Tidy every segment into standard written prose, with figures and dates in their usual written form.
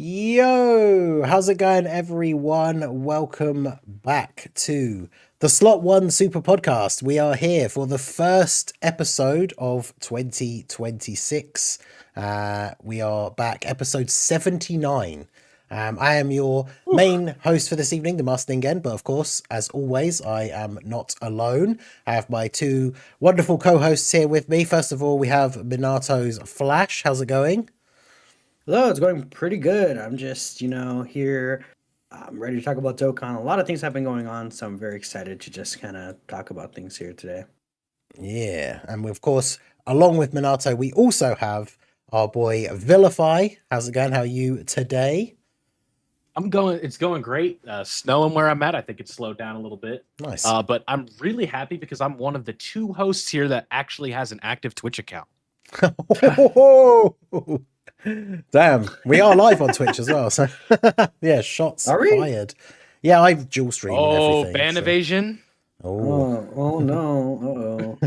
Yo, how's it going, everyone? Welcome back to the Slot One Super Podcast. We are here for the first episode of 2026. We are back, episode 79. I am your main host for this evening, the Master Ningen, but of course, as always, I am not alone. I have my two wonderful co-hosts here with me. First of all, we have Minato's Flash. How's it going? Hello, it's going pretty good. I'm just, here. I'm ready to talk about Dokkan. A lot of things have been going on, so I'm very excited to just kind of talk about things here today. Yeah, and of course, along with Minato, we also have our boy Vilify. How's it going? How are you today? It's going great. Snowing where I'm at. I think it's slowed down a little bit. Nice. But I'm really happy because I'm one of the two hosts here that actually has an active Twitch account. Damn, we are live on Twitch as well. So yeah, shots fired. Yeah, I dual stream and everything. Ban evasion. Oh no.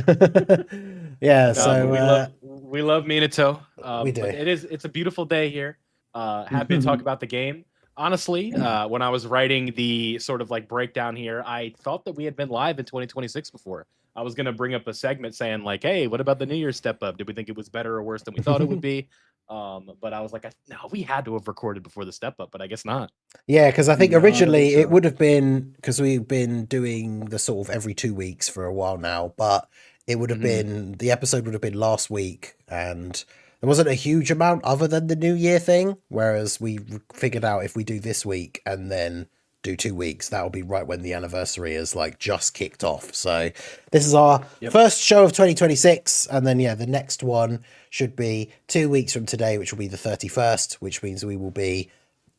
Yeah, so we love Minato. We do. It's a beautiful day here. Happy to talk about the game. Honestly, when I was writing the sort of like breakdown here, I thought that we had been live in 2026 before. I was going to bring up a segment saying like, hey, what about the New Year's step up? Did we think it was better or worse than we thought it would be? But I was like, no, we had to have recorded before the step up, but I guess not. Yeah, because I think originally it would have been, because we've been doing the sort of every 2 weeks for a while now, but it would have been, the episode would have been last week, and there wasn't a huge amount other than the New Year thing, whereas we figured out if we do this week and then do 2 weeks, that'll be right when the anniversary is like just kicked off. So this is our first show of 2026, and then the next one should be 2 weeks from today, which will be the 31st, which means we will be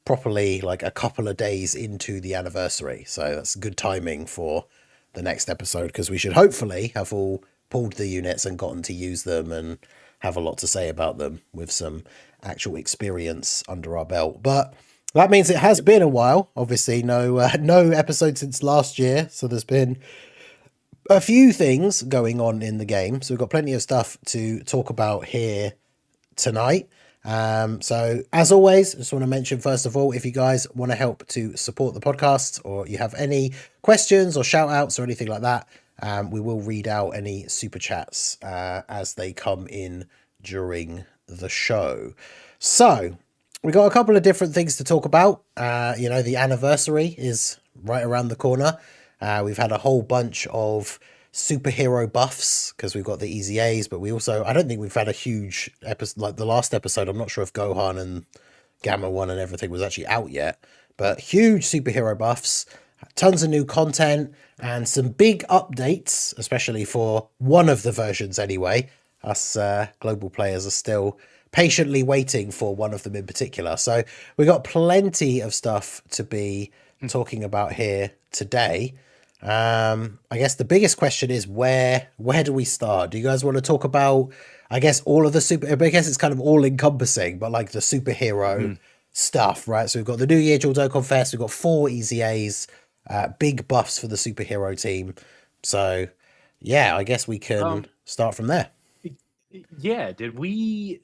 properly like a couple of days into the anniversary. So that's good timing for the next episode, because we should hopefully have all pulled the units and gotten to use them and have a lot to say about them with some actual experience under our belt. But that means it has been a while. Obviously, no episode since last year. So there's been a few things going on in the game. So we've got plenty of stuff to talk about here tonight. So as always, I just want to mention, first of all, if you guys want to help to support the podcast, or you have any questions or shout outs or anything like that, we will read out any super chats as they come in during the show. So we got a couple of different things to talk about. The anniversary is right around the corner. We've had a whole bunch of superhero buffs because we've got the Easy A's, but we also, I don't think we've had a huge episode like the last episode. I'm not sure if Gohan and Gamma 1 and everything was actually out yet, but huge superhero buffs, tons of new content, and some big updates, especially for one of the versions anyway. Us global players are still patiently waiting for one of them in particular. So we got plenty of stuff to be talking about here today. I guess the biggest question is where do we start? Do you guys want to talk about, I guess, all of the I guess it's kind of all encompassing, but like the superhero stuff, right? So we've got the New Year Dual Dokkan Fest, we've got 4 Easy A's, big buffs for the superhero team. So yeah, I guess we can start from there. Yeah, did we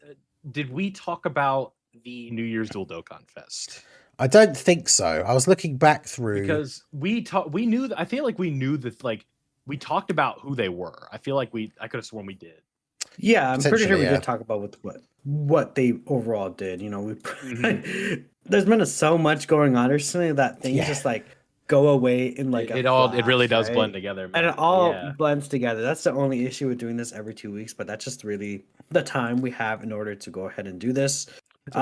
talk about the New Year's Dual Dokkan Fest? I don't think so. I was looking back through, because I feel like we knew that, like, we talked about who they were. I feel like I could have sworn we did. Yeah, I'm pretty sure we did talk about what they overall did. There's been so much going on recently that things just like go away in like it really does blend together, man. And it all blends together. That's the only issue with doing this every 2 weeks, but that's just really the time we have in order to go ahead and do this. If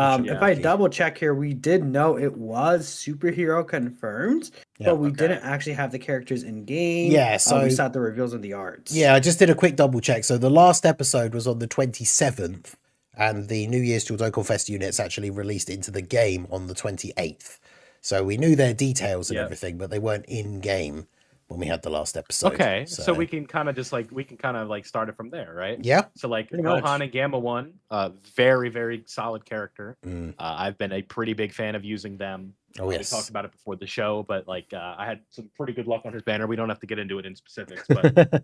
I double check here, we did know it was superhero confirmed, but we didn't actually have the characters in game. Yeah, so we saw the reveals in the arts. Yeah, I just did a quick double check. So the last episode was on the 27th, and the New Year's Dual Dokkan Fest units actually released into the game on the 28th. So we knew their details and everything, but they weren't in game when we had the last episode. Okay, so we can kind of start it from there, right? Yeah. So like Gohan and Gamma 1, very, very solid character. I've been a pretty big fan of using them. Oh, yes. We talked about it before the show, but like I had some pretty good luck on his banner. We don't have to get into it in specifics, but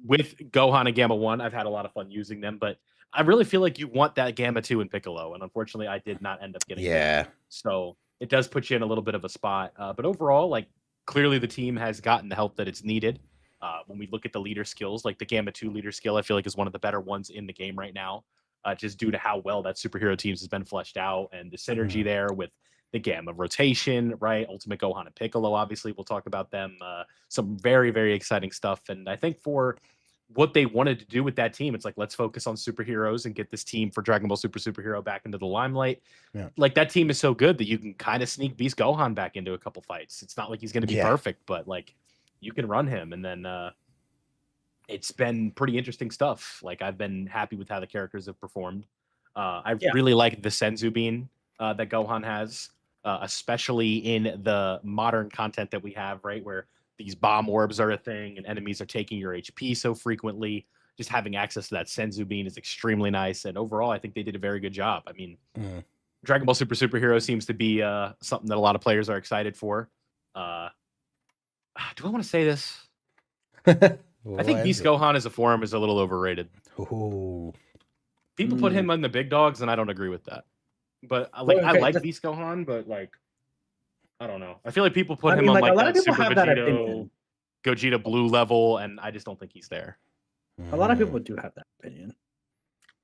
with Gohan and Gamma 1, I've had a lot of fun using them. But I really feel like you want that Gamma 2 and Piccolo, and unfortunately, I did not end up getting that. So it does put you in a little bit of a spot. But overall, like, clearly the team has gotten the help that it's needed. When we look at the leader skills, like the Gamma 2 leader skill, I feel like is one of the better ones in the game right now, just due to how well that superhero teams has been fleshed out and the synergy there with the Gamma rotation, right? Ultimate Gohan and Piccolo, obviously, we'll talk about them. Some very, very exciting stuff. And I think for what they wanted to do with that team, it's like, let's focus on superheroes and get this team for Dragon Ball Super Superhero back into the limelight. Yeah. Like, that team is so good that you can kind of sneak Beast Gohan back into a couple fights. It's not like he's going to be perfect, but like, you can run him. And then it's been pretty interesting stuff. Like, I've been happy with how the characters have performed. I really like the Senzu Bean that Gohan has, especially in the modern content that we have, right? Where these bomb orbs are a thing and enemies are taking your HP so frequently. Just having access to that Senzu Bean is extremely nice. And overall, I think they did a very good job. I mean, Dragon Ball Super Superhero seems to be something that a lot of players are excited for. Do I want to say this? I think Beast Gohan as a form is a little overrated. Ooh. People put him on the big dogs, and I don't agree with that. But like, I like Beast Gohan, but like, I don't know. I feel like people put him on like that Super Vegito, Gogeta Blue level, and I just don't think he's there. A lot of people do have that opinion,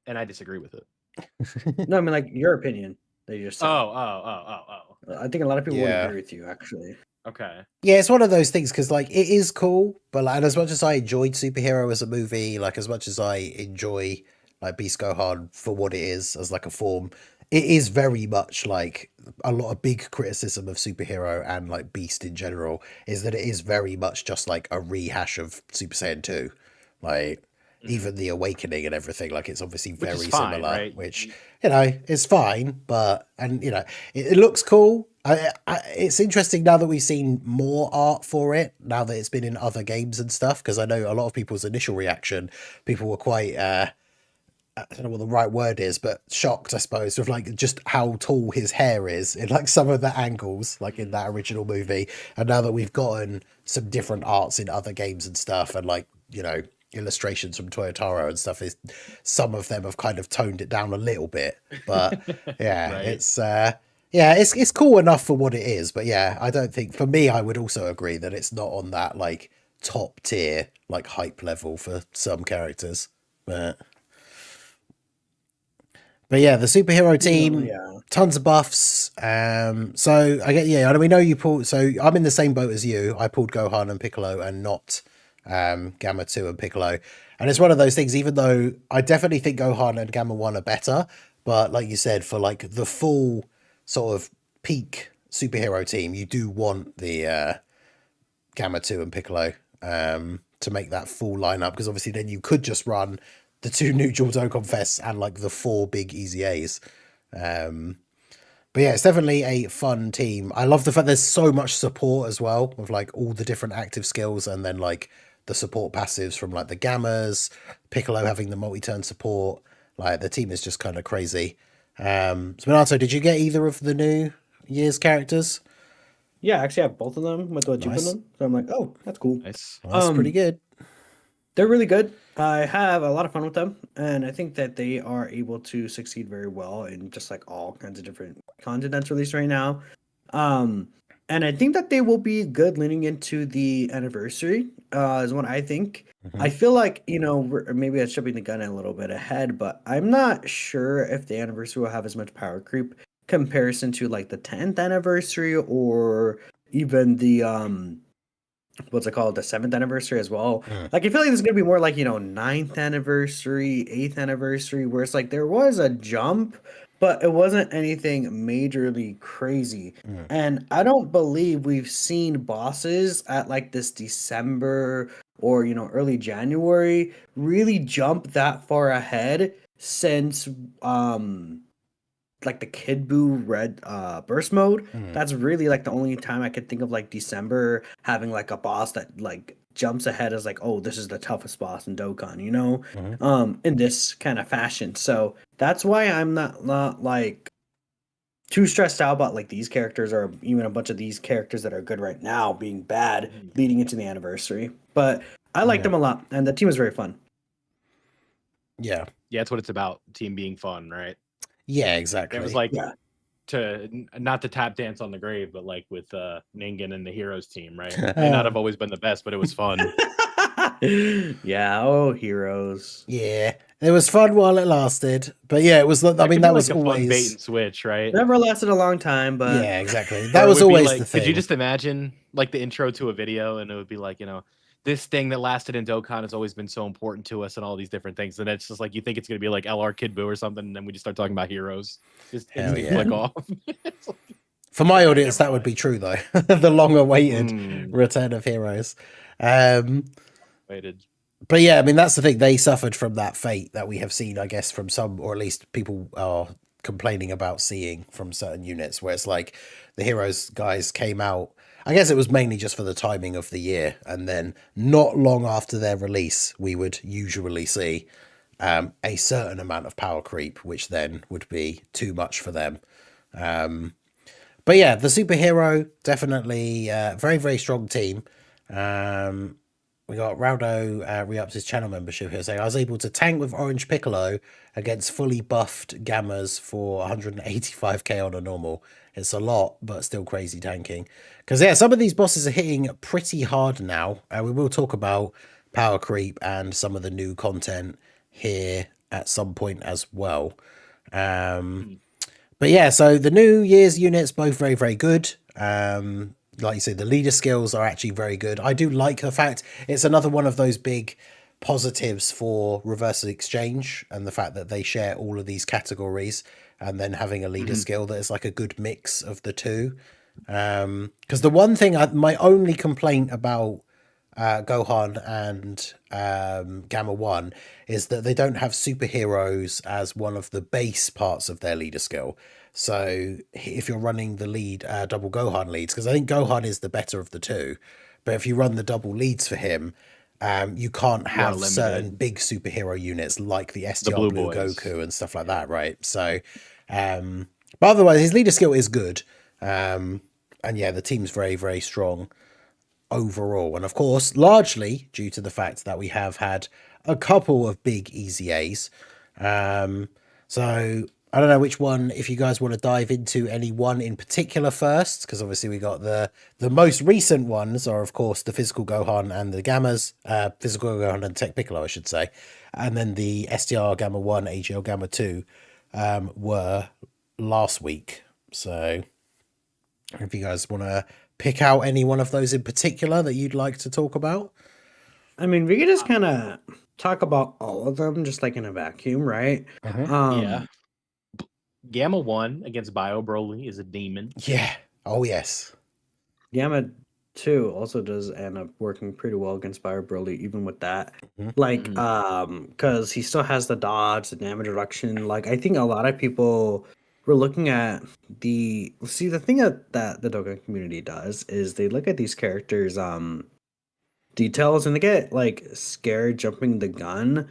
and I disagree with it. No, I mean like your opinion. That you just said. Oh. I think a lot of people would agree with you, actually. Okay. Yeah, it's one of those things because like it is cool, but like, and as much as I enjoyed Superhero as a movie, like as much as I enjoy like Beast Gohan for what it is as like a form, it is very much like a lot of big criticism of Superhero and like Beast in general is that it is very much just like a rehash of Super Saiyan 2. Like even the awakening and everything, like it's obviously very similar, right? Which, you know, is fine, but, and you know, it looks cool. It's interesting now that we've seen more art for it, now that it's been in other games and stuff, because I know a lot of people's initial reaction, people were quite, I don't know what the right word is, but shocked, I suppose, with like just how tall his hair is in like some of the angles, like in that original movie. And now that we've gotten some different arts in other games and stuff, and like, you know, illustrations from Toyotaro and stuff, is some of them have kind of toned it down a little bit. But yeah, right. It's cool enough for what it is. But yeah, I don't think, for me, I would also agree that it's not on that like top tier, like hype level for some characters. But yeah, the superhero team, tons of buffs. So I get, and we know you pulled, so I'm in the same boat as you. I pulled Gohan and Piccolo and not Gamma 2 and Piccolo. And it's one of those things, even though I definitely think Gohan and Gamma 1 are better, but like you said, for like the full sort of peak superhero team, you do want the Gamma 2 and Piccolo to make that full lineup, because obviously then you could just run the 2 new Dual Dokkan Fests and like the 4 big Easy A's. But yeah, it's definitely a fun team. I love the fact there's so much support as well, with like all the different active skills, and then like the support passives from like the Gammas, Piccolo having the multi-turn support. Like the team is just kind of crazy. So Minato, did you get either of the new year's characters? Yeah, I actually have both of them with what you put them. So I'm like, oh, that's cool. Nice. Well, that's pretty good. They're really good. I have a lot of fun with them, and I think that they are able to succeed very well in just like all kinds of different content that's released right now. And I think that they will be good leading into the anniversary, is what I think. I feel like, you know, maybe I'm jumping the gun a little bit ahead, but I'm not sure if the anniversary will have as much power creep comparison to like the 10th anniversary or even the what's it called, the 7th anniversary as well. Like I feel like it's gonna be more like, you know, 9th anniversary, 8th anniversary, where it's like there was a jump, but it wasn't anything majorly crazy. And I don't believe we've seen bosses at like this December or, you know, early January really jump that far ahead since like the Kid Buu Red burst mode. That's really like the only time I could think of like December having like a boss that like jumps ahead as like, oh, this is the toughest boss in Dokkan, you know, in this kind of fashion. So that's why I'm not like too stressed out about like these characters or even a bunch of these characters that are good right now being bad leading into the anniversary. But I like them a lot, and the team is very fun. Yeah, Yeah, that's what it's about. Team being fun, right? Yeah, exactly. It was like not to tap dance on the grave, but like with Ningen and the Heroes team, right? May not have always been the best, but it was fun. Yeah, Heroes. Yeah, it was fun while it lasted, but yeah, it was. I mean, that was like always fun bait and switch, right? Never lasted a long time, but yeah, exactly. That was always the thing. Could you just imagine like the intro to a video, and it would be like, this thing that lasted in Dokkan has always been so important to us, and all these different things, and it's just like you think it's gonna be like LR Kid Buu or something, and then we just start talking about Heroes. Just click off. For my audience, that would be true though. The long-awaited return of Heroes. Waited. But yeah, I mean, that's the thing. They suffered from that fate that we have seen, I guess, from some, or at least people are complaining about seeing from certain units, where it's like the Heroes guys came out. I guess it was mainly just for the timing of the year. And then not long after their release, we would usually see a certain amount of power creep, which then would be too much for them. But yeah, the superhero, definitely very, very strong team. We got Raldo re-ups his channel membership here saying, I was able to tank with Orange Piccolo against fully buffed Gammas for 185k on a normal. It's a lot, but still crazy tanking. Because yeah, some of these bosses are hitting pretty hard now. We will talk about power creep and some of the new content here at some point as well. But yeah, so the New Year's units, both very, very good. Like you say, the leader skills are actually very good. I do like the fact it's another one of those big positives for Reverse Exchange, and the fact that they share all of these categories, and then having a leader skill that is like a good mix of the two. Because the one thing, my only complaint about Gohan and Gamma 1 is that they don't have superheroes as one of the base parts of their leader skill. So if you're running the lead double Gohan leads, because I think Gohan is the better of the two, but if you run the double leads for him, you can't have certain big superhero units like the STR Blue Goku and stuff like that, right? So but otherwise his leader skill is good, and yeah, the team's very, very strong overall, and of course largely due to the fact that we have had a couple of big easy A's. So I don't know which one, if you guys want to dive into any one in particular first, because obviously we got the most recent ones are of course the physical Gohan and the Gammas, physical Gohan and Tech Piccolo I should say, and then the STR Gamma 1, AGL Gamma 2 were last week. So if you guys want to pick out any one of those in particular that you'd like to talk about. I mean, we could just kind of talk about all of them just like in a vacuum, right? Yeah. Gamma 1 against Bio Broly is a demon. Yeah. Oh, yes. Gamma 2 also does end up working pretty well against Bio Broly, even with that. Like, because he still has the dodge, the damage reduction. Like, I think a lot of people were looking at the thing that the Dokkan community does is they look at these characters' details and they get like scared jumping the gun,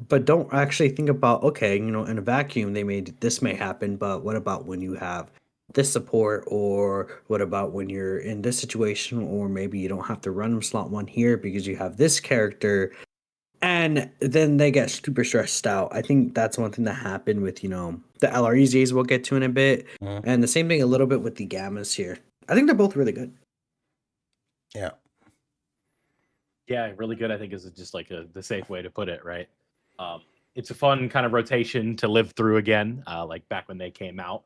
but don't actually think about, okay, in a vacuum this may happen, but what about when you have this support, or what about when you're in this situation, or maybe you don't have to run slot 1 here because you have this character, and then they get super stressed out. I think that's one thing that happened with the LREZs we'll get to in a bit, and the same thing a little bit with the Gammas here. I think they're both really good. Yeah, really good, I think, is just like the safe way to put it, right? It's a fun kind of rotation to live through again, like back when they came out.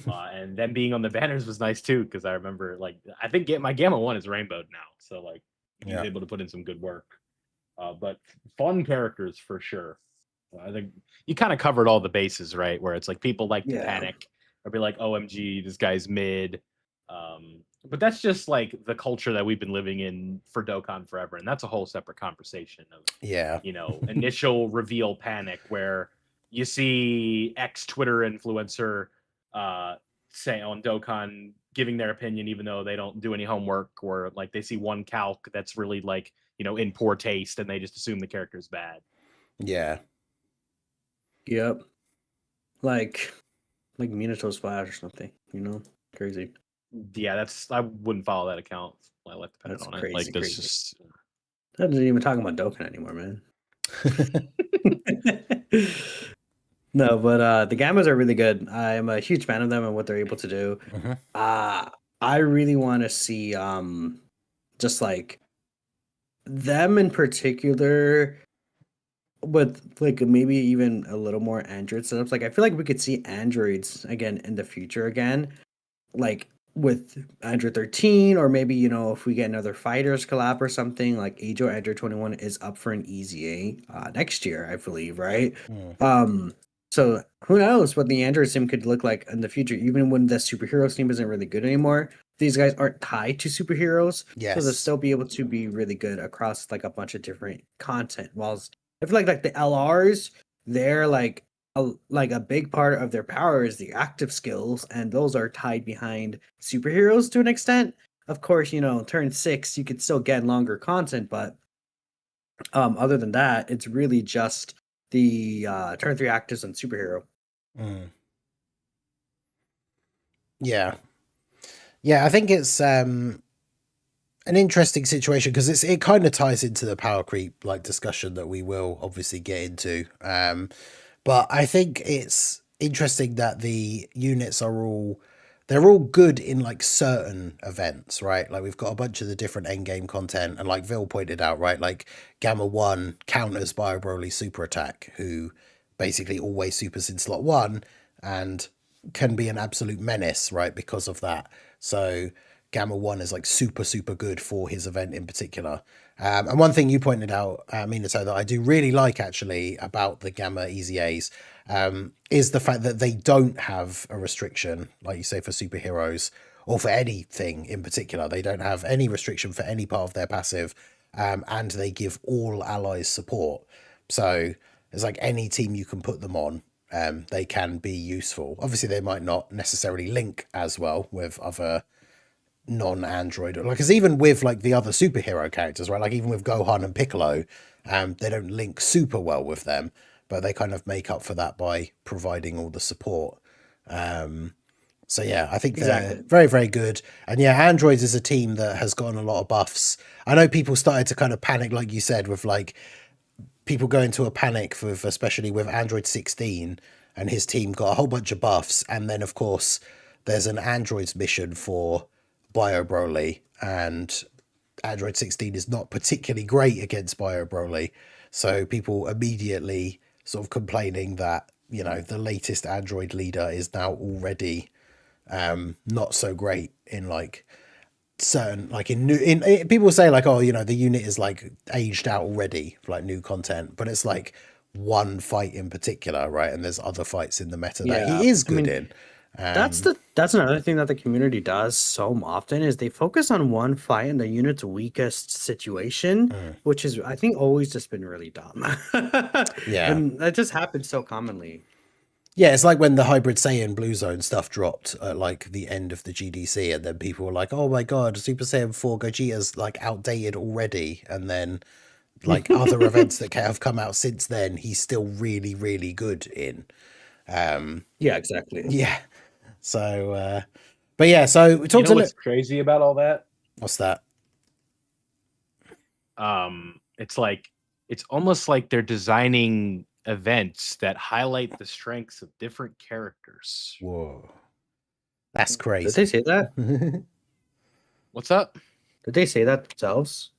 And then being on the banners was nice too, because I remember, like, I think my Gamma 1 is rainbowed now, so like he's able to put in some good work. But fun characters for sure. I think you kind of covered all the bases, right? Where it's like people like to panic or be like, OMG, this guy's mid. But that's just like the culture that we've been living in for Dokkan forever, and that's a whole separate conversation of initial reveal panic, where you see ex Twitter influencer say on Dokkan giving their opinion even though they don't do any homework, or like they see one calc that's really like in poor taste and they just assume the character's bad. Yep. Like Minato's Flash or something, crazy. Yeah, I wouldn't follow that account. I left the pen on crazy, it. Like this crazy. just That doesn't even talk about Dokkan anymore, man. No, but the Gammas are really good. I'm a huge fan of them and what they're able to do. I really want to see just like them in particular with like maybe even a little more Android setups. Like I feel like we could see Androids again in the future again, like with Android 13, or maybe if we get another Fighters collab or something. Like Age of Android 21 is up for an EZA next year, I believe, right? So who knows what the Android sim could look like in the future, even when the superhero team isn't really good anymore. These guys aren't tied to superheroes, so they'll still be able to be really good across like a bunch of different content. Whilst I feel like the LRs, they're like a big part of their power is the active skills, and those are tied behind superheroes to an extent. Of course, turn 6 you could still get longer content, but other than that, it's really just the turn 3 actives and superhero. Yeah, I think it's an interesting situation because it kind of ties into the power creep like discussion that we will obviously get into. But I think it's interesting that the units are all good in like certain events, right? Like we've got a bunch of the different end game content, and like Vil pointed out, right? Like Gamma 1 counters Bio Broly's super attack, who basically always supers in slot 1 and can be an absolute menace, right? Because of that. So Gamma 1 is like super, super good for his event in particular. And one thing you pointed out, Minato, that I do really like actually about the Gamma EZAs is the fact that they don't have a restriction, like you say, for superheroes or for anything in particular. They don't have any restriction for any part of their passive, and they give all allies support. So it's like any team you can put them on, they can be useful. Obviously, they might not necessarily link as well with other non-Android, like, because even with like the other superhero characters, right, like even with Gohan and Piccolo, they don't link super well with them, but they kind of make up for that by providing all the support. So yeah, I think they're very, very good. And yeah, Androids is a team that has gotten a lot of buffs. I know people started to kind of panic, like you said, with like people go into a panic with, especially with Android 16, and his team got a whole bunch of buffs, and then of course there's an Androids mission for Bio Broly, and Android 16 is not particularly great against Bio Broly, so people immediately sort of complaining that the latest Android leader is now already not so great in like certain, like in people say like, oh, the unit is like aged out already for like new content, but it's like one fight in particular, right? And there's other fights in the meta that he is good in. That's another thing that the community does so often is they focus on one fight in the unit's weakest situation, which is, I think, always just been really dumb. And that just happens so commonly. Yeah, it's like when the Hybrid Saiyan Blue Zone stuff dropped at like the end of the GDC, and then people were like, oh my god, Super Saiyan 4 Gogeta's like outdated already, and then like other events that have come out since then, he's still really, really good in. Yeah, exactly. Yeah. So, but yeah, so we talked what's crazy about all that? What's that? It's almost like they're designing events that highlight the strengths of different characters. Whoa. That's crazy. Did they say that? What's up? Did they say that themselves?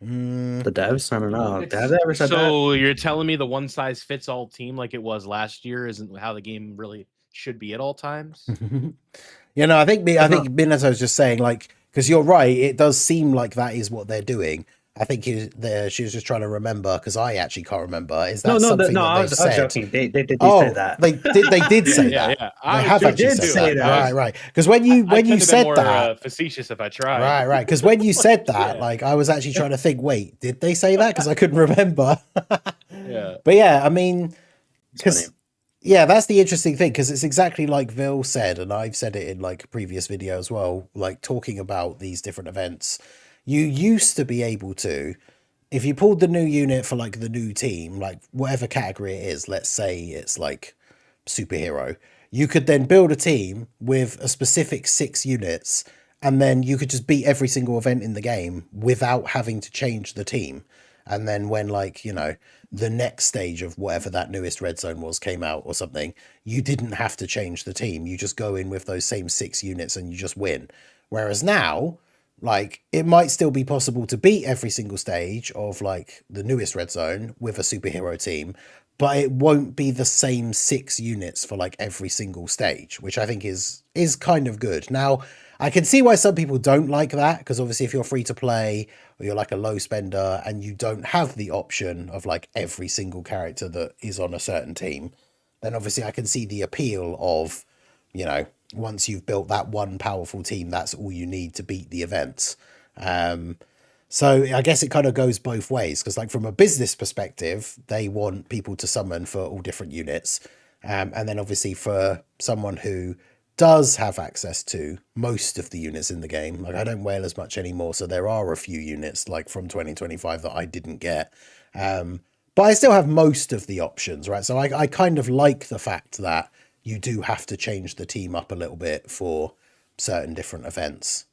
The devs? I don't know. Have they ever said that? So you're telling me the one-size-fits-all team like it was last year isn't how the game really should be at all times? I think Minato was just saying, like, because you're right, it does seem like that is what they're doing. I think she was just trying to remember, because I actually can't remember. Is that something that I was joking. They did say that. They did say that. Yeah. They have actually said that. Right. Because when you said that, facetious if I tried. Right. Because when you said that, like, I was actually trying to think. Wait, did they say that? Because I couldn't remember. Yeah. But yeah, I mean, because yeah, that's the interesting thing, because it's exactly like Vil said, and I've said it in like a previous video as well, like talking about these different events. You used to be able to, if you pulled the new unit for like the new team, like whatever category it is, let's say it's like superhero, you could then build a team with a specific 6 units, and then you could just beat every single event in the game without having to change the team. And then when like, you know, the next stage of whatever that newest red zone was came out or something, you didn't have to change the team. You just go in with those same 6 units and you just win. Whereas now, like, it might still be possible to beat every single stage of like the newest red zone with a superhero team, but it won't be the same 6 units for like every single stage, which I think is kind of good. Now, I can see why some people don't like that, because obviously if you're free to play or you're like a low spender and you don't have the option of like every single character that is on a certain team, then obviously I can see the appeal of, you know, once you've built that one powerful team, that's all you need to beat the events. So I guess it kind of goes both ways, because like from a business perspective, they want people to summon for all different units. And then obviously for someone who does have access to most of the units in the game, like I don't whale as much anymore, so there are a few units like from 2025 that I didn't get. But I still have most of the options, right? So I kind of like the fact that you do have to change the team up a little bit for certain different events.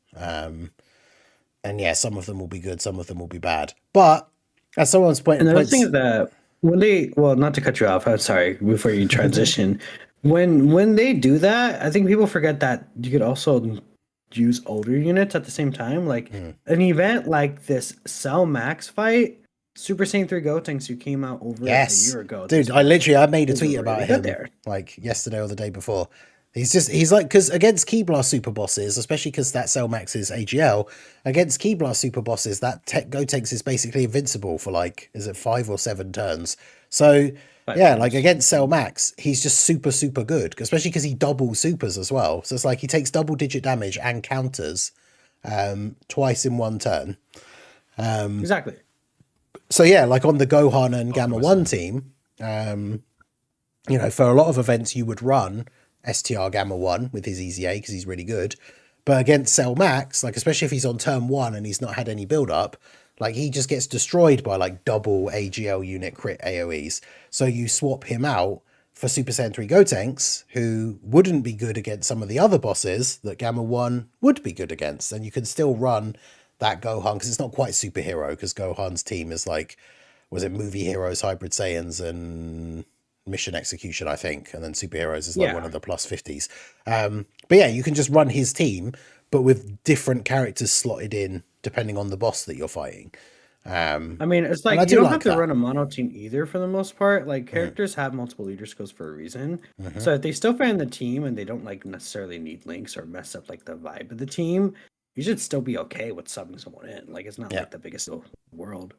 And yeah, some of them will be good, some of them will be bad. But as someone's point, and the other thing is that when they, well, not to cut you off, I'm sorry, before you transition, when they do that, I think people forget that you could also use older units at the same time. Like an event like this Cell Max fight, Super Saiyan 3 Gotenks, who came out over a year ago. Dude, I made a tweet about him like yesterday or the day before. He's like, because against Key Blast super bosses, especially because that Cell Max is AGL, against Key Blast super bosses, that Gotenks is basically invincible for like, is it 5 or 7 turns? So yeah, like against Cell Max, he's just super, super good, especially because he doubles supers as well. So it's like he takes double digit damage and counters twice in one turn. Exactly. So yeah, like on the Gohan and Gamma 1 team, you know, for a lot of events you would run STR Gamma 1 with his Easy A because he's really good. But against Cell Max, like especially if he's on turn 1 and he's not had any build up, like he just gets destroyed by like double AGL unit crit AoEs. So you swap him out for Super Saiyan 3 Gotenks, who wouldn't be good against some of the other bosses that Gamma 1 would be good against. And you can still run that Gohan, because it's not quite superhero, because Gohan's team is like, was it Movie Heroes, Hybrid Saiyans, and Mission Execution, I think, and then superheroes is like one of the plus 50s. But yeah, you can just run his team, but with different characters slotted in depending on the boss that you're fighting. I mean, it's like you don't have to run a mono team either for the most part. Like characters have multiple leader skills for a reason. So if they still find the team and they don't like necessarily need links or mess up like the vibe of the team, you should still be okay with subbing someone in. Like it's not like the biggest deal in the world.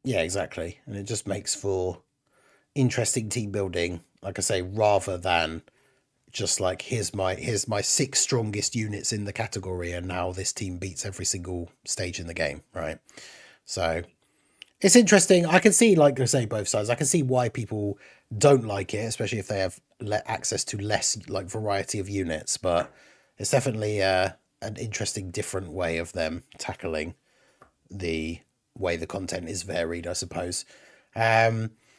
Yeah, exactly. And it just makes for interesting team building, like I say, rather than just like here's my 6 strongest units in the category and now this team beats every single stage in the game, right? So it's interesting. I can see, like I say, both sides. I can see why people don't like it, especially if they have access to less like variety of units, but it's definitely an interesting different way of them tackling the way the content is varied, I suppose.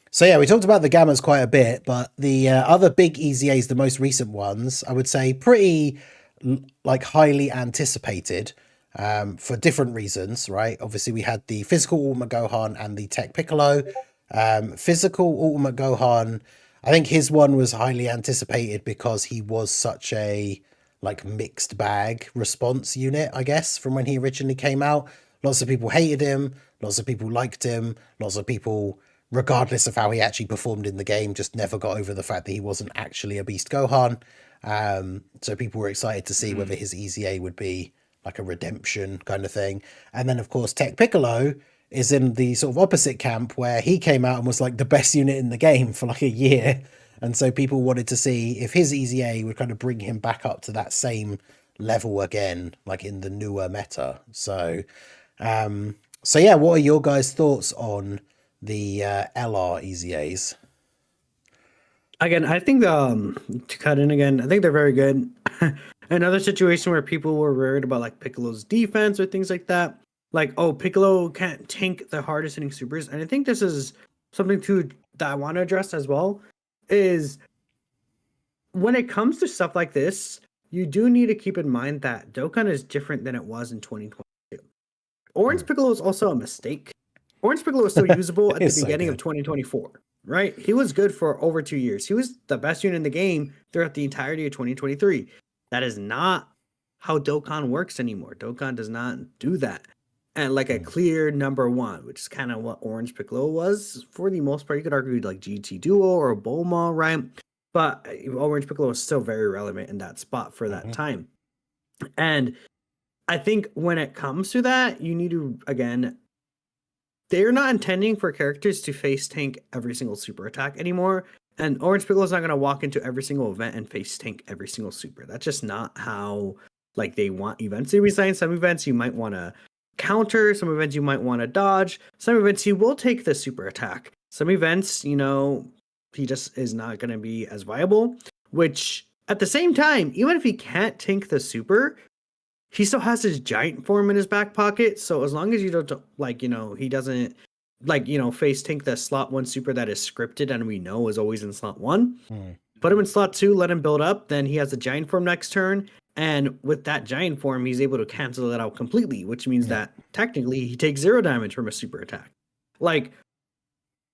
So yeah, we talked about the Gammas quite a bit, but the other big EZAs, the most recent ones, I would say pretty like highly anticipated for different reasons, right? Obviously we had the physical Ultimate Gohan and the Tech Piccolo. Physical Ultimate Gohan, I think his one was highly anticipated because he was such a like mixed bag response unit, I guess, from when he originally came out. Lots of people hated him, lots of people liked him, lots of people, regardless of how he actually performed in the game, just never got over the fact that he wasn't actually a Beast Gohan. So people were excited to see whether his EZA would be like a redemption kind of thing. And then, of course, Tech Piccolo is in the sort of opposite camp where he came out and was like the best unit in the game for like a year. And so people wanted to see if his EZA would kind of bring him back up to that same level again, like in the newer meta. So yeah, what are your guys' thoughts on the LR EZAs? Again, I think to cut in again, I think they're very good. Another situation where people were worried about like Piccolo's defense or things like that, like, oh, Piccolo can't tank the hardest hitting supers, and I think this is something too that I want to address as well. Is when it comes to stuff like this, you do need to keep in mind that Dokkan is different than it was in 2022. Orange Piccolo was also a mistake. Orange Piccolo was still usable at the He's so beginning of good. 2024, right? He was good for over 2 years. He was the best unit in the game throughout the entirety of 2023. That is not how Dokkan works anymore. Dokkan does not do that. And like a clear number one, which is kind of what Orange Piccolo was for the most part. You could argue like GT Duo or Bulma, right? But Orange Piccolo is still very relevant in that spot for that time. And I think when it comes to that, you need to, again, they're not intending for characters to face tank every single super attack anymore. And Orange Piccolo is not going to walk into every single event and face tank every single super. That's just not how like they want events to be designed. Some events you might want to counter, some events you might want to dodge, some events you will take the super attack. Some events, you know, he just is not going to be as viable, which at the same time, even if he can't tank the super, he still has his giant form in his back pocket. So as long as you don't, like, you know, he doesn't, like, you know, face tank the slot 1 super that is scripted and we know is always in slot 1. Put him in slot 2, let him build up. Then he has a giant form next turn. And with that giant form, he's able to cancel it out completely, which means that technically he takes 0 damage from a super attack. Like,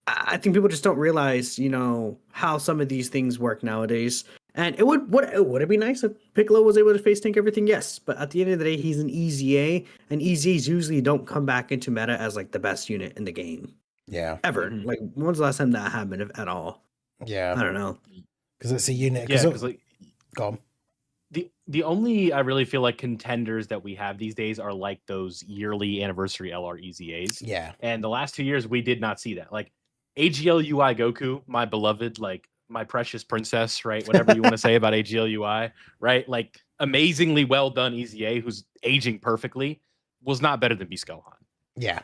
I think people just don't realize, you know, how some of these things work nowadays. And would it be nice if Piccolo was able to face tank everything? Yes, but at the end of the day, he's an EZA, and EZAs usually don't come back into meta as like the best unit in the game. Yeah, ever. Like, when's the last time that happened, if at all? Yeah, I don't know. Because it's a unit. Yeah, because like, go on. The only I really feel like contenders that we have these days are like those yearly anniversary LR EZAs. Yeah, and the last 2 years we did not see that. Like AGL UI Goku, my beloved, like my precious princess, right? Whatever you want to say about AGL UI, right? Like amazingly well done EZA, who's aging perfectly, was not better than Beast Gohan. Yeah.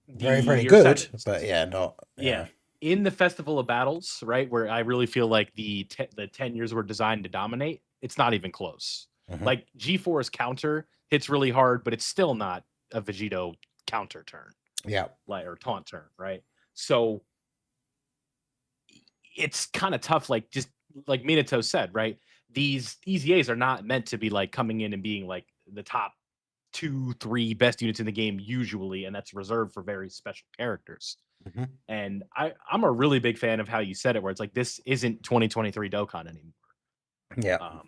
Very good, but yeah, not. Yeah. In the Festival of Battles, right, where I really feel like the 10 years were designed to dominate, it's not even close. Like G4's counter hits really hard, but it's still not a Vegito counter turn. Yeah. Like, or taunt turn, right? So it's kind of tough, like just like Minato said, right? These EZAs are not meant to be like coming in and being like the top 2-3 best units in the game usually, and that's reserved for very special characters. And I'm a really big fan of how you said it, where it's like this isn't 2023 Dokkan anymore. Yeah.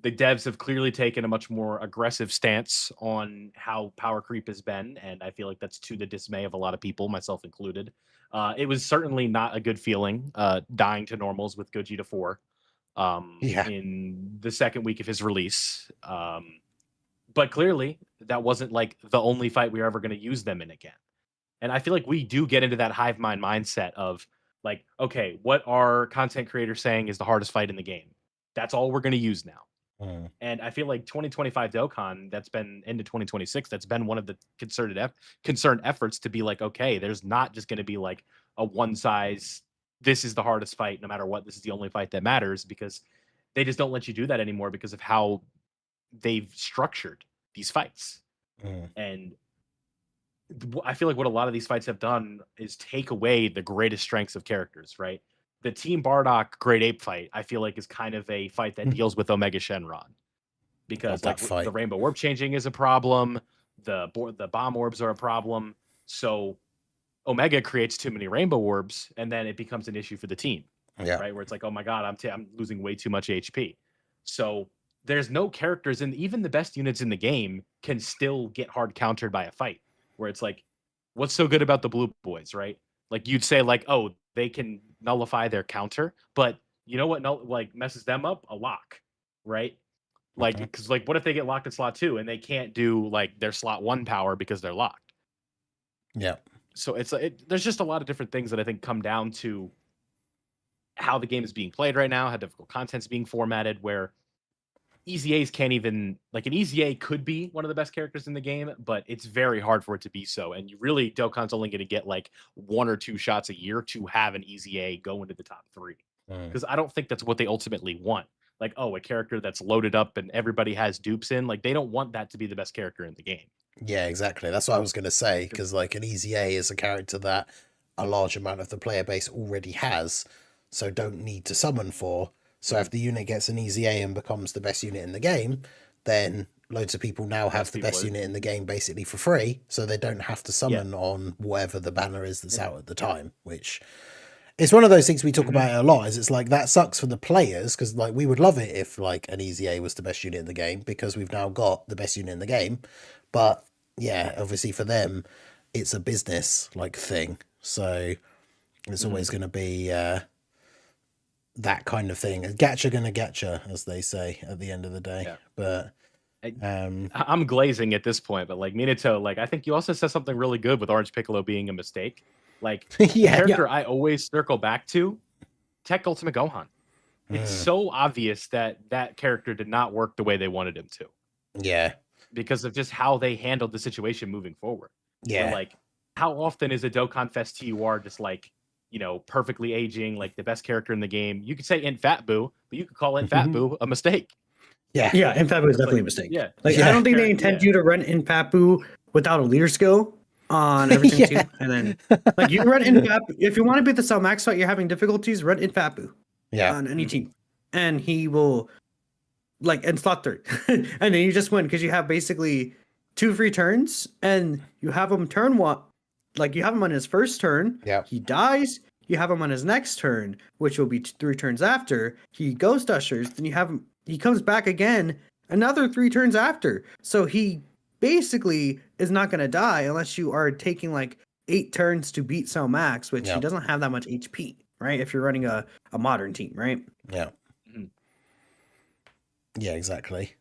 The devs have clearly taken a much more aggressive stance on how power creep has been, and I feel like that's to the dismay of a lot of people, myself included. It was certainly not a good feeling dying to normals with Gogeta 4 in the second week of his release. But clearly, that wasn't like the only fight we were ever going to use them in again. And I feel like we do get into that hive mind mindset of like, okay, what are content creators saying is the hardest fight in the game? That's all we're going to use now. And I feel like 2025 Dokkan, that's been into 2026, that's been one of the concerned efforts to be like, okay, there's not just going to be like a one size, this is the hardest fight, no matter what, this is the only fight that matters, because they just don't let you do that anymore because of how they've structured these fights. And I feel like what a lot of these fights have done is take away the greatest strengths of characters, right? The Team Bardock Great Ape fight, I feel like, is kind of a fight that deals with Omega Shenron. Because like the Rainbow Orb changing is a problem, the bomb orbs are a problem. So Omega creates too many Rainbow Orbs, and then it becomes an issue for the team. Right? Where it's like, oh my God, I'm losing way too much HP. So there's no characters, and even the best units in the game can still get hard countered by a fight. Where it's like, what's so good about the Blue Boys, right? Like you'd say like, oh, they can nullify their counter, but you know what like messes them up? A lock, right? Like, because like what if they get locked in slot 2 and they can't do like their slot 1 power because they're locked? Yeah. So there's just a lot of different things that I think come down to how the game is being played right now, how difficult content's being formatted, where EZAs can't even, like, an EZA could be one of the best characters in the game, but it's very hard for it to be so. And you really, Dokkan's only going to get like 1 or 2 shots a year to have an EZA go into the top 3. Because I don't think that's what they ultimately want. Like, oh, a character that's loaded up and everybody has dupes in, like, they don't want that to be the best character in the game. Yeah, exactly. That's what I was going to say, because like an EZA is a character that a large amount of the player base already has, so don't need to summon for. So if the unit gets an EZA and becomes the best unit in the game, then loads of people now have the best unit in the game basically for free, so they don't have to summon on whatever the banner is that's out at the time, which is one of those things we talk about it a lot. Is it's like that sucks for the players, because like we would love it if like an Easy A was the best unit in the game, because we've now got the best unit in the game. But yeah, obviously for them it's a business like thing, so it's always going to be that kind of thing. Gacha gonna getcha, as they say at the end of the day. Yeah. But I'm glazing at this point, but like Minato, like I think you also said something really good with Orange Piccolo being a mistake. Like the character I always circle back to, Tech Ultimate Gohan. It's so obvious that that character did not work the way they wanted him to. Yeah. Because of just how they handled the situation moving forward. Yeah. So, like, how often is a Dokkan Fest TUR just like, perfectly aging, like the best character in the game? You could say Int Fat Boo, but you could call Int Fat Boo a mistake. Yeah. Yeah, Int Fat Boo is definitely a mistake. Yeah. Like, I don't think they intend you to run Int Fat Boo without a leader skill on everything too. And then like you run Int Fat Boo. If you want to beat the Cell Max fight, you're having difficulties, run Int Fat Boo. Yeah. On any team. And he will and slot 3. And then you just win because you have basically 2 free turns and you have him turn 1. Like you have him on his first turn. Yeah. He dies. You have him on his next turn, which will be 3 turns after. He ghost ushers. Then you have him. He comes back again another 3 turns after. So he basically is not going to die unless you are taking like 8 turns to beat Cell Max, which he doesn't have that much HP, right? If you're running a modern team, right? Yeah. Yeah, exactly.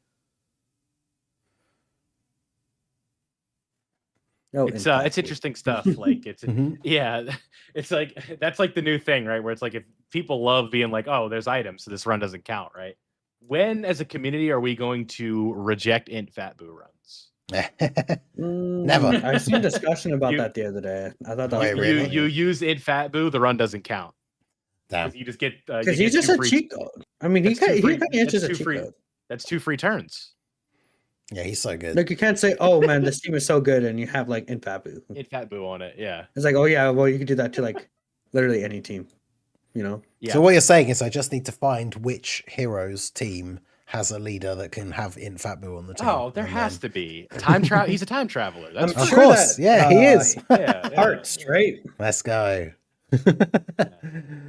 No, it's interesting stuff. Like it's it's like that's like the new thing, right? Where it's like if people love being like, oh, there's items, so this run doesn't count, right? When as a community are we going to reject Int Fat Boo runs? Never. I've seen a discussion about that the other day. I thought that was you use Int Fat Boo, the run doesn't count. Damn. You just get because he's just a cheat code. I mean, he kind of just a cheat code. That's 2 free turns. Yeah, he's so good. Like you can't say, "Oh man, this team is so good," and you have like Int Fat Boo. Int Fat Boo on it, yeah. It's like, oh yeah, well you could do that to like literally any team, Yeah. So what you're saying is, I just need to find which hero's team has a leader that can have Int Fat Boo on the team. Oh, there has to be time travel. He's a time traveler. That's of course, he is. Hearts, right? Let's go.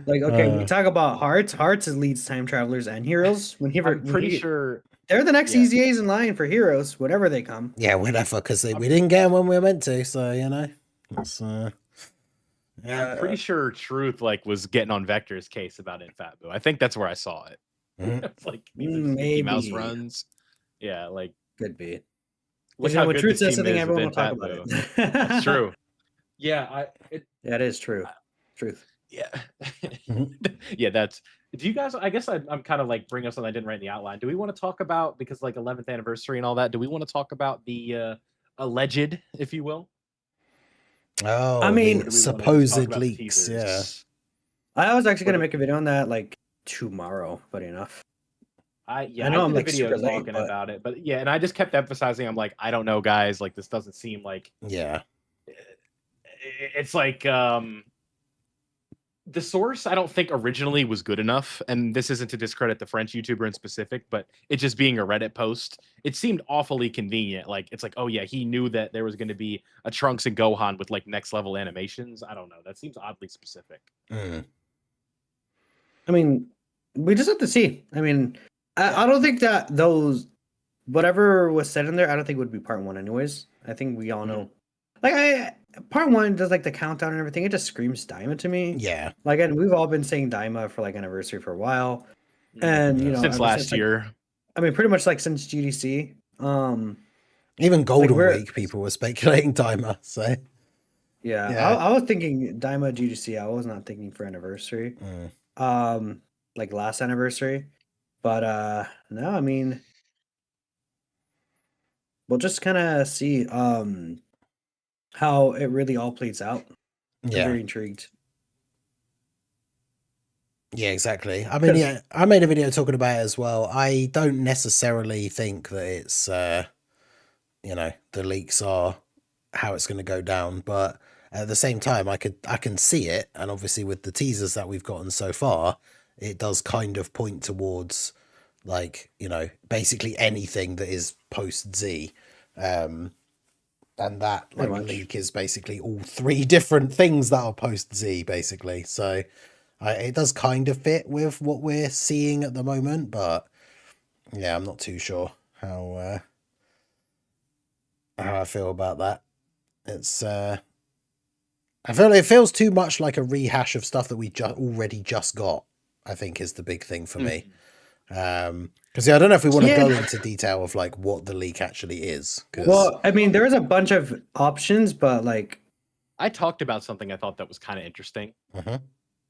Like okay, we talk about Hearts. Hearts leads time travelers and heroes. I'm pretty sure they're the next Easy A's in line for heroes, whenever they come. Yeah, whatever, because we didn't get them when we were meant to. So it's, I'm pretty sure Truth was getting on Vector's case about Int Fat Boo. I think that's where I saw it. It's like Mickey Mouse runs. Yeah, like could be. Look how good Truth says something everyone will talk about it. That's true. Yeah, that is true. Truth. Yeah. Yeah, that's. Do you guys? I guess I'm kind of like bringing up something I didn't write in the outline. Do we want to talk about, because 11th anniversary and all that? Do we want to talk about the alleged, if you will? Oh, I mean, supposed leaks. Yeah. I was actually gonna make a video on that tomorrow. Funny enough. I know I'm video talking about it, but yeah, and I just kept emphasizing. I'm like, I don't know, guys. This doesn't seem like. Yeah. It's like the source, I don't think originally was good enough, and this isn't to discredit the French YouTuber in specific, but it just being a Reddit post, it seemed awfully convenient. It's like, oh yeah, he knew that there was going to be a Trunks and Gohan with next level animations. I don't know. That seems oddly specific. I mean, we just have to see. I mean, I don't think that those whatever was said in there, I don't think would be part 1 anyways. I think we all know. Part 1 does the countdown and everything. It just screams Daima to me. Yeah. And we've all been saying Daima for anniversary for a while, and since last year. I mean, pretty much since GDC. Even Golden Week, people were speculating Daima. So. Yeah. I was thinking Daima GDC. I was not thinking for anniversary. Last anniversary, but no. I mean, we'll just kind of see. How it really all plays out. I'm very intrigued. Yeah, exactly. I mean, I made a video talking about it as well. I don't necessarily think that it's, the leaks are how it's going to go down, but at the same time, I can see it, and obviously with the teasers that we've gotten so far, it does kind of point towards like, you know, basically anything that is post Z. And that like leak is basically all 3 different things that are post Z, basically. So it does kind of fit with what we're seeing at the moment, but yeah, I'm not too sure how I feel about that. It's I feel it feels too much like a rehash of stuff that we already just got, I think, is the big thing for me. Because I don't know if we want to go into detail of like what the leak actually is. Well, I mean, there is a bunch of options, but like I talked about something I thought that was kind of interesting.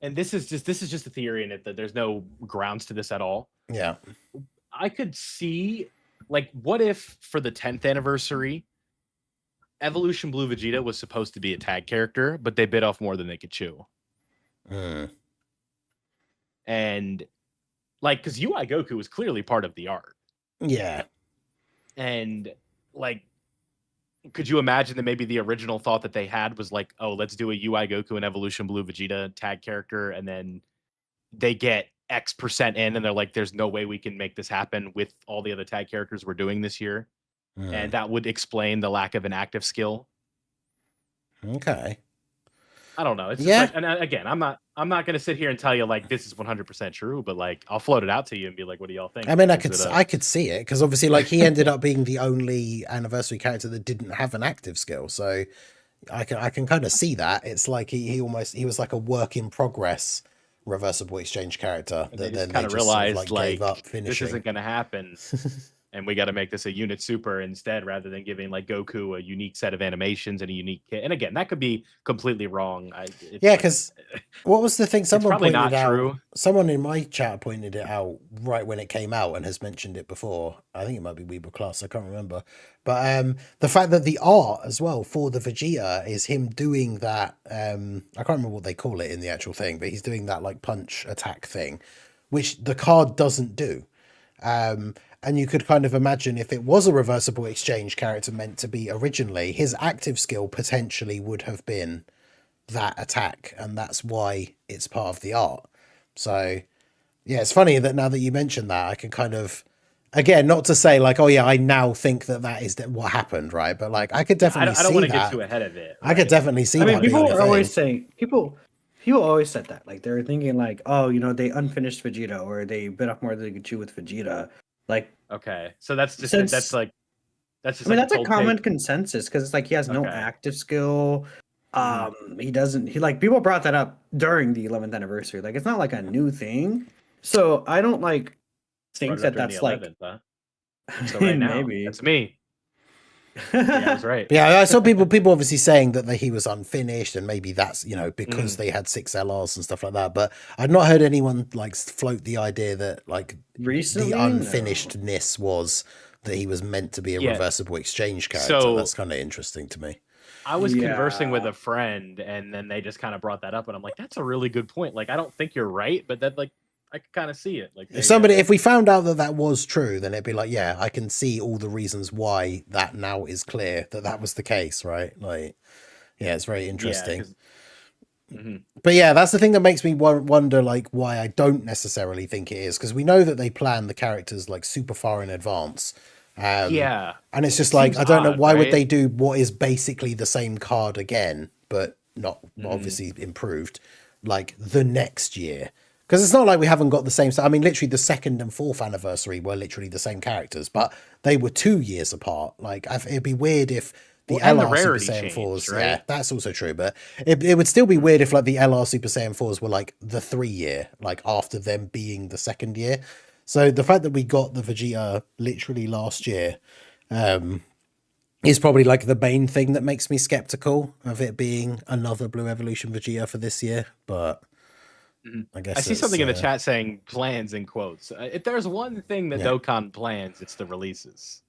And this is just a theory in it that there's no grounds to this at all. Yeah. I could see, like, what if for the 10th anniversary, Evolution Blue Vegeta was supposed to be a tag character, but they bit off more than they could chew. And like, because UI Goku was clearly part of the art. Yeah. And like, could you imagine that maybe the original thought that they had was like, oh, let's do a UI Goku and Evolution Blue Vegeta tag character, and then they get X% in, and they're like, there's no way we can make this happen with all the other tag characters we're doing this year. And that would explain the lack of an active skill. Okay. I don't know. It's just like, and again, I'm not going to sit here and tell you like this is 100% true, but like I'll float it out to you and be like, what do y'all think? I mean, I could see it because obviously like he ended up being the only anniversary character that didn't have an active skill. So I can kind of see that. It's like he was like a work in progress reversible exchange character that then kind of realized sort of, like gave up finishing. This isn't going to happen. And we got to make this a unit super instead, rather than giving like Goku a unique set of animations and a unique kit. And again, that could be completely wrong. Because what was the thing? Someone probably pointed not out. True. Someone in my chat pointed it out right when it came out and has mentioned it before. I think it might be Weeble Class. I can't remember. But the fact that the art as well for the Vegeta is him doing that. I can't remember what they call it in the actual thing, but he's doing that like punch attack thing, which the card doesn't do. And you could kind of imagine if it was a reversible exchange character meant to be originally, his active skill potentially would have been that attack. And that's why it's part of the art. So, yeah, it's funny that now that you mentioned that, I can kind of, again, not to say like, oh yeah, I now think that is what happened, right? But like, I could definitely see that. I don't want to get too ahead of it. Right? I could definitely see that. I mean, people are always saying, people always said that. Like, they were thinking like, oh, you know, they unfinished Vegeta or they bit off more than they could chew with Vegeta. Like, okay, so that's just that's a common consensus because it's like he has no active skill. He like people brought that up during the 11th anniversary. Like, it's not like a new thing. So I don't like think that's like. So right now, maybe that's me. Yeah, I was right. Yeah, I saw people obviously saying that he was unfinished, and maybe that's, you know, because they had 6 LRs and stuff like that. But I'd not heard anyone like float the idea that like recently the unfinishedness was that he was meant to be a reversible exchange character. So that's kind of interesting to me. I was conversing with a friend, and then they just kind of brought that up, and I'm like, that's a really good point. Like, I don't think you're right, but that like. I can kind of see it. Like, if we found out that was true, then it'd be like, yeah, I can see all the reasons why that now is clear that was the case, right? Like, yeah, it's very interesting. But yeah, that's the thing that makes me wonder, like, why I don't necessarily think it is, because we know that they plan the characters like super far in advance. And it's just like, I don't know why would they do what is basically the same card again, but not obviously improved, like the next year. Because it's not like we haven't got the same. I mean, literally the 2nd and 4th anniversary were literally the same characters, but they were 2 years apart. Like, it'd be weird if the LR Super Saiyan 4s, right? Yeah, that's also true. But it would still be weird if like the LR Super Saiyan 4s were like the 3-year, like after them being the 2nd year. So the fact that we got the Vegeta literally last year is probably like the main thing that makes me skeptical of it being another Blue Evolution Vegeta for this year. But I guess I see something in the chat saying plans in quotes. If there's one thing that Dokkan plans, it's the releases.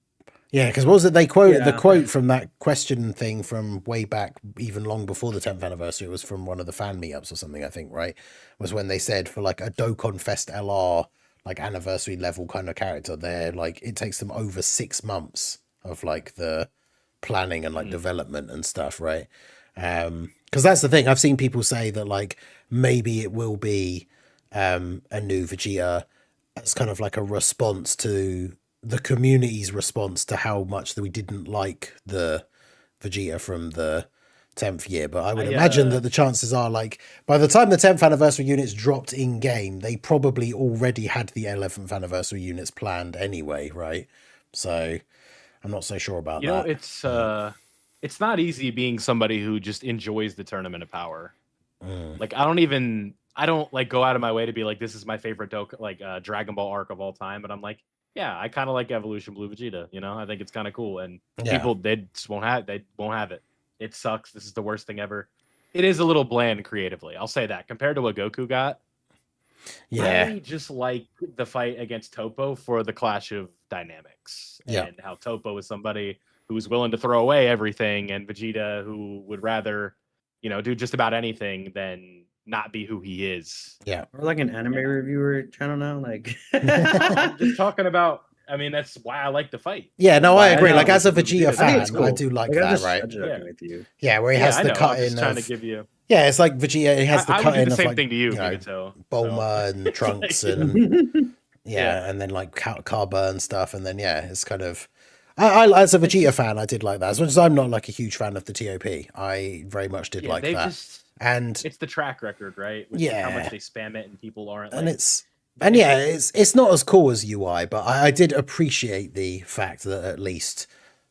Yeah, because what was it? They quote the quote from that question thing from way back, even long before the 10th anniversary. It was from one of the fan meetups or something, I think, right? Was when they said for like a Dokkan Fest LR, like anniversary level kind of character, they're like, it takes them over 6 months of like the planning and like development and stuff, right? Because that's the thing. I've seen people say that like maybe it will be a new Vegeta as kind of like a response to the community's response to how much that we didn't like the Vegeta from the 10th year. But I would imagine that the chances are, like, by the time the 10th anniversary units dropped in game, they probably already had the 11th anniversary units planned anyway, right? So I'm not so sure about that. It's not easy being somebody who just enjoys the Tournament of Power. Like, I don't like go out of my way to be like, this is my favorite Dragon Ball arc of all time, but I'm like, yeah, I kind of like Evolution Blue Vegeta, you know? I think it's kind of cool, and people, they won't have it. It sucks. This is the worst thing ever. It is a little bland creatively, I'll say that, compared to what Goku got. I just like the fight against Toppo for the clash of dynamics, and how Toppo is somebody who's willing to throw away everything, and Vegeta who would rather, do just about anything than not be who he is. Yeah. Or like an anime reviewer channel now. Like I'm just talking about, I mean, that's why I like the fight. Yeah, no, I agree. Like, as a Vegeta fan, I do like that, right? With you. Yeah, where he has the cut in. Trying to give you. Yeah, it's like Vegeta. He has the cut in the of same like, thing to you, Bulma and Trunks and and then like Carburn stuff, and then it's kind of. I as a Vegeta fan, I did like that. As much as I'm not like a huge fan of the TOP, I very much did like that. And it's the track record, right? How much they spam it and people aren't. And it's not as cool as UI, but I did appreciate the fact that at least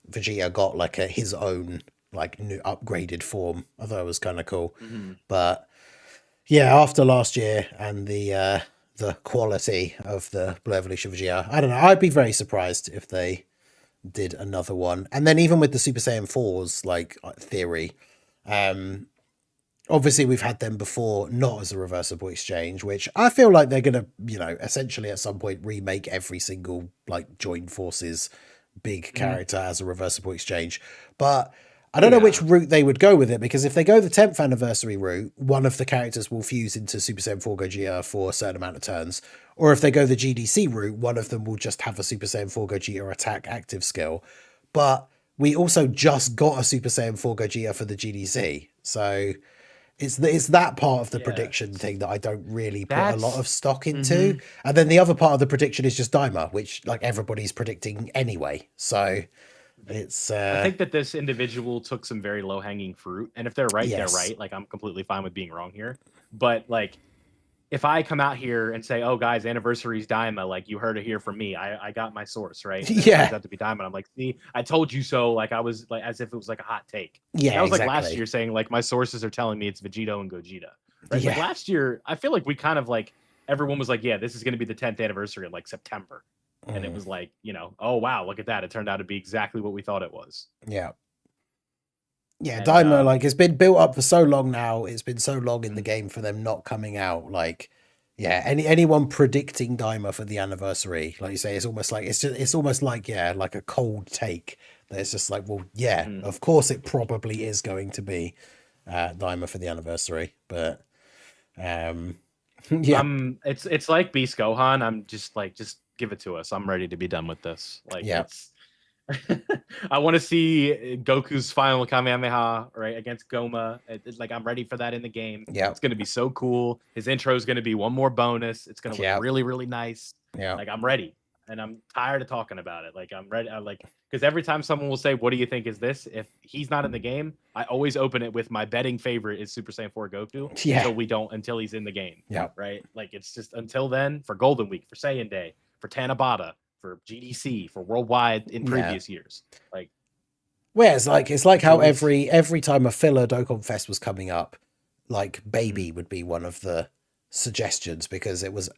Vegeta got like his own like new upgraded form. I thought it was kind of cool. But after last year and the quality of the Blue Evolution Vegeta, I don't know. I'd be very surprised if they did another one. And then even with the Super Saiyan 4's like theory, obviously we've had them before, not as a reversible exchange, which I feel like they're gonna, essentially at some point remake every single like joint forces big character as a reversible exchange. But I don't know which route they would go with it, because if they go the 10th anniversary route, one of the characters will fuse into Super Saiyan 4 Gogeta for a certain amount of turns. Or if they go the GDC route, one of them will just have a Super Saiyan 4 Gogeta attack active skill. But we also just got a Super Saiyan 4 Gogeta for the GDC. So it's that part of the prediction thing that I don't really put a lot of stock into. And then the other part of the prediction is just Daima, which like everybody's predicting anyway. So it's I think that this individual took some very low-hanging fruit, and if they're right, they're right. Like, I'm completely fine with being wrong here. But like, if I come out here and say, oh guys, anniversary's Daima, like, you heard it here from me, I got my source, right? And it turns out to be Daima. I'm like, see, I told you so. Like, I was like, as if it was like a hot take. Yeah, that was like last year saying like my sources are telling me it's Vegito and Gogeta. Right? Like last year, I feel like we kind of like, everyone was like, yeah, this is going to be the 10th anniversary in like September. And it was like, oh, wow, look at that. It turned out to be exactly what we thought it was. Yeah. Yeah, and, Daima, like, it's been built up for so long now. It's been so long in the game for them not coming out. Like, anyone predicting Daima for the anniversary, like you say, it's almost like, like a cold take. That it's just like, well, of course it probably is going to be Daima for the anniversary. But, it's like Beast Gohan. I'm just like, just give it to us. I'm ready to be done with this. Like, I want to see Goku's final Kamehameha right against Goma. It's like, I'm ready for that in the game. It's gonna be so cool. His intro is gonna be one more bonus. It's gonna look really, really nice. Like, I'm ready, and I'm tired of talking about it. Like, I'm ready. Because every time someone will say, "What do you think is this?" If he's not in the game, I always open it with my betting favorite is Super Saiyan 4 Goku. Until he's in the game. Right. Like, it's just until then for Golden Week, for Saiyan Day, for Tanabata, for GDC, for Worldwide in previous years. Like, well, it's like how every time a filler Dokkan Fest was coming up, like Baby would be one of the suggestions, because it was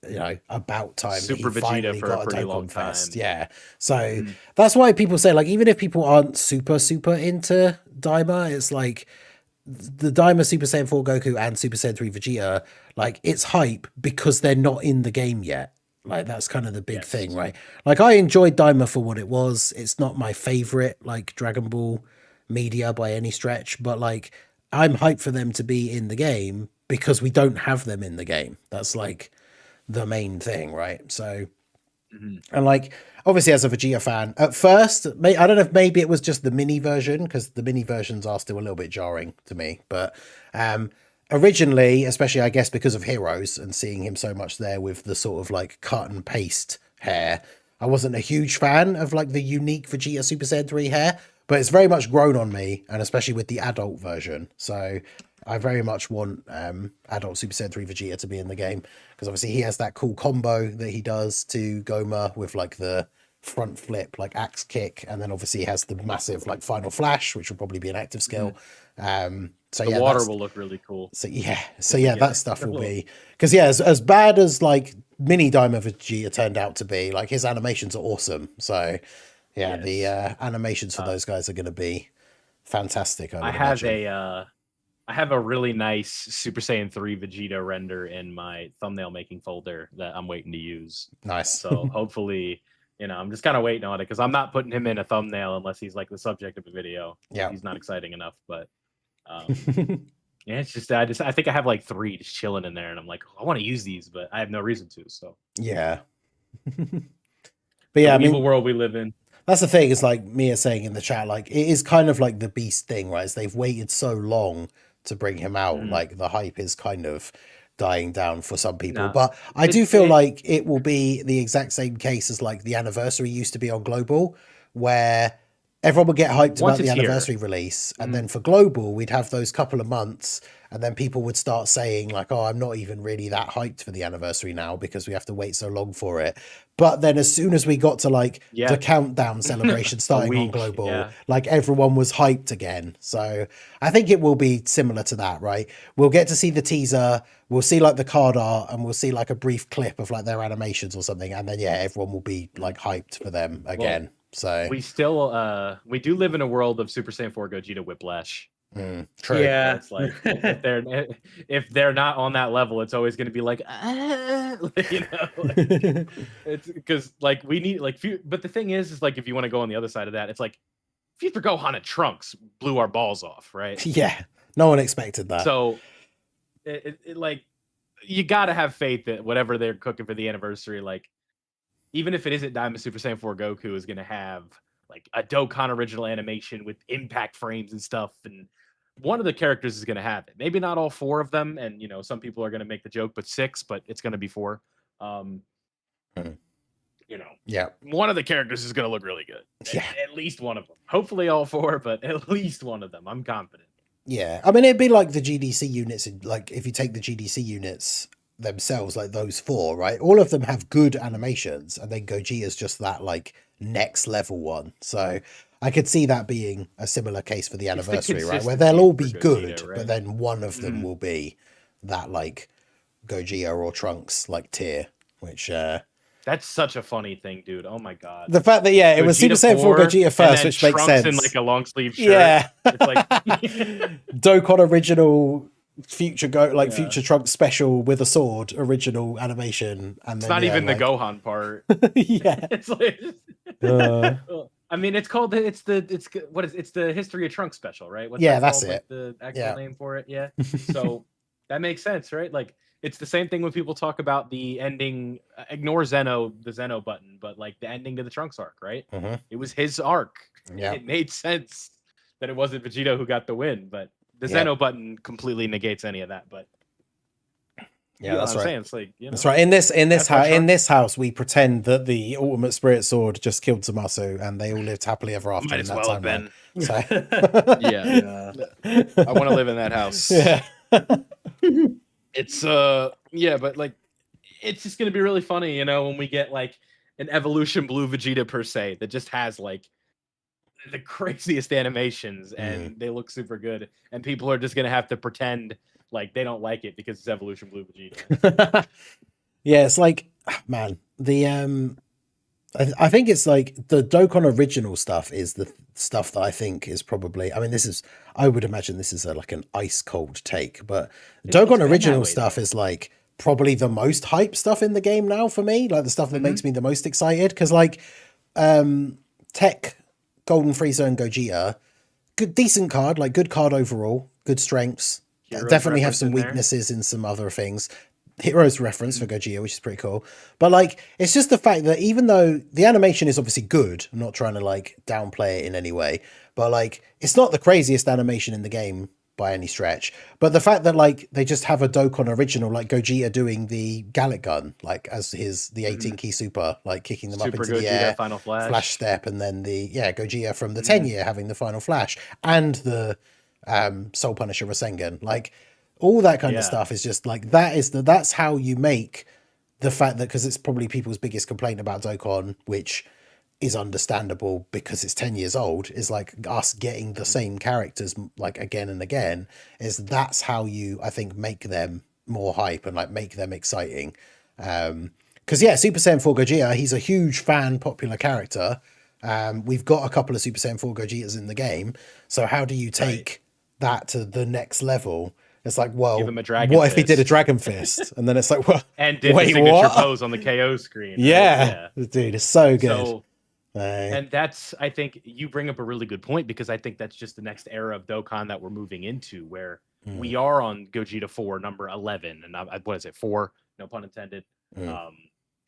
about time Super he Vegeta finally for got a pretty Dokkan long Fest. time. So that's why people say, like, even if people aren't super into Daima, it's like the Daima Super Saiyan 4 Goku and Super Saiyan 3 Vegeta, like, it's hype because they're not in the game yet. Like, that's kind of the big thing, right? Like, I enjoyed Daima for what it was. It's not my favorite, like, Dragon Ball media by any stretch, but, like, I'm hyped for them to be in the game because we don't have them in the game. That's, like, the main thing, right? So, and, like, obviously as a Vegeta fan, at first, I don't know if maybe it was just the mini version, because the mini versions are still a little bit jarring to me, but originally, especially I guess because of Heroes and seeing him so much there with the sort of like cut and paste hair, I wasn't a huge fan of like the unique Vegeta Super Saiyan 3 hair, but it's very much grown on me, and especially with the adult version. So I very much want adult Super Saiyan 3 Vegeta to be in the game, because obviously he has that cool combo that he does to Goma with like the front flip, like axe kick, and then obviously he has the massive like final flash, which will probably be an active skill. So the water will look really cool. So that stuff will be, because as bad as like Mini Diamond Vegeta turned out to be, like his animations are awesome. So the animations for those guys are going to be fantastic. I have a really nice Super Saiyan 3 Vegeta render in my thumbnail making folder that I'm waiting to use. Nice. So hopefully, I'm just kind of waiting on it, because I'm not putting him in a thumbnail unless he's like the subject of a video. Yeah, he's not exciting enough, but it's just I think I have like 3 just chilling in there, and I'm like, I want to use these, but I have no reason to. So yeah. But yeah, evil world we live in. That's the thing, is like Mia saying in the chat, like it is kind of like the Beast thing, right? Is they've waited so long to bring him out, like the hype is kind of dying down for some people. But I do feel like it will be the exact same case as like the anniversary used to be on Global, where everyone would get hyped about the anniversary release, and then for Global we'd have those couple of months, and then people would start saying like, oh, I'm not even really that hyped for the anniversary now because we have to wait so long for it. But then as soon as we got to like the countdown celebration starting on Global, like everyone was hyped again. So I think it will be similar to that, right? We'll get to see the teaser, we'll see like the card art, and we'll see like a brief clip of like their animations or something, and then everyone will be like hyped for them again. So we still we do live in a world of Super Saiyan 4 Gogeta Whiplash. True. Yeah, it's like if they're not on that level, it's always going to be like, it's because like we need like but the thing is like if you want to go on the other side of that, it's like Future Gohan and Trunks blew our balls off, right? Yeah, no one expected that. So it like you got to have faith that whatever they're cooking for the anniversary, like even if it isn't Diamond Super Saiyan 4 Goku, is going to have like a Dokkan original animation with impact frames and stuff, and one of the characters is going to have it. Maybe not all 4 of them, and some people are going to make the joke, but 6, but it's going to be 4. One of the characters is going to look really good. Yeah, at least one of them. Hopefully all 4, but at least one of them. I'm confident. Yeah, I mean it'd be like the GDC units. Like if you take the GDC units themselves, like those 4, right? All of them have good animations, and then Gogeta's just that like next level one. So I could see that being a similar case for the anniversary, right? Where they'll all be good, right? But then one of them will be that like Gogeta or Trunks like tier, which that's such a funny thing, dude. Oh my god. The fact that it was Super Saiyan 4 Gogeta first, which makes sense. In like a long sleeve shirt. Yeah. It's like Dokkan original Future Future Trunks special with a sword original animation, and it's then, not even the Gohan part. Yeah. It's like I mean it's the History of Trunks special, right? That's called? it. Like the actual name for it. Yeah. So that makes sense, right? Like it's the same thing when people talk about the ending, ignore the Zeno button, but like the ending to the Trunks arc, right? It was his arc. Yeah. It made sense that it wasn't Vegeta who got the win, but the Zeno button completely negates any of that. But that's right. It's like, that's right. In this house, we pretend that the Ultimate Spirit Sword just killed Zamasu, and they all lived happily ever after. Might as well have been. So. I want to live in that house. Yeah. It's but like it's just gonna be really funny, when we get like an Evolution Blue Vegeta per se that just has like the craziest animations and they look super good, and people are just gonna have to pretend like they don't like it because it's Evolution Blue Vegeta. Yeah, it's like, man, the I think it's like the Dokkan original stuff is the stuff that I think is probably, I mean, I would imagine this is like an ice cold take, but Dokkan original stuff is like probably the most hype stuff in the game now for me, like the stuff that makes me the most excited, because like Tech, Golden Frieza and Gogeta, decent card, like good card overall, good strengths. Definitely have some weaknesses in some other things. Heroes reference for Gogeta, which is pretty cool. But like, it's just the fact that even though the animation is obviously good, I'm not trying to like downplay it in any way, but like, it's not the craziest animation in the game by any stretch. But the fact that like they just have a Dokkan original, like Gogeta doing the Gallic gun, like as the 18 key super, like kicking them Super up into Gogeta, the air, Final Flash step, and then the Gogeta from the 10 year having the final flash, and the Soul Punisher Rasengan, like all that kind of stuff is just like that's how you make the fact that, because it's probably people's biggest complaint about Dokkan, which is understandable because it's 10 years old, is like us getting the same characters like again and again, that's how you, I think, make them more hype and like make them exciting. Because Super Saiyan 4 Gogeta, he's a huge fan, popular character. We've got a couple of Super Saiyan 4 Gogetas in the game, so how do you take that to the next level? It's like, well, give him a dragon what fist. if he did a dragon fist? And then it's like, well, and did the signature pose on the KO screen. Yeah. Dude, it's so good. So, and that's, I think you bring up a really good point, because I think that's just the next era of Dokkan that we're moving into, where we are on Gogeta 4, number 11. And what is it? 4, no pun intended.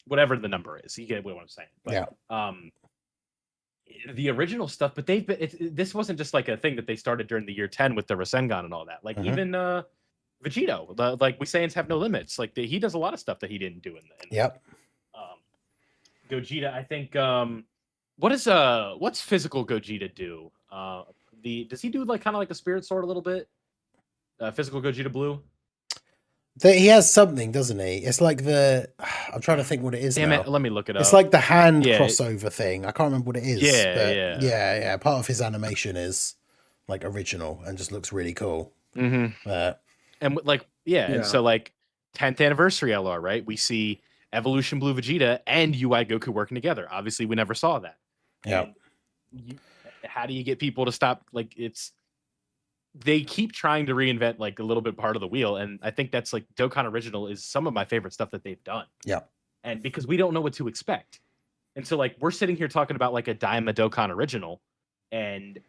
Whatever the number is, you get what I'm saying. But, the original stuff, but this wasn't just like a thing that they started during the year 10 with the Rasengan and all that. Like even Vegito, like we Saiyans have no limits. Like he does a lot of stuff that he didn't do in Gogeta. I think what's physical Gogeta do? Does he do like kind of like the Spirit Sword a little bit? Physical Gogeta Blue. He has something, doesn't he? It's like I'm trying to think what it is. Damn it, let me look it up. It's like the hand crossover thing. I can't remember what it is. Yeah. Part of his animation is like original and just looks really cool. And like, so like 10th anniversary LR, right? We see Evolution Blue Vegeta and UI Goku working together. Obviously, we never saw that. Yeah. How do you get people to stop? Like, they keep trying to reinvent like a little bit part of the wheel, and I think that's like Dokkan Original is some of my favorite stuff that they've done. Yeah. And because we don't know what to expect, and so like we're sitting here talking about like a Daima Dokkan Original, and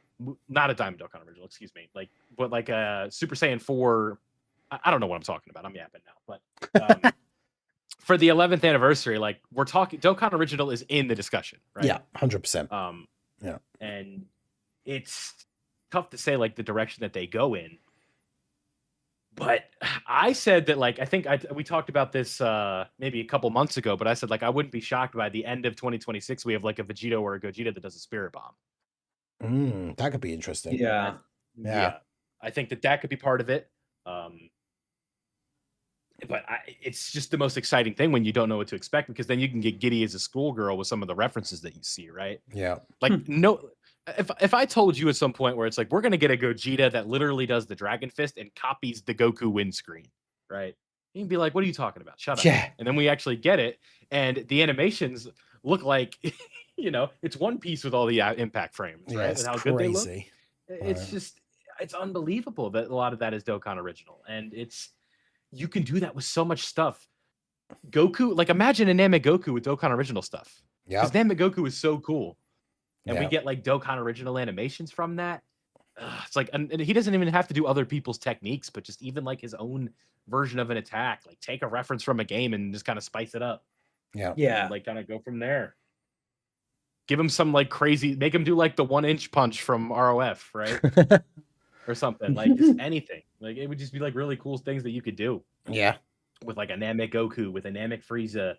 not a Daima Dokkan Original, excuse me, but like a Super Saiyan 4. I don't know what I'm talking about. I'm yapping now, but for the 11th anniversary, like we're talking Dokkan Original is in the discussion, right? Yeah, 100%. And it's tough to say like the direction that they go in, but I said that like I think we talked about this maybe a couple months ago, but I said like I wouldn't be shocked by the end of 2026 we have like a Vegito or a Gogeta that does a Spirit Bomb. That could be interesting. Yeah. I think that could be part of it. But it's just the most exciting thing when you don't know what to expect, because then you can get giddy as a schoolgirl with some of the references that you see, right? Yeah. Like no. If I told you at some point where it's like we're gonna get a Gogeta that literally does the Dragon Fist and copies the Goku windscreen, right? You'd be like, "What are you talking about? Shut up!" Yeah. And then we actually get it, and the animations look like, it's one piece with all the impact frames, right? It's and how crazy. good they look. It's just, it's unbelievable that a lot of that is Dokkan Original, and you can do that with so much stuff. Goku, like imagine a Namek Goku with Dokkan Original stuff. Yeah. Because Namek Goku is so cool. And we get like Dokkan Original animations from that. It's like, and he doesn't even have to do other people's techniques, but just even like his own version of an attack. Like take a reference from a game and just kind of spice it up. Yeah. And, like kind of go from there. Give him some like crazy, make him do like the 1-inch punch from ROF, right? Or something. Like just anything. Like it would just be like really cool things that you could do. Yeah. With like a Namek Goku, with a Namek Frieza.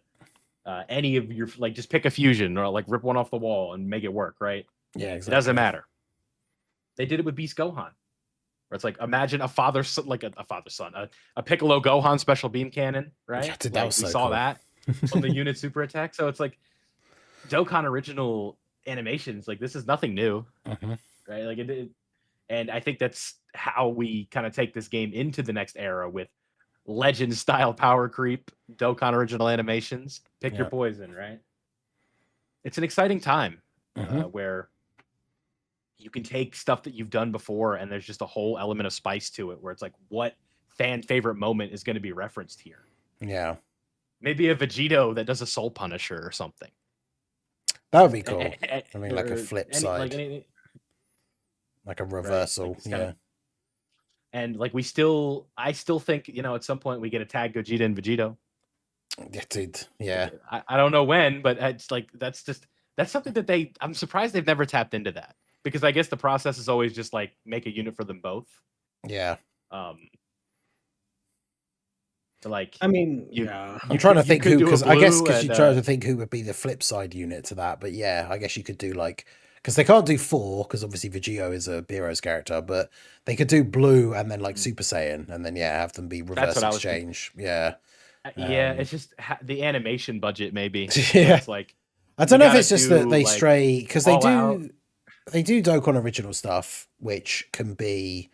Any of your, like, just pick a fusion or like rip one off the wall and make it work, right? Yeah, exactly. It doesn't matter. They did it with Beast Gohan, where it's like imagine a father's son, a Piccolo Gohan special beam cannon, right? Yeah, dude, like, we saw cool. that from the unit super attack. So it's like Dokkan Original animations. Like this is nothing new, right? Like and I think that's how we kind of take this game into the next era with legend style power creep, Dokkan Original animations. Pick your poison, right? It's an exciting time where you can take stuff that you've done before and there's just a whole element of spice to it, where it's like, what fan favorite moment is going to be referenced here? Yeah. Maybe a Vegito that does a Soul Punisher or something. That would be cool. I mean, like a flip side. Like a reversal. Right? Like and like I still think, at some point we get a tag Gogeta and Vegito. Yeah, dude. Yeah. I don't know when, but it's like that's something that I'm surprised they've never tapped into that, because I guess the process is always just like make a unit for them both. Yeah. Like, I mean, I'm trying to think who, because I guess because you're trying to think who would be the flip side unit to that. But yeah, I guess you could do like, because they can't do 4 because obviously Vegito is a Heroes character, but they could do blue and then like Super Saiyan and then have them be reverse exchange. Yeah. Yeah, it's just the animation budget maybe. Yeah. It's like, I don't know if it's just that they stray, because they do Dokkan original stuff, which can be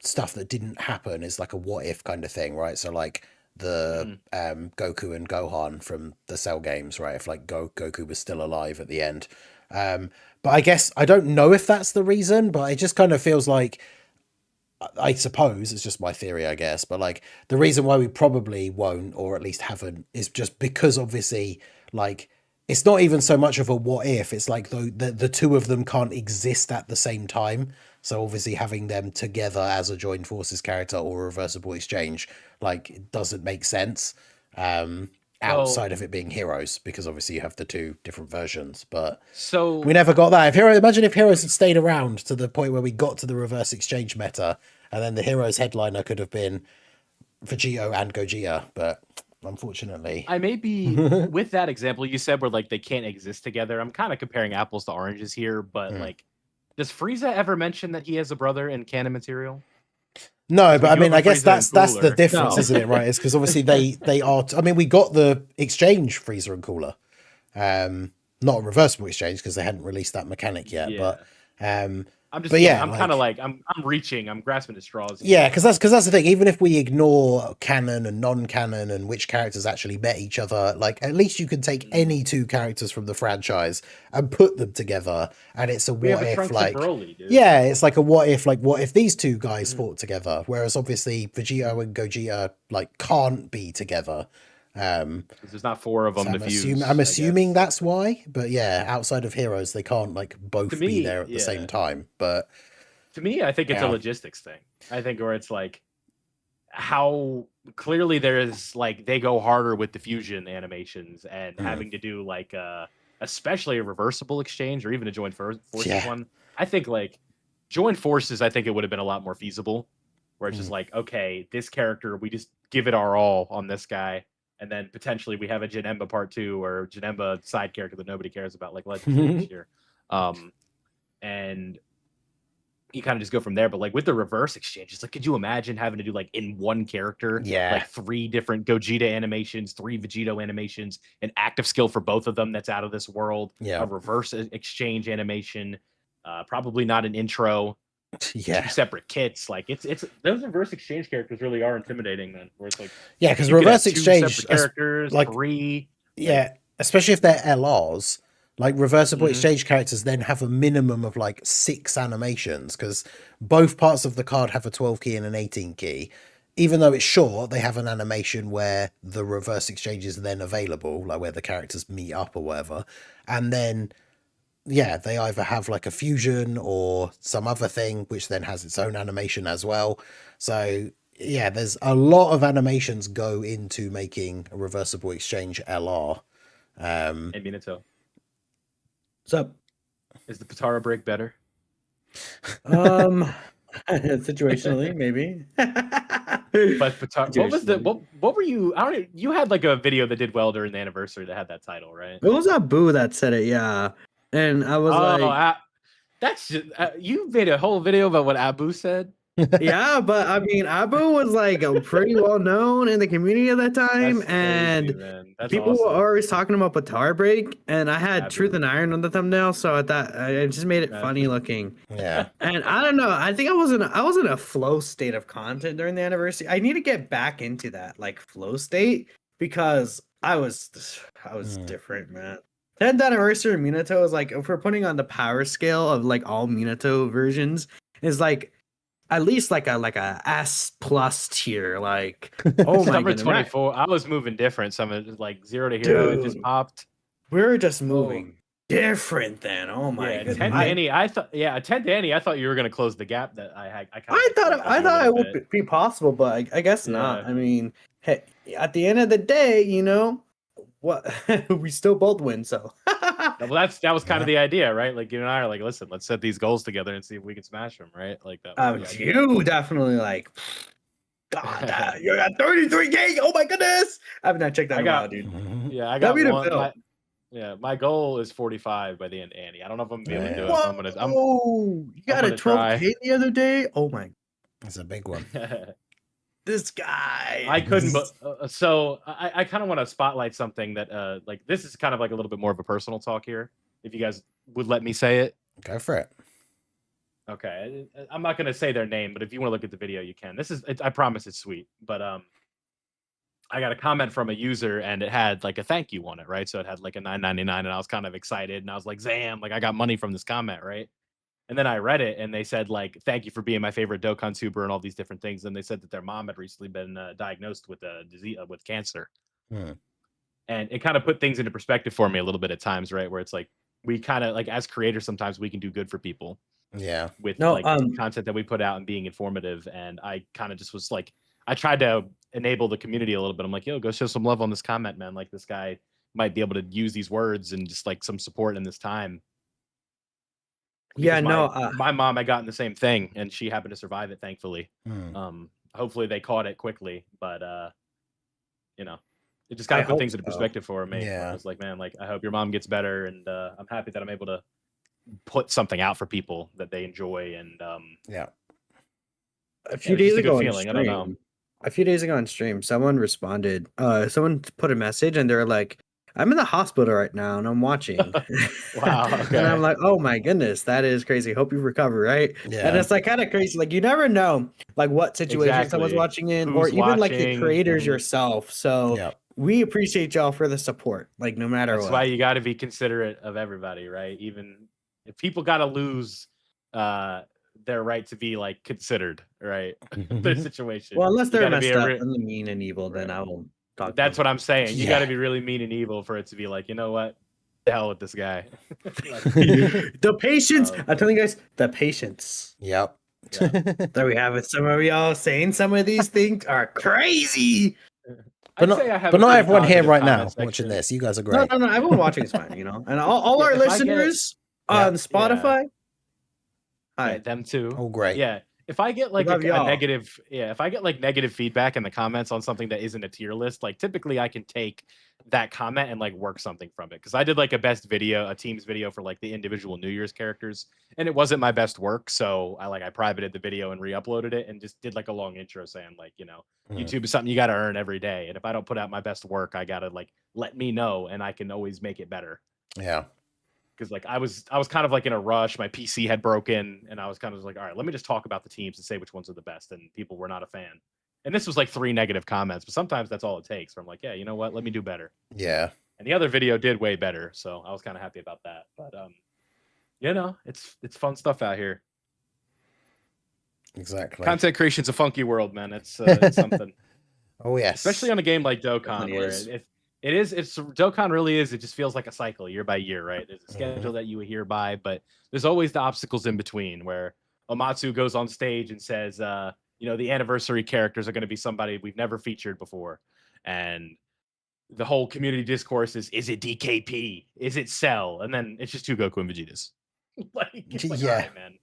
stuff that didn't happen. It's like a what if kind of thing, right? So like the Goku and Gohan from the Cell games, right? If like Goku was still alive at the end. But I guess I don't know if that's the reason, but it just kind of feels like, I suppose it's just my theory, I guess, but like the reason why we probably won't, or at least haven't, is just because obviously like it's not even so much of a what if, it's like the two of them can't exist at the same time. So obviously having them together as a joined forces character or a reversible exchange, like it doesn't make sense outside of it being Heroes, because obviously you have the 2 different versions. But so we never got that. Imagine if Heroes had stayed around to the point where we got to the reverse exchange meta, and then the Heroes headliner could have been Vegito and Gogeta, but unfortunately, I may be with that example you said where like they can't exist together. I'm kind of comparing apples to oranges here, but like, does Frieza ever mention that he has a brother in canon material? No, but I mean, I guess that's the difference, isn't it? Right? It's because obviously they are. I mean, we got the exchange Frieza and Cooler, not a reversible exchange because they hadn't released that mechanic yet. Yeah. But I'm just, but yeah, I'm kind of like I'm reaching, I'm grasping at straws. Yeah, because that's the thing. Even if we ignore canon and non-canon and which characters actually met each other, like at least you can take any 2 characters from the franchise and put them together, and it's a what if, like Broly, yeah, it's like a what if these 2 guys fought together, whereas obviously Vegito and Gogeta like can't be together. There's not 4 of them so to fuse. I'm assuming that's why, but yeah, outside of Heroes, they can't like both be there at the same time. But to me, I think it's a logistics thing. I think where it's like how clearly there's like they go harder with the fusion animations and having to do like especially a reversible exchange or even a joint forces one. I think like joint forces, I think it would have been a lot more feasible. Where it's just like, okay, this character, we just give it our all on this guy. And then potentially we have a Janemba part 2 or Janemba side character that nobody cares about, like Legends this year. And you kind of just go from there. But like with the reverse exchange, it's like, could you imagine having to do like in one character, like 3 different Gogeta animations, 3 Vegito animations, an active skill for both of them that's out of this world, a reverse exchange animation, probably not an intro. 2 separate kits, like it's those reverse exchange characters really are intimidating. Then where it's like because reverse exchange characters, like 3, especially if they're LRs, like reversible exchange characters then have a minimum of like 6 animations because both parts of the card have a 12 key and an 18 key. Even though it's short, they have an animation where the reverse exchange is then available, like where the characters meet up or whatever, and then they either have like a fusion or some other thing, which then has its own animation as well. So there's a lot of animations go into making a reversible exchange LR. Hey, Minato. What's up? Is the Patara break better? Situationally, maybe. But Patara, what was the what were you? I don't know, you had like a video that did well during the anniversary that had that title, right? It was Abu that said it, yeah. And I was that's just, you made a whole video about what Abu said. Yeah, but I mean, Abu was like pretty well known in the community at that time, and people were always talking about Batar Break, and I had Truth and Iron on the thumbnail, so I thought I just made it funny looking. Yeah, and I don't know. I think I was in a flow state of content during the anniversary. I need to get back into that like flow state because I was different, man. 10th anniversary of Minato is like, if we're putting on the power scale of like all Minato versions, is like at least like a S plus tier. Like, oh my god, 24. I was moving different. Some of it, like 0 to Hero just popped. We're just moving different then. Oh my god. 10 Danny, I thought 10 Danny, I thought you were gonna close the gap that I had. I thought it would be possible, but I guess not. I mean, hey, at the end of the day, you know. What we still both win, so Well, that was kind of the idea, right? Like you and I are like, listen, let's set these goals together and see if we can smash them, right? Like that. You definitely like. God, you're at 33K. Oh my goodness! I haven't checked that out, dude. Yeah, I got one. My goal is 45 by the end of Annie. I don't know if I'm gonna be able to do it. I'm gonna. You got a 12K the other day. Oh my! That's a big one. This guy. I couldn't, but so I kind of want to spotlight something that like this is kind of like a little bit more of a personal talk here. If you guys would let me say it. Go for it. Okay, I'm not gonna say their name, but if you want to look at the video, you can. I promise it's sweet. But I got a comment from a user, and it had like a thank you on it, right? So it had like a $9.99, and I was kind of excited, and I was like, "Zam!" Like I got money from this comment, right? And then I read it, and they said like, "Thank you for being my favorite Dokkan tuber," and all these different things. And they said that their mom had recently been diagnosed with a disease with cancer, and it kind of put things into perspective for me a little bit at times, right? Where it's like we kind of like as creators, sometimes we can do good for people. Yeah. With content that we put out and being informative. And I kind of just was like, I tried to enable the community a little bit. I'm like, yo, go show some love on this comment, man. Like this guy might be able to use these words and just like some support in this time. Because my mom, I got in the same thing and she happened to survive it, thankfully. Hopefully they caught it quickly, but it just kind of put things into perspective for me. Yeah. I was like, man, like I hope your mom gets better, and I'm happy that I'm able to put something out for people that they enjoy. And a few days ago feeling, I don't know. A few days ago on stream, someone responded. Someone put a message, and they're like, "I'm in the hospital right now, and I'm watching." Wow. Okay. And I'm like, "Oh my goodness, that is crazy. Hope you recover." Right? Yeah. And it's like kind of crazy. Like you never know, like what situation someone's watching in, or even like the creators yourself. So we appreciate y'all for the support. Like no matter what. That's why you got to be considerate of everybody, right? Even if people got to lose their right to be like considered, right? Their situation. Well, unless they're messed up and mean and evil, then I won't talk. That's what I'm saying. You got to be really mean and evil for it to be like, you know what? The hell with this guy. The patience. I'm telling you guys, the patience. Yep. There we have it. Some of y'all saying some of these things are crazy. But not everyone here right now watching this. You guys are great. No. Everyone watching is fine, And all our listeners on Spotify. Hi. Them too. Oh, great. Yeah. If I get like a negative, if I get like negative feedback in the comments on something that isn't a tier list, like typically I can take that comment and like work something from it. Cause I did like a team's video for like the individual New Year's characters, and it wasn't my best work. So I privated the video and re-uploaded it and just did like a long intro saying like, YouTube is something you got to earn every day. And if I don't put out my best work, I got to like, let me know and I can always make it better. Yeah. Because like I was kind of like in a rush. My PC had broken, and I was kind of like, all right, let me just talk about the teams and say which ones are the best. And people were not a fan. And this was like 3 negative comments, but sometimes that's all it takes. So I'm like, yeah, you know what? Let me do better. Yeah. And the other video did way better, so I was kind of happy about that. But it's fun stuff out here. Exactly. Content creation's a funky world, man. It's something. Oh yes. Especially on a game like Dokkan, where it's Dokkan really is. It just feels like a cycle year by year, right? There's a schedule that you adhere by, but there's always the obstacles in between where Omatsu goes on stage and says, the anniversary characters are going to be somebody we've never featured before. And the whole community discourse is it DKP? Is it Cell? And then it's just 2 Goku and Vegetas. All right, man.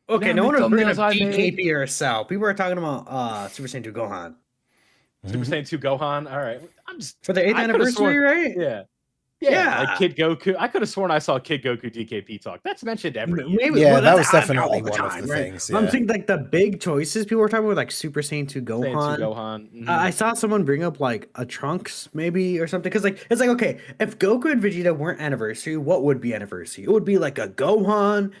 Okay, no one was bringing up DKP or Cell. People were talking about Super Saiyan 2 Gohan. Super Saiyan 2 Gohan. All right. I'm just for the 8th anniversary, right? Yeah. Like Kid Goku. I could have sworn I saw Kid Goku DKP talk. That's mentioned every year. Maybe, that was definitely one of the things. Yeah. I'm thinking like the big choices people were talking about, like Super Saiyan 2 Gohan. Mm-hmm. I saw someone bring up like a Trunks maybe or something. Because like it's like, okay, if Goku and Vegeta weren't anniversary, what would be anniversary? It would be like a Gohan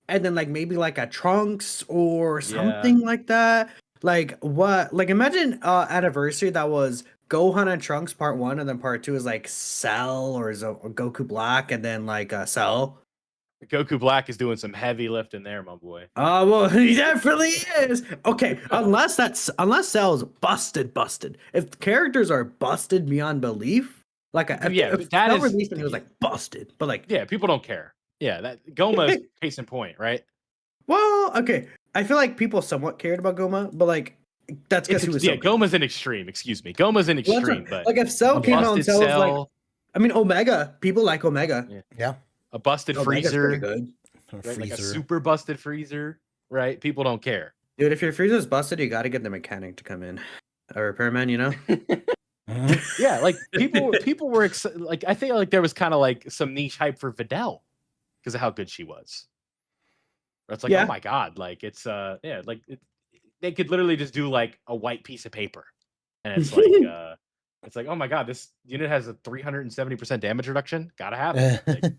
and then like maybe like a Trunks or something like that. Like what? Like imagine anniversary that was Gohan and Trunks part 1, and then part 2 is like Cell or Goku Black, and then like Cell. Goku Black is doing some heavy lifting there, my boy. Oh well, he definitely is. Okay, unless Cell's busted. If characters are busted beyond belief, like if Cell released and he was like busted, but like people don't care. Yeah, that Goma is case in point, right? Well, okay. I feel like people somewhat cared about Goma, but like that's because he was Goma's an extreme. Excuse me, Goma's an extreme. But like if Cell came out and Cell was like, I mean, Omega. People like Omega. Yeah. A busted Omega's freezer, pretty good. right? Like a super busted freezer, right? People don't care. Dude, if your freezer's busted, you got to get the mechanic to come in. A repairman, you know? Yeah, like people were like, I think like there was kind of like some niche hype for Videl because of how good she was. It's like, oh my god, like it's like they could literally just do like a white piece of paper, and it's like oh my god, this unit has a 370% damage reduction. Gotta have it. Like,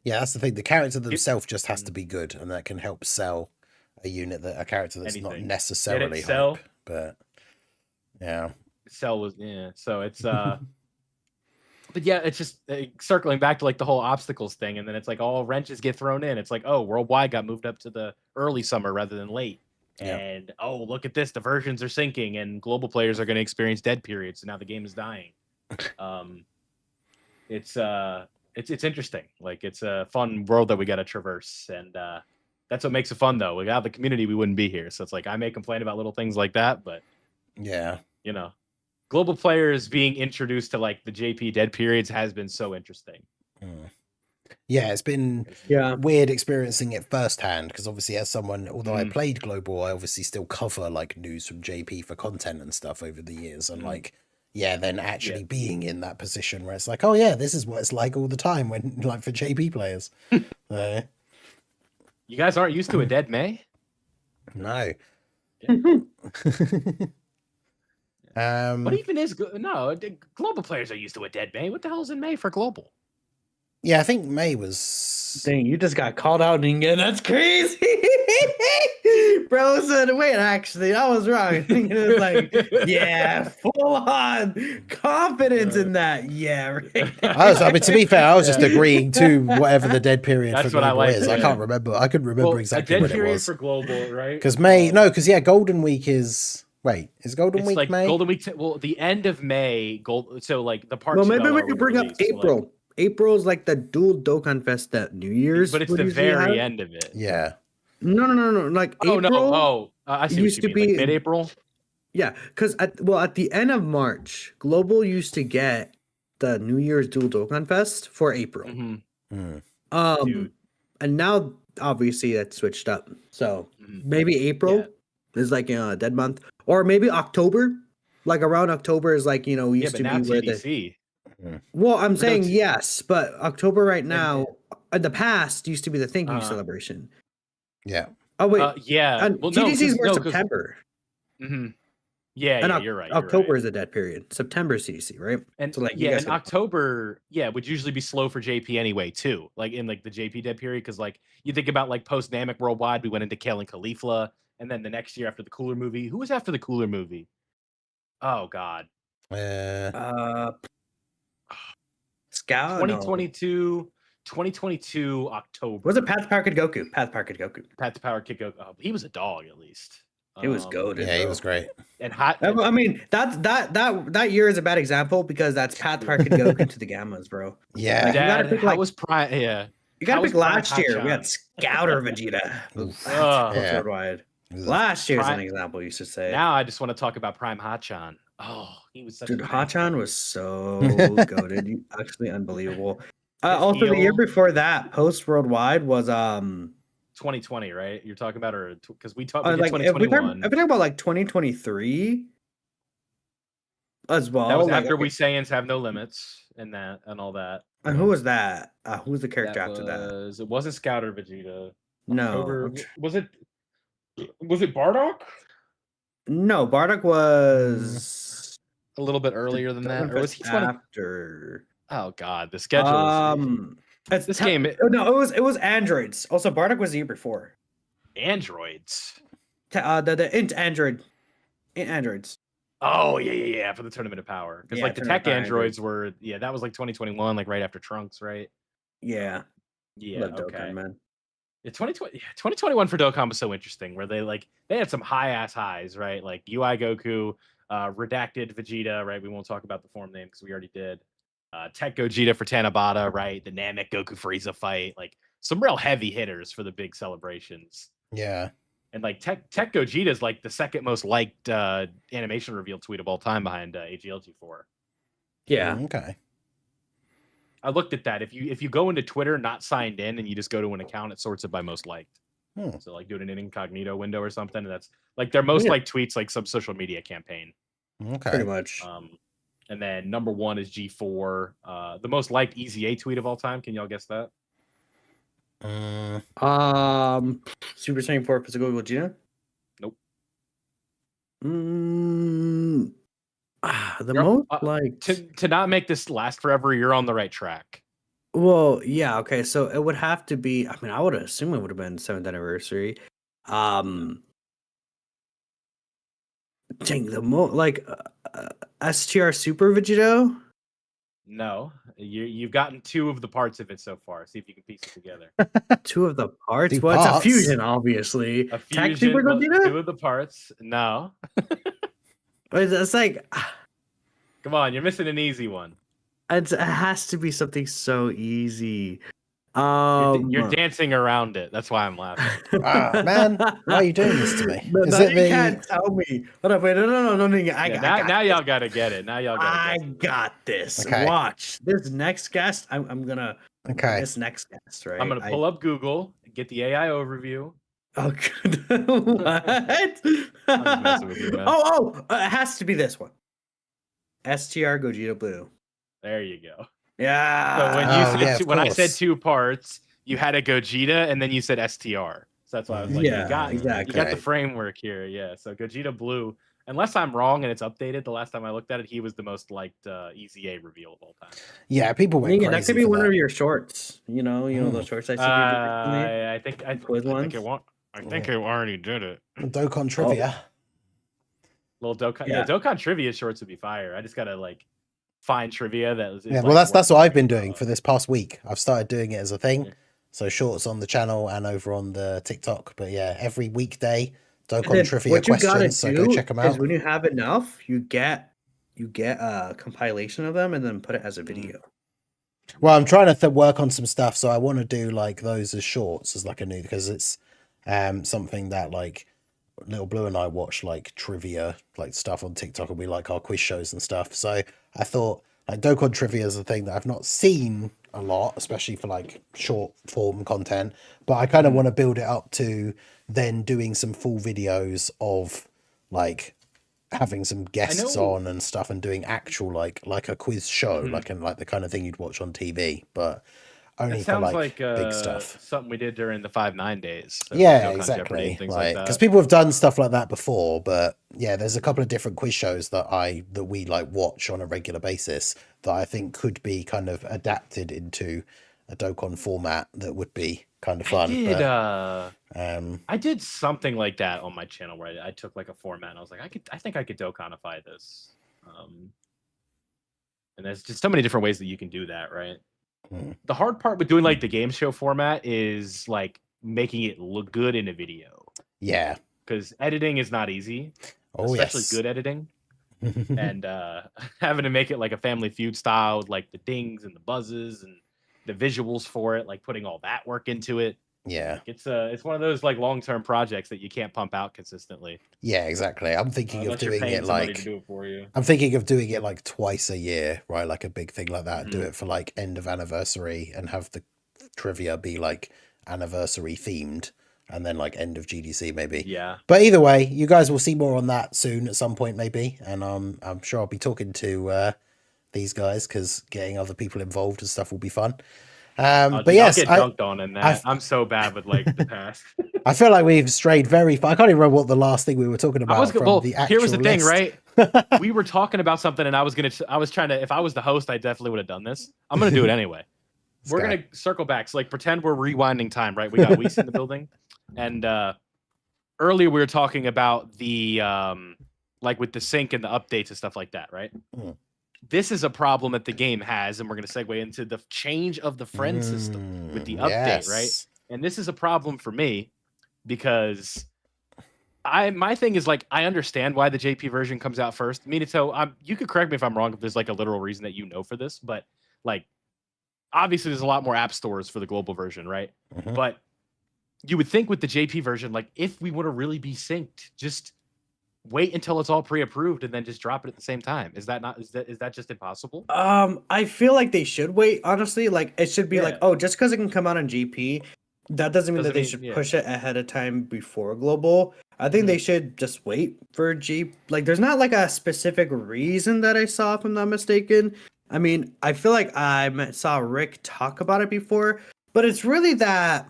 yeah, that's the thing. The character themselves just has to be good, and that can help sell a character that's not necessarily hype, but yeah. Cell was so it's but yeah, it's just circling back to like the whole obstacles thing, and then it's like all wrenches get thrown in. It's like, oh, Worldwide got moved up to the early summer rather than late. Yeah. And oh, look at this, the versions are syncing and global players are going to experience dead periods, so now the game is dying. It's interesting. Like it's a fun world that we got to traverse, and that's what makes it fun though. Without the community, we wouldn't be here. So it's like I may complain about little things like that, but yeah, you know, global players being introduced to like the JP dead periods has been so interesting. Yeah, it's been weird experiencing it firsthand because obviously as someone, although I played global, I obviously still cover like news from JP for content and stuff over the years, and like then actually being in that position where it's like, oh yeah, this is what it's like all the time when like for JP players. You guys aren't used to a dead May? No. What even is global players are used to a dead May? What the hell is in May for global? Yeah, I think May was. Dang, you just got called out again. That's crazy. Bro said, wait, actually, I was wrong. I think it was like, yeah, full on confidence in that. Yeah, right. I mean, to be fair, I was just agreeing to whatever the dead period for global is. Yeah. I can't remember. I couldn't remember exactly what it was. A dead period for global, right? Because Golden Week is. Wait, is Golden Week like May? Golden Week, the end of May. So like the part. Well, maybe we could bring up April. Like, April is like the dual Dokkan Fest that New Year's, but it's the very end of it. Yeah. No. Like April. I see used what you mean. Like mid-April. Yeah, because at the end of March, Global used to get the New Year's dual Dokkan Fest for April. And now obviously that's switched up. So maybe April is like a dead month, or maybe October. Like around October is like used to be where TDC. Well, I'm saying yes, but October right now, in the past, used to be the Thank You celebration. Yeah. Oh wait. Well, TDC is more September. Yeah, you're right. October is a dead period. September CDC, right? And so like and October, would usually be slow for JP anyway too. Like in like the JP dead period, because like you think about like post Namek Worldwide, we went into Kale and Caulifla, and then the next year after the Cooler movie, who was after the Cooler movie? Oh God. Scout 2022 October. Was it Path to Power Kid Goku? Path to Power Kid Goku. Path to Power Kid Goku. Oh, he was a dog at least. He was goated. Yeah, he was great. And hot. I mean, that year is a bad example because that's Path to Power Kid Goku to the Gammas, bro. Yeah, like, you gotta pick like was prime. Yeah, you gotta pick last year. We had Scouter Vegeta. Worldwide. Last year's an example. You should say. Now I just want to talk about Prime Hachan. Oh, he was such dude. Hachan was so goated. Actually, unbelievable. Also, the year before that, post Worldwide was 2020, right? You're talking about, or because we talked like 2021. If we talk about like 2023 as well. That was like, after we Saiyans have no limits and all that. And who was that? Who was the character after that? It wasn't Scout or Vegeta. No. Was it Bardock? No, Bardock was a little bit earlier than that, or was he after? Oh God, the schedule. This game. No, it was androids. Also, Bardock was the year before. Androids. The androids. Oh yeah, for the Tournament of Power, because like the tech androids were that was like 2021, like right after Trunks, right? Yeah. Love okay. Dokkan, man. Yeah, 2021 for Dokkan was so interesting, where they had some high ass highs, right? Like UI Goku, redacted Vegeta, right? We won't talk about the form name because we already did. Tech Gogeta for Tanabata, right? The Namek Goku Frieza fight, like some real heavy hitters for the big celebrations. Yeah. And like Tech Gogeta is like the second most liked animation reveal tweet of all time behind AGLG4. Yeah. Okay. I looked at that. If you go into Twitter not signed in and you just go to an account, it sorts it by most liked. So like doing an incognito window or something. And that's like their most liked tweets, like some social media campaign. Okay. Pretty much. And then number 1 is G4. The most liked EZA tweet of all time. Can y'all guess that? Super Saiyan 4 Physical Gogeta? Nope. The most like to not make this last forever, you're on the right track. Well, yeah, okay. So it would have to be, I mean, I would assume it would have been 7th anniversary. Dang, STR Super Vegito? No, you've gotten 2 of the parts of it so far. See if you can piece it together. 2 of the parts? 2 Well, it's a parts? fusion, obviously. A Tech fusion, Super Gogeta? 2 of the parts. No. It's like, Come on, you're missing an easy one. it has to be something so easy. You're dancing around it. That's why I'm laughing. Man, why are you doing this to me? No, you can't tell me. Hold up, wait, no. Now y'all gotta get it. Now y'all gotta get it. I got this. Okay. Watch this next guest. I'm gonna. Okay. This next guest, right? I'm gonna pull up Google, get the AI overview. Oh, good. What? I'm just messing with you, man. It has to be this one. STR Gogeta Blue. There you go. Yeah. So when I said course. 2 parts, you had a Gogeta and then you said STR. So that's why I was like, Yeah, you got exactly. the framework here. Yeah. So Gogeta Blue, unless I'm wrong and it's updated, the last time I looked at it, he was the most liked EZA reveal of all time. Yeah, people went crazy. That could be for one that. of your shorts. You know those shorts I see. I think it already did it. Dokkan trivia. Little Dokkan. Yeah. Yeah, Dokkan trivia shorts would be fire. I just gotta like find trivia that was. Yeah, well, that's what I've been doing for this past week. I've started doing it as a thing. Yeah. So shorts on the channel and over on the TikTok. But yeah, every weekday, And Dokkan then trivia what you gotta questions. So do go check them is out. when you have enough, you get a compilation of them and then put it as a video. Well, I'm trying to work on some stuff, so I want to do like those as shorts as like a new, because it's something that like Little Blue and I watch like trivia like stuff on TikTok, and we like our quiz shows and stuff. So I thought like Dokkan trivia is a thing that I've not seen a lot, especially for like short form content, but I kind of want to build it up to then doing some full videos of like having some guests on and stuff, and doing actual like a quiz show, like the kind of thing you'd watch on TV, but only for like big stuff. Something we did during the 5-9 days. So Yeah, Dokkan Jeopardy, exactly. things Like, that. because people have done stuff like that before, but yeah, there's a couple of different quiz shows that we like watch on a regular basis that I think could be kind of adapted into a Dokkan format that would be kind of fun. I did something like that on my channel where I took like a format and I was like, I think I could Dokkanify this. And there's just so many different ways that you can do that, right? The hard part with doing like the game show format is like making it look good in a video. Yeah. Because editing is not easy. Oh, especially yes. good editing. And having to make it like a Family Feud style with like the dings and the buzzes and the visuals for it, like putting all that work into it. Yeah. It's one of those like long-term projects that you can't pump out consistently. Yeah, exactly. I'm thinking of doing it like to do it for you. I'm thinking of doing it like twice a year, right? Like a big thing like that. Do it for like end of anniversary and have the trivia be like anniversary themed, and then like end of GDC maybe. Yeah. But either way, you guys will see more on that soon at some point maybe, and I'm sure I'll be talking to these guys because getting other people involved and stuff will be fun. But yes, I'll get dunked on in that. I'm so bad with like the past. I feel like we've strayed very far. I can't even remember what the last thing we were talking about the actual here was the list. thing, right? We were talking about something, and I was trying to. If I was the host, I definitely would have done this. I'm gonna do it anyway. We're gonna circle back. So like, pretend we're rewinding time, right? We got Weiss in the building, and earlier we were talking about the like with the sync and the updates and stuff like that, right? This is a problem that the game has, and we're going to segue into the change of the friend system with the update, right? And this is a problem for me because my thing is like, I understand why the JP version comes out first. Minato, you could correct me if I'm wrong, if there's like a literal reason that you know for this, but like, obviously there's a lot more app stores for the global version, right? But you would think with the JP version, like if we want to really be synced, just wait until it's all pre-approved and then just drop it at the same time? Is that just impossible? I feel like they should wait, honestly. Like it should be like, oh, just because it can come out on GP, that doesn't mean that they should push it ahead of time before global. I think they should just wait for like there's not like a specific reason that I saw, if I'm not mistaken. I mean, I feel like I saw Rick talk about it before, but it's really that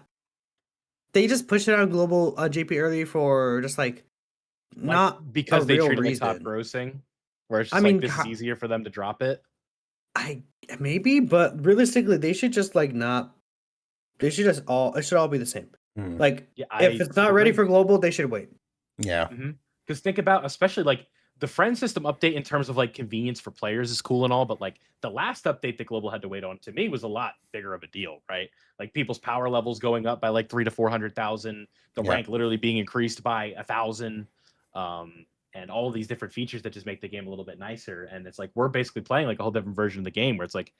they just pushed it on global GP early for just like not because they treat it top grossing, where it's just this is easier for them to drop it. Maybe, but realistically, they should just like not. They should just it should all be the same. Like if it's not ready for global, they should wait. Yeah, because think about especially like the friend system update in terms of like convenience for players is cool and all, but like the last update that global had to wait on to me was a lot bigger of a deal, right? Like people's power levels going up by like 300,000 to 400,000, the rank literally being increased by 1,000, and all of these different features that just make the game a little bit nicer. And it's like we're basically playing like a whole different version of the game where it's like,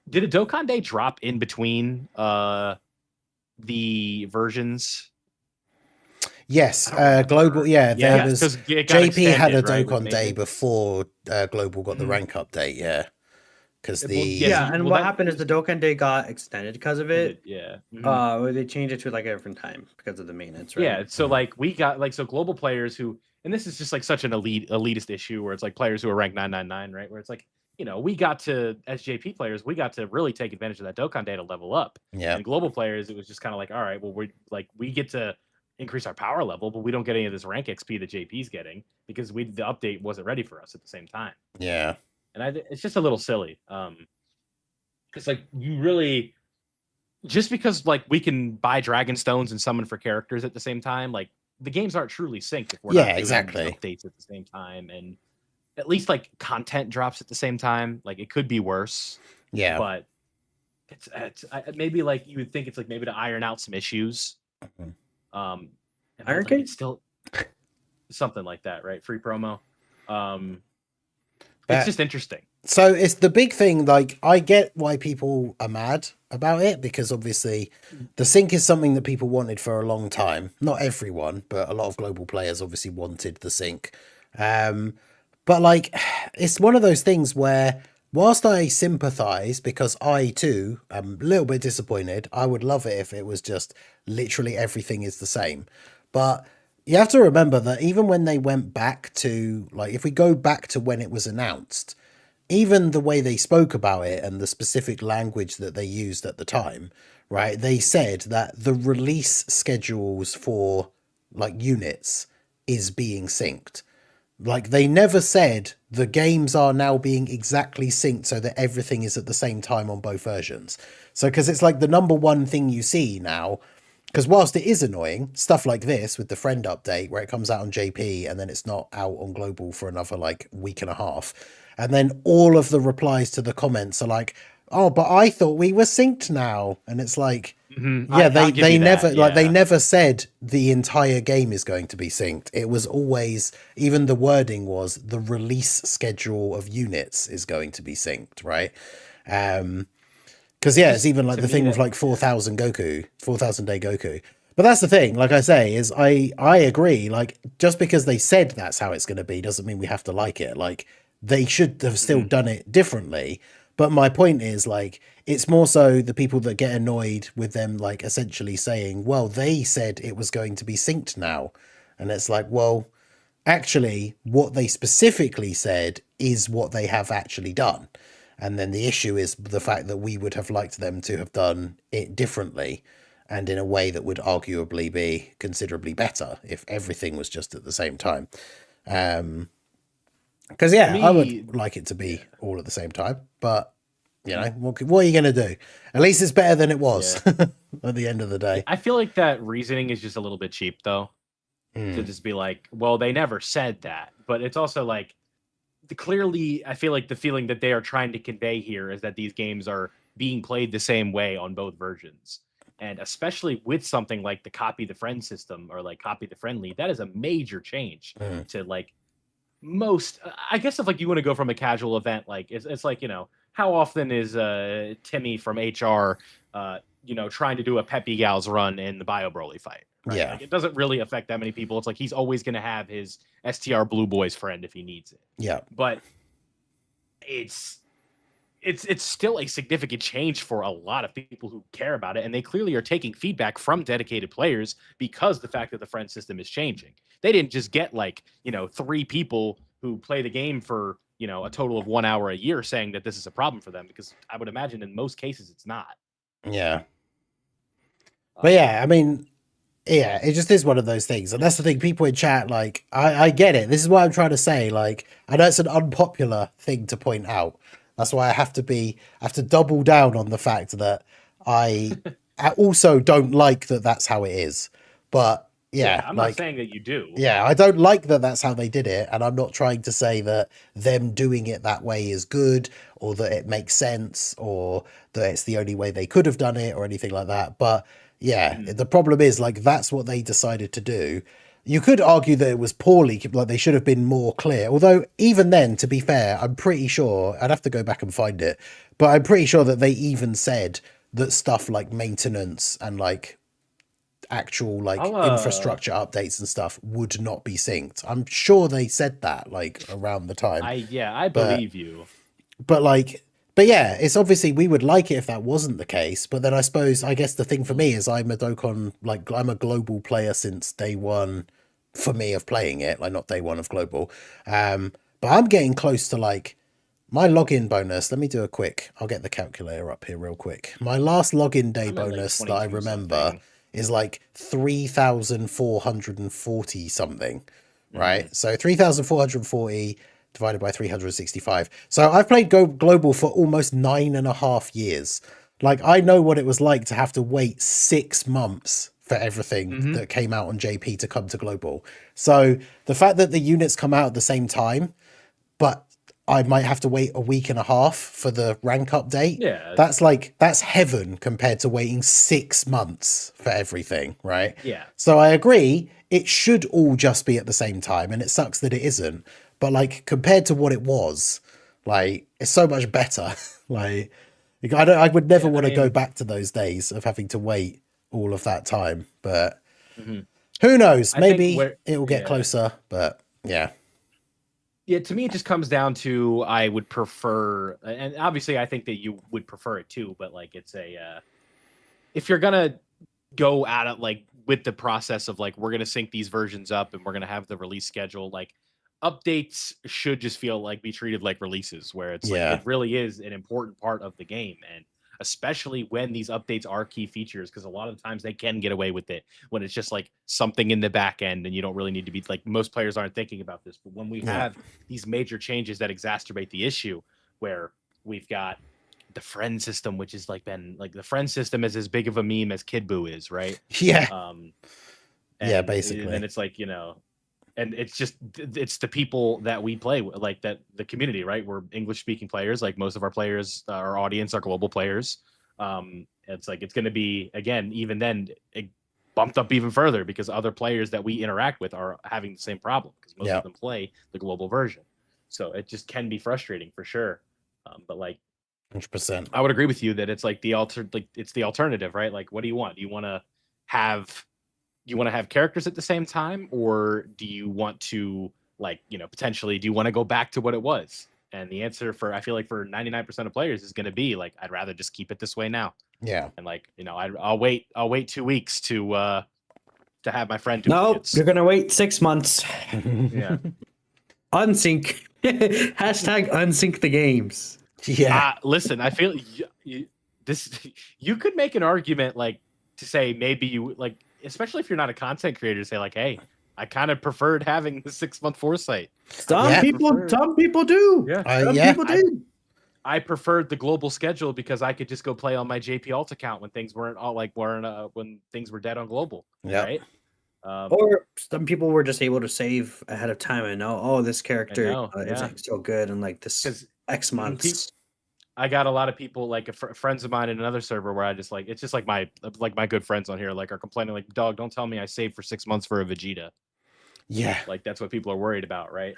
did a Dokkan Day drop in between the versions? Yes, global. Yeah, there was JP had a right, Dokkan Day before global got the rank update. Yeah, because and what happened is the Dokkan Day got extended because of it. They changed it to like a different time because of the maintenance. Right? Yeah, so like we got like global players who, and this is just like such an elitist issue where it's like players who are ranked 999, right? Where it's like, you know, we got to, as JP players, we got to really take advantage of that Dokkan Day to level up. Yeah. And global players, it was just kind of like, all right, well, we get to increase our power level, but we don't get any of this rank XP that JP's getting because the update wasn't ready for us at the same time. Yeah. And it's just a little silly. Because like you really, just because like we can buy dragon stones and summon for characters at the same time, like the games aren't truly synced if we're not doing updates at the same time. And at least like content drops at the same time. Like it could be worse. Yeah. But it's maybe like you would think it's like maybe to iron out some issues. Iron like, it's still something like that, right? Free promo. It's just interesting. So it's the big thing. Like I get why people are mad about it because obviously the sync is something that people wanted for a long time. Not everyone, but a lot of global players obviously wanted the sync. But like, it's one of those things where whilst I sympathize because I too am a little bit disappointed, I would love it if it was just literally everything is the same. But you have to remember that even when they went back to, like, if we go back to when it was announced, even the way they spoke about it and the specific language that they used at the time, right? They said that the release schedules for like units is being synced. Like they never said the games are now being exactly synced so that everything is at the same time on both versions. So, because it's like the number one thing you see now, because whilst it is annoying, stuff like this with the friend update where it comes out on JP and then it's not out on global for another like week and a half. And then all of the replies to the comments are like, oh, but I thought we were synced now. And it's like, yeah, they never like they never said the entire game is going to be synced. It was always, even the wording was the release schedule of units is going to be synced, right? Because it's even like the thing with like 4,000 day Goku. But that's the thing, like I say, is I agree. Like just because they said that's how it's going to be doesn't mean we have to like it. Like they should have still done it differently. But my point is, like, it's more so the people that get annoyed with them, like, essentially saying, well, they said it was going to be synced now. And it's like, well, actually, what they specifically said is what they have actually done. And then the issue is the fact that we would have liked them to have done it differently and in a way that would arguably be considerably better if everything was just at the same time. Because I would like it to be all at the same time, but you know, what are you going to do? At least it's better than it was at the end of the day. I feel like that reasoning is just a little bit cheap, though, to just be like, well, they never said that, but it's also like clearly, I feel like the feeling that they are trying to convey here is that these games are being played the same way on both versions. And especially with something like the copy the friend system or like copy the friend lead, that is a major change to like most, I guess if like you want to go from a casual event, like it's like, you know, how often is Timmy from HR, you know, trying to do a Peppy Gals run in the Bio Broly fight, right? Yeah. Like it doesn't really affect that many people. It's like he's always going to have his STR Blue Boys friend if he needs it. Yeah. But it's still a significant change for a lot of people who care about it, and they clearly are taking feedback from dedicated players because the fact that the friend system is changing. They didn't just get 3 people who play the game for a total of 1 hour a year saying that this is a problem for them, because I would imagine in most cases it's not. Yeah. But yeah, I mean, yeah, it just is one of those things. And that's the thing, people in chat, I get it. This is what I'm trying to say. I know it's an unpopular thing to point out. That's why I have to double down on the fact that I also don't like that that's how it is. But yeah, I'm not saying that you do. Yeah, I don't like that that's how they did it. And I'm not trying to say that them doing it that way is good, or that it makes sense, or that it's the only way they could have done it, or anything like that. But yeah, the problem is that's what they decided to do. You could argue that it was poorly, like they should have been more clear. Although even then, to be fair, I'm pretty sure, I'd have to go back and find it, but I'm pretty sure that they even said that stuff like maintenance and actual infrastructure updates and stuff would not be synced. I'm sure they said that around the time. I believe you. But yeah, it's obviously we would like it if that wasn't the case. But then I guess the thing for me is I'm a Dokkan, I'm a global player since day one for me of playing it, not day one of global. But I'm getting close to my login bonus. Let me do I'll get the calculator up here real quick. My last login day bonus that I remember is 3,440 something, right? So 3,440 divided by 365. So I've played global for almost 9.5 years. I know what it was like to have to wait 6 months for everything that came out on JP to come to global. So the fact that the units come out at the same time, but I might have to wait a week and a half for the rank update. Yeah. That's heaven compared to waiting 6 months for everything, right? Yeah. So I agree, it should all just be at the same time, and it sucks that it isn't. But compared to what it was, it's so much better. I would never want to go back to those days of having to wait all of that time. But who knows? Maybe it will get closer. But yeah. Yeah, to me, it just comes down to I would prefer, and obviously I think that you would prefer it too, but it's if you're going to go at it with the process of we're going to sync these versions up and we're going to have the release schedule, updates should just be treated like releases, where it's it really is an important part of the game. And especially when these updates are key features, because a lot of the times they can get away with it when it's just something in the back end and you don't really need to be most players aren't thinking about this. But when we have these major changes that exacerbate the issue, where we've got the friend system, which is the friend system is as big of a meme as Kid Buu is, right? Yeah. Yeah, basically. And it's and it's the people that we play with, that the community, right? We're English speaking players. Most of our players, our audience are global players. It's going to be, again, even then it bumped up even further because other players that we interact with are having the same problem because most of them play the global version. So it just can be frustrating for sure. But 100%, I would agree with you that it's it's the alternative, right? What do you want? Do you want to have characters at the same time, or do you want to potentially do you want to go back to what it was? And the answer I feel for 99% of players is going to be I'd rather just keep it this way now. Yeah. And I'll wait 2 weeks to have my friend do it. No, you're going to wait 6 months. Yeah. Unsync. Hashtag unsync the games. Yeah. Listen, I feel you could make an argument to say maybe you especially if you're not a content creator, to say hey, I kind of preferred having the 6-month foresight. Some people do. Yeah. Some people do. I preferred the global schedule because I could just go play on my JP Alt account when things weren't all when things were dead on global. Yeah. Right. Or some people were just able to save ahead of time and know, this character is so good and this X months. I got a lot of people friends of mine in another server where I just it's just my good friends on here are complaining dog, don't tell me I saved for 6 months for a Vegeta. Yeah, that's what people are worried about, right?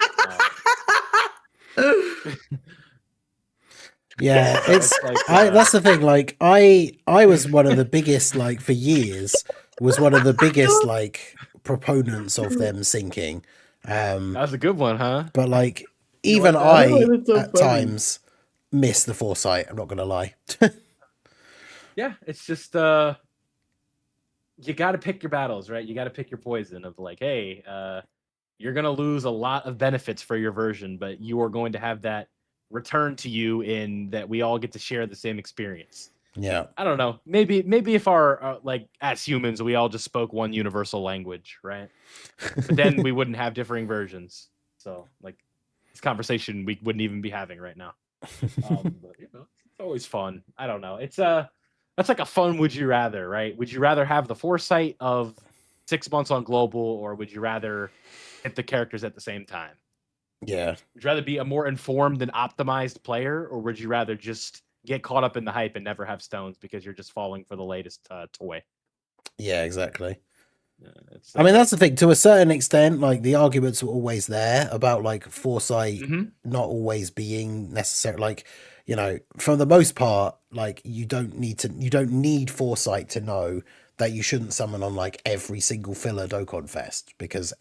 Yeah, it's that's the thing. I was one of the biggest for years. was one of the biggest like proponents of them syncing. That was a good one, huh? But like even at times miss the foresight. I'm not gonna lie. Yeah, it's just you got to pick your battles, right? You got to pick your poison of like, hey, you're gonna lose a lot of benefits for your version, but you are going to have that return to you in that we all get to share the same experience. Yeah, I don't know. Maybe if our like as humans we all just spoke one universal language, right? But then we wouldn't have differing versions. So like this conversation we wouldn't even be having right now. But you know, it's always fun. I don't know. It's that's like a fun would you rather, right? Would you rather have the foresight of 6 months on global, or would you rather hit the characters at the same time? yeah. Would you rather be a more informed and optimized player, or would you rather just get caught up in the hype and never have stones because you're just falling for the latest toy? Yeah, exactly. I mean, that's the thing. To a certain extent, like the arguments were always there about like foresight not always being necessary. Like, you know, for the most part, like you don't need foresight to know that you shouldn't summon on like every single filler Dokkan Fest, because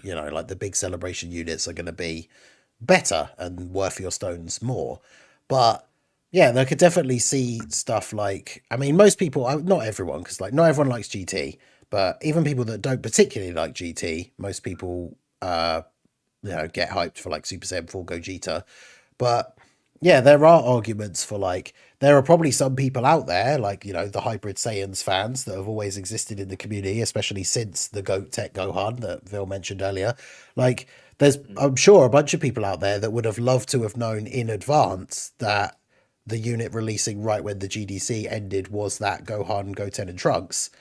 you know, like the big celebration units are going to be better and worth your stones more. But yeah, they could definitely see stuff like, I mean, most people, not everyone, because like not everyone likes GT, but even people that don't particularly like GT, most people, you know, get hyped for like Super Saiyan 4 Gogeta. But yeah, there are arguments for like, there are probably some people out there, like, you know, the Hybrid Saiyans fans that have always existed in the community, especially since the Goat Tech Gohan that Vil mentioned earlier. Like, there's, I'm sure, a bunch of people out there that would have loved to have known in advance that the unit releasing right when the GDC ended was that Gohan, Goten, and Trunks,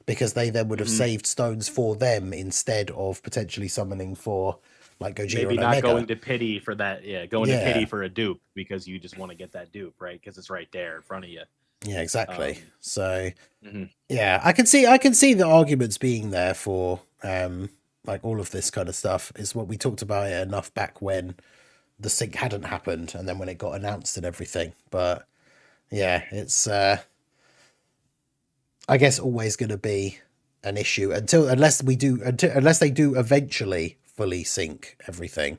because they then would have saved stones for them instead of potentially summoning for like Gogeta maybe and not Omega. going to pity for that. Yeah, going to pity for a dupe because you just want to get that dupe, right? Because it's right there in front of you. Yeah, exactly. So yeah, I can see the arguments being there for like all of this kind of stuff. Is what we talked about it enough back when the sync hadn't happened and then when it got announced and everything. But yeah, it's I guess always going to be an issue unless they do eventually fully sync everything.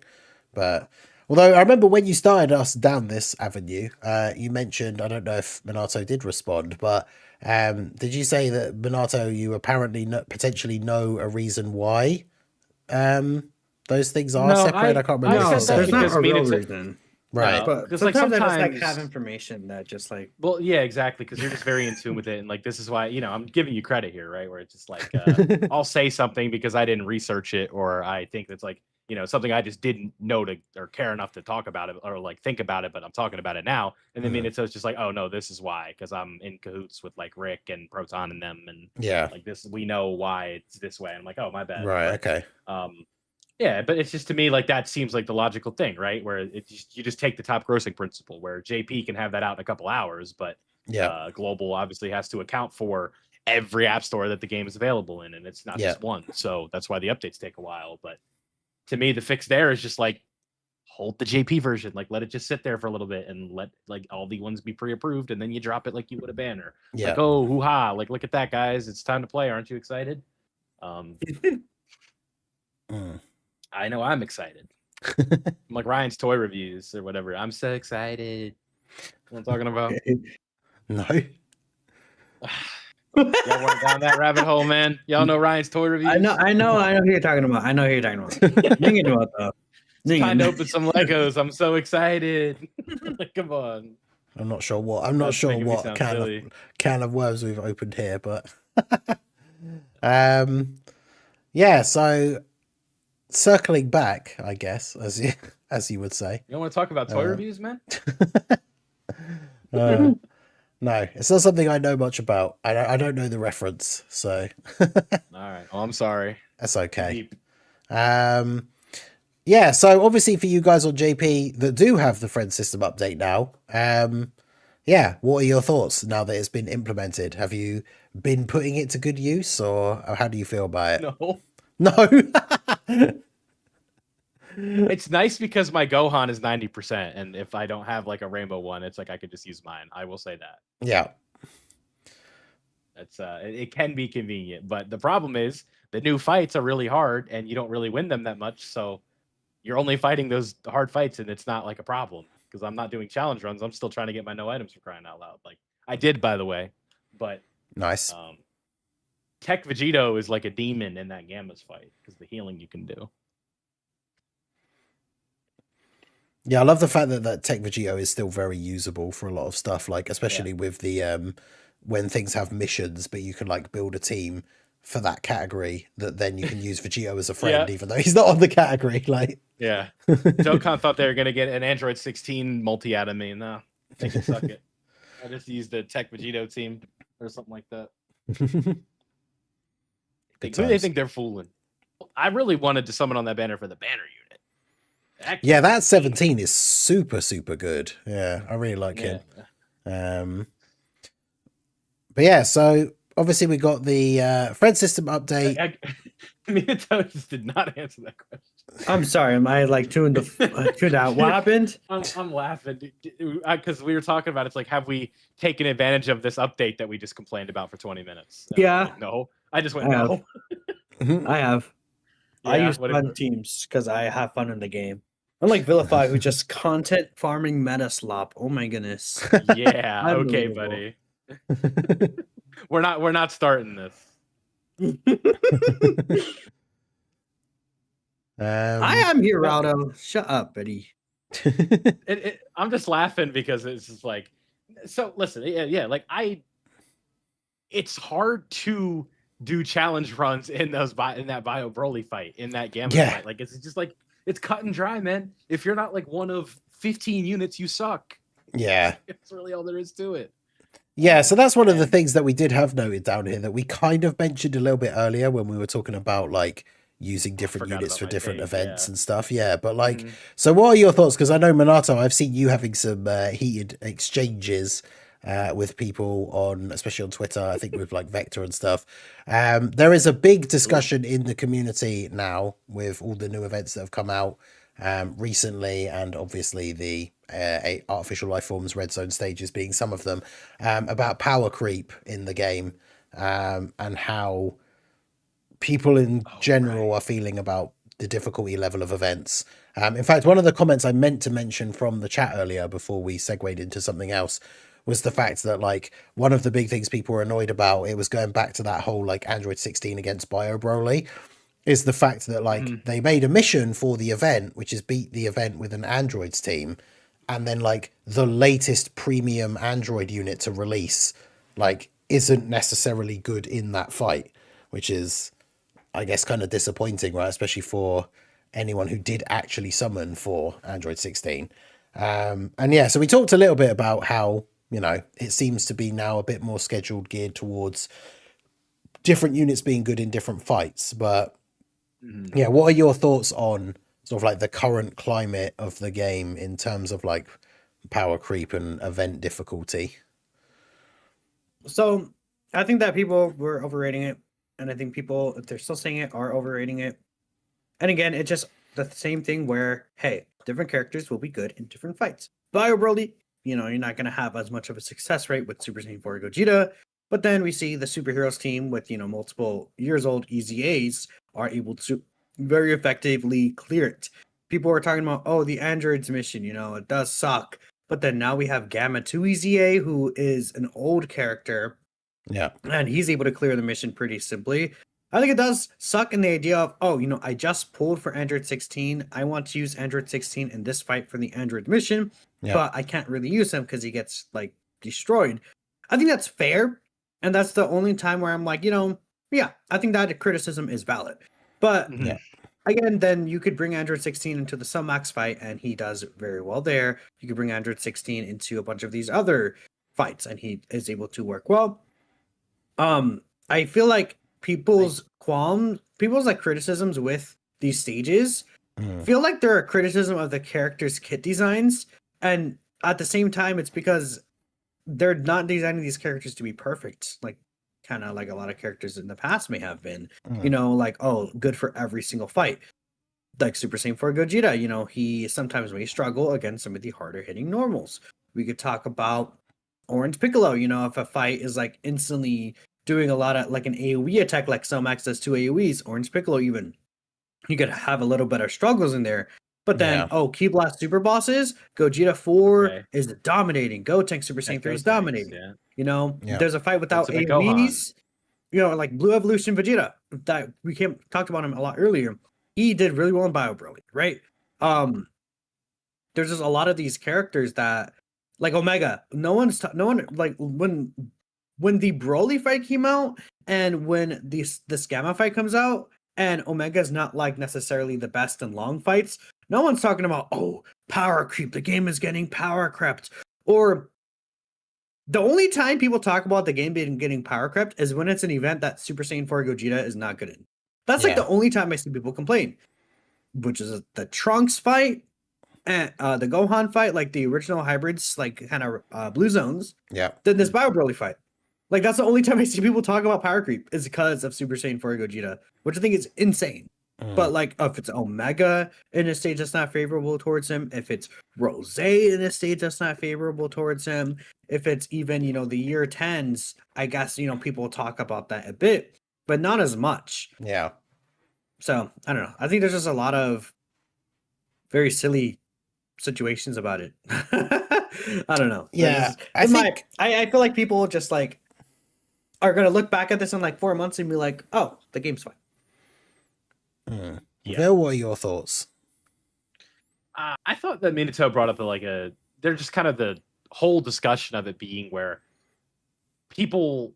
But although I remember when you started us down this avenue, you mentioned, I don't know if Minato did respond, but did you say that Minato, you apparently potentially know a reason why those things are separate? I can't remember. No, there's not a real reason. Right. But because like sometimes I just like have information that just like, well, yeah, exactly, because you're just very in tune with it, and like this is why, you know, I'm giving you credit here, right? Where it's just like I'll say something because I didn't research it, or I think that's like, you know, something I just didn't know to or care enough to talk about it or like think about it, but I'm talking about it now, and then it's just like, oh no, this is why, because I'm in cahoots with like Rick and Proton and them, and like this, we know why it's this way. I'm like, oh my bad, right? Okay. Yeah, but it's just, to me, like that seems like the logical thing, right? Where you just take the top grossing principle, where JP can have that out in a couple hours, but Global obviously has to account for every app store that the game is available in, and it's not just one. So that's why the updates take a while. But to me, the fix there is just like hold the JP version, like let it just sit there for a little bit and let like all the ones be pre-approved, and then you drop it like you would a banner. Like, oh, hoo-ha, like look at that, guys, it's time to play. Aren't you excited? I know I'm excited. I'm like Ryan's toy reviews or whatever. I'm so excited. What I'm talking about? No. Y'all went down that rabbit hole, man. Y'all know Ryan's toy reviews. I know who you're talking about. Thinking about though. Time to open some Legos. I'm so excited. Come on. I'm not sure what can of worms we've opened here, but yeah. So circling back, I guess, as you would say. You don't want to talk about toy reviews, man? No, it's not something I know much about. I don't know the reference, so. All right. Oh, I'm sorry. That's okay. Yeah, so obviously for you guys on JP that do have the friend system update now, yeah, what are your thoughts now that it's been implemented? Have you been putting it to good use, or how do you feel about it? No. It's nice because my Gohan is 90%, and if I don't have like a rainbow one, it's like I could just use mine. I will say that. Yeah. It can be convenient, but the problem is the new fights are really hard, and you don't really win them that much. So you're only fighting those hard fights, and it's not like a problem because I'm not doing challenge runs. I'm still trying to get my no items for crying out loud. Like I did, by the way, but nice. Tech Vegito is like a demon in that Gamma's fight because the healing you can do. Yeah, I love the fact that Tech Vegito is still very usable for a lot of stuff, like especially with the when things have missions, but you can like build a team for that category that then you can use Vegito as a friend, even though he's not on the category. Like, yeah, Dokkan thought they were gonna get an Android 16 multi out of me. No, they can suck it. I just used the Tech Vegito team or something like that. Who do they think they're fooling? I really wanted to summon on that banner for the banner unit. Yeah, that 17 is super, super good. Yeah, I really like him. But yeah, so obviously we got the friend system update. Minatosis did not answer that question. I'm sorry, am I like tuned out? What happened? I'm laughing because we were talking about it's like, have we taken advantage of this update that we just complained about for 20 minutes? Yeah. Like, no, I just went no. I have. Yeah, I use fun teams because I have fun in the game. Unlike Vilify, who just content farming meta slop. Oh my goodness. Yeah. Okay, buddy. We're not starting this. I am Hirado. Shut up, Betty. I'm just laughing because it's just like, so listen, yeah, like it's hard to do challenge runs in that Bio Broly fight, in that Gamma fight. Like it's just like, it's cut and dry, man. If you're not like one of 15 units, you suck. Yeah. It's really all there is to it. Yeah, so that's one of the things that we did have noted down here that we kind of mentioned a little bit earlier when we were talking about like using different units for different events and stuff. Yeah, but like, so what are your thoughts? Because I know, Minato, I've seen you having some heated exchanges with people especially on Twitter, I think with like Vector and stuff. There is a big discussion in the community now with all the new events that have come out recently, and obviously the artificial life forms red zone stages being some of them, about power creep in the game, and how people in general are feeling about the difficulty level of events. In fact, one of the comments I meant to mention from the chat earlier before we segued into something else was the fact that like one of the big things people were annoyed about, it was going back to that whole like Android 16 against Bio Broly, is the fact that like they made a mission for the event, which is beat the event with an Androids team, and then like the latest premium Android unit to release like isn't necessarily good in that fight, which is, I guess, kind of disappointing, right? Especially for anyone who did actually summon for Android 16. And yeah, so we talked a little bit about how, you know, it seems to be now a bit more scheduled, geared towards different units being good in different fights. But yeah, what are your thoughts on sort of like the current climate of the game in terms of like power creep and event difficulty? So I think that people were overrating it. And I think people, if they're still saying it, are overrating it. And again, it's just the same thing where, hey, different characters will be good in different fights. Bio Broly, you know, you're not going to have as much of a success rate with Super Saiyan 4 Gogeta. But then we see the superheroes team with, you know, multiple years old EZAs are able to very effectively clear it. People are talking about, oh, the androids mission, you know, it does suck. But then now we have Gamma 2 EZA, who is an old character. Yeah. And he's able to clear the mission pretty simply. I think it does suck in the idea of, oh, you know, I just pulled for Android 16. I want to use Android 16 in this fight for the Android mission. But I can't really use him because he gets, like, destroyed. I think that's fair. And that's the only time where I'm like, you know, yeah, I think that criticism is valid. But again, then you could bring Android 16 into the Sunmax fight, and he does very well there. You could bring Android 16 into a bunch of these other fights, and he is able to work well. I feel like people's like criticisms with these stages feel like they're a criticism of the characters' kit designs, and at the same time, it's because they're not designing these characters to be perfect, like kind of like a lot of characters in the past may have been. You know, like, oh, good for every single fight. Like Super Saiyan 4 Gogeta, you know, he sometimes may struggle against some of the harder hitting normals. We could talk about Orange Piccolo, you know, if a fight is like instantly doing a lot of like an AoE attack, like Cell Max does 2 AoEs, Orange Piccolo even. You could have a little better struggles in there. But then, Ki Blast Super Bosses, Gogeta 4 is dominating. Gotenks Super Saiyan 3 is dominating. Yeah. You know, there's a fight without Gohan. AoEs. You know, like Blue Evolution Vegeta that we talked about him a lot earlier. He did really well in Bio Broly, right? There's just a lot of these characters that, like Omega. No one like when the Broly fight came out and when this Gamma fight comes out, and Omega's not like necessarily the best in long fights. No one's talking about, oh, power creep. The game is getting power crept. Or the only time people talk about the game being getting power crept is when it's an event that Super Saiyan 4 Gogeta is not good in. That's like the only time I see people complain, which is the Trunks fight and the Gohan fight, like the original hybrids, like kind of blue zones. Yeah. Then this Bio Broly fight. Like, that's the only time I see people talk about power creep is because of Super Saiyan 4 Gogeta, which I think is insane. But, like, if it's Omega in a stage that's not favorable towards him, if it's Rose in a stage that's not favorable towards him, if it's even, you know, the year 10s, I guess, you know, people talk about that a bit, but not as much. Yeah. So, I don't know. I think there's just a lot of very silly situations about it. I don't know. Yeah. I feel like people just, like, are going to look back at this in like 4 months and be like, oh, the game's fine. Phil, what are your thoughts? I thought that Minato brought up they're just kind of the whole discussion of it being where people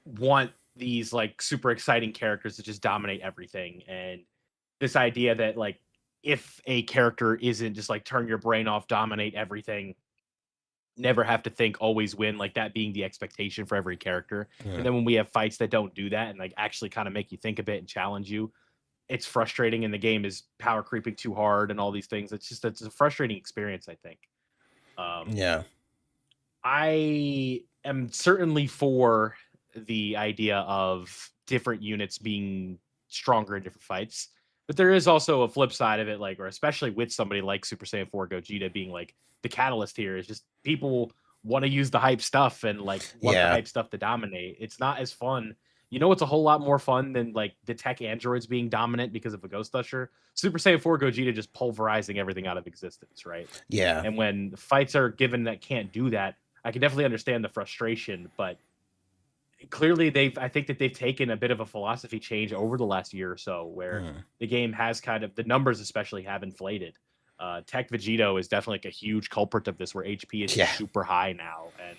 want these like super exciting characters to just dominate everything. And this idea that like, if a character isn't just like turn your brain off, dominate everything, never have to think, always win, like that being the expectation for every character. And then when we have fights that don't do that and like actually kind of make you think a bit and challenge you, it's frustrating, and the game is power creeping too hard and all these things. It's a frustrating experience, I think. I am certainly for the idea of different units being stronger in different fights, but there is also a flip side of it, like, or especially with somebody like Super Saiyan 4 Gogeta being like the catalyst here, is just people want to use the hype stuff and like want the hype stuff to dominate. It's not as fun. You know, it's a whole lot more fun than like the tech androids being dominant because of a Ghost Usher. Super Saiyan 4 Gogeta just pulverizing everything out of existence, right? Yeah. And when fights are given that can't do that, I can definitely understand the frustration, but clearly I think that they've taken a bit of a philosophy change over the last year or so, where the game has kind of, the numbers especially have inflated. Tech Vegito is definitely like a huge culprit of this, where HP is super high now, and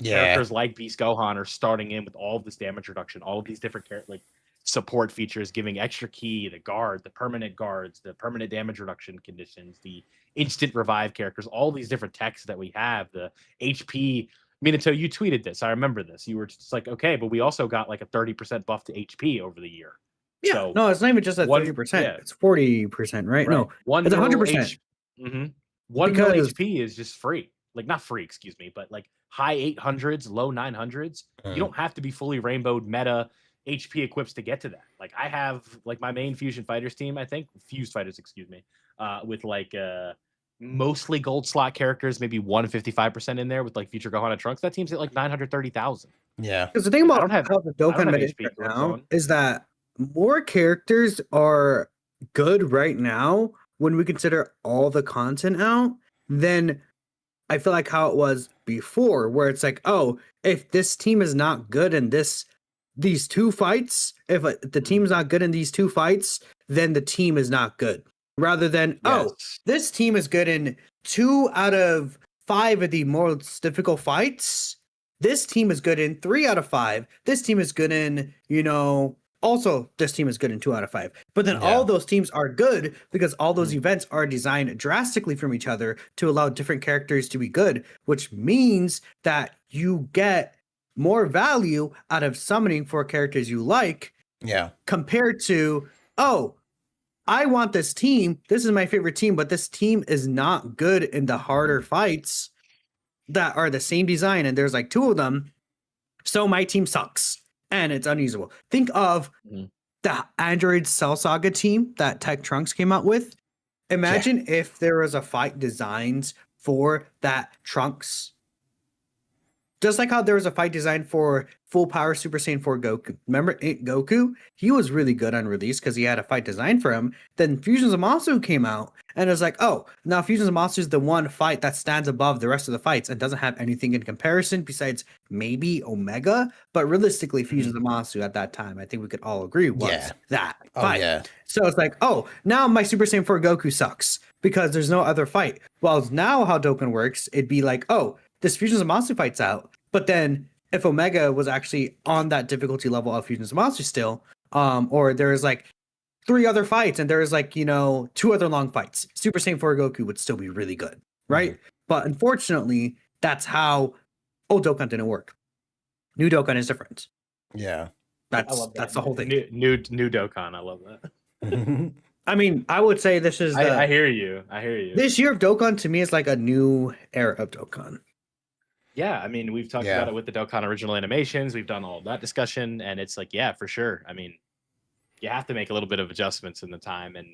characters like Beast Gohan are starting in with all of this damage reduction, all of these different like support features, giving extra ki, the guard, the permanent guards, the permanent damage reduction conditions, the instant revive characters, all these different techs that we have, the HP. Minato, you tweeted this. I remember this. You were just like, okay, but we also got like a 30% buff to HP over the year. Yeah, so no, it's not even just at 30%. It's 40%, right? No, it's 100%. One mil HP is just free. Like, not free, excuse me, but like high 800s, low 900s. You don't have to be fully rainbowed meta HP equips to get to that. Like, I have like my main Fusion Fighters team, I think, Fused Fighters, excuse me, with like mostly gold slot characters, maybe 155% in there with like Future Gohan and Trunks. That team's at like 930,000. Yeah. Because the thing about how the Dokkan Battle right now is that more characters are good right now when we consider all the content out than I feel like how it was before, where it's like, oh, if this team is not good in these two fights, if the team's not good in these two fights, then the team is not good. Rather than, oh, this team is good in 2 out of 5 of the most difficult fights. This team is good in 3 out of 5. This team is good in, you know, also this team is good in 2 out of 5. But then all those teams are good because all those events are designed drastically from each other to allow different characters to be good, which means that you get more value out of summoning for characters you like. Yeah. Compared to, oh, I want this team. This is my favorite team, but this team is not good in the harder fights that are the same design, and there's like 2 of them. So my team sucks, and it's unusable. Think of the Android Cell Saga team that Tech Trunks came out with. Imagine if there was a fight designed for that Trunks. Just like how there was a fight designed for full power Super Saiyan 4 Goku. Remember Goku? He was really good on release because he had a fight designed for him. Then Fusion Zamasu came out and it was like, oh, now Fusion Zamasu is the one fight that stands above the rest of the fights and doesn't have anything in comparison besides maybe Omega. But realistically, Fusion Zamasu at that time, I think we could all agree was that fight. Yeah. So it's like, oh, now my Super Saiyan 4 Goku sucks because there's no other fight. Well, now how Dokkan works, it'd be like, oh, this Fusion Zamasu fight's out. But then if Omega was actually on that difficulty level of Fusion Zamasu still, or there's like 3 other fights and there's like, 2 other long fights, Super Saiyan 4 Goku would still be really good, right? Mm-hmm. But unfortunately, that's how old Dokkan didn't work. New Dokkan is different. Yeah. That's the whole thing. New Dokkan, I love that. I mean, I would say this is I hear you. This year of Dokkan to me is like a new era of Dokkan. Yeah, I mean, we've talked about it with the Dokkan original animations. We've done all that discussion, and it's like, yeah, for sure. I mean, you have to make a little bit of adjustments in the time, and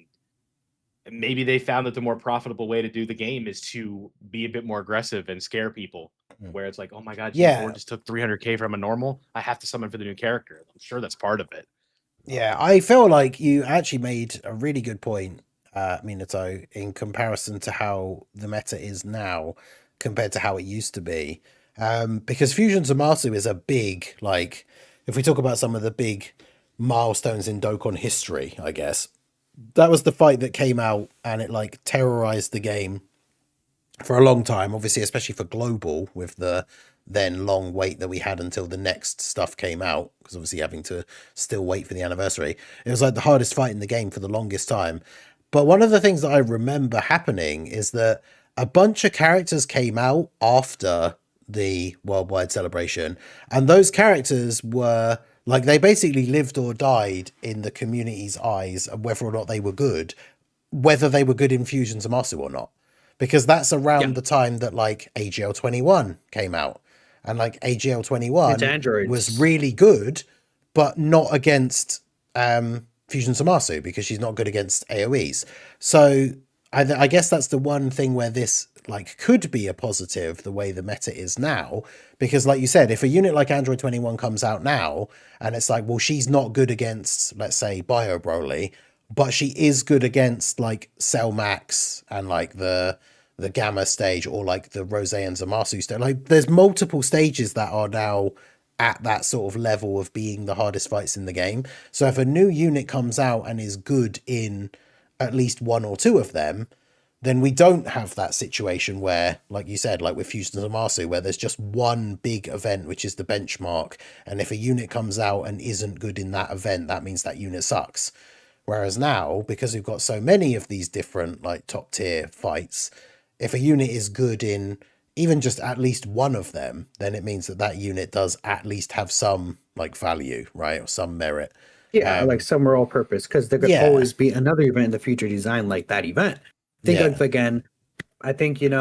maybe they found that the more profitable way to do the game is to be a bit more aggressive and scare people, where it's like, oh my god, G4 just took 300k from a normal. I have to summon for the new character. I'm sure that's part of it. Yeah, I feel like you actually made a really good point, Minato, in comparison to how the meta is now compared to how it used to be. Because Fusion Zamasu is a big, like, if we talk about some of the big milestones in Dokkan history, I guess, that was the fight that came out and it like terrorized the game for a long time, obviously, especially for global, with the then long wait that we had until the next stuff came out, because obviously having to still wait for the anniversary. It was like the hardest fight in the game for the longest time. But one of the things that I remember happening is that a bunch of characters came out after the worldwide celebration, and those characters were like, they basically lived or died in the community's eyes, and whether or not they were good, whether they were good in Fusion Zamasu or not, because that's around the time that like AGL 21 came out, and like AGL 21 was really good, but not against Fusion Zamasu, because she's not good against AoEs. So I guess that's the one thing where this like could be a positive, the way the meta is now, because like you said, if a unit like Android 21 comes out now and it's like, well, she's not good against, let's say, Bio Broly, but she is good against like Cell Max and like the Gamma stage, or like the Rose and Zamasu stage. Like there's multiple stages that are now at that sort of level of being the hardest fights in the game. So if a new unit comes out and is good in at least 1 or 2 of them, then we don't have that situation where, like you said, like with Fusion Zamasu, where there's just one big event, which is the benchmark. And if a unit comes out and isn't good in that event, that means that unit sucks. Whereas now, because we've got so many of these different like top tier fights, if a unit is good in even just at least one of them, then it means that that unit does at least have some like value, right? Or some merit. Yeah, like some moral purpose, because there could always be another event in the future designed like that event. Think of, again, I think, Super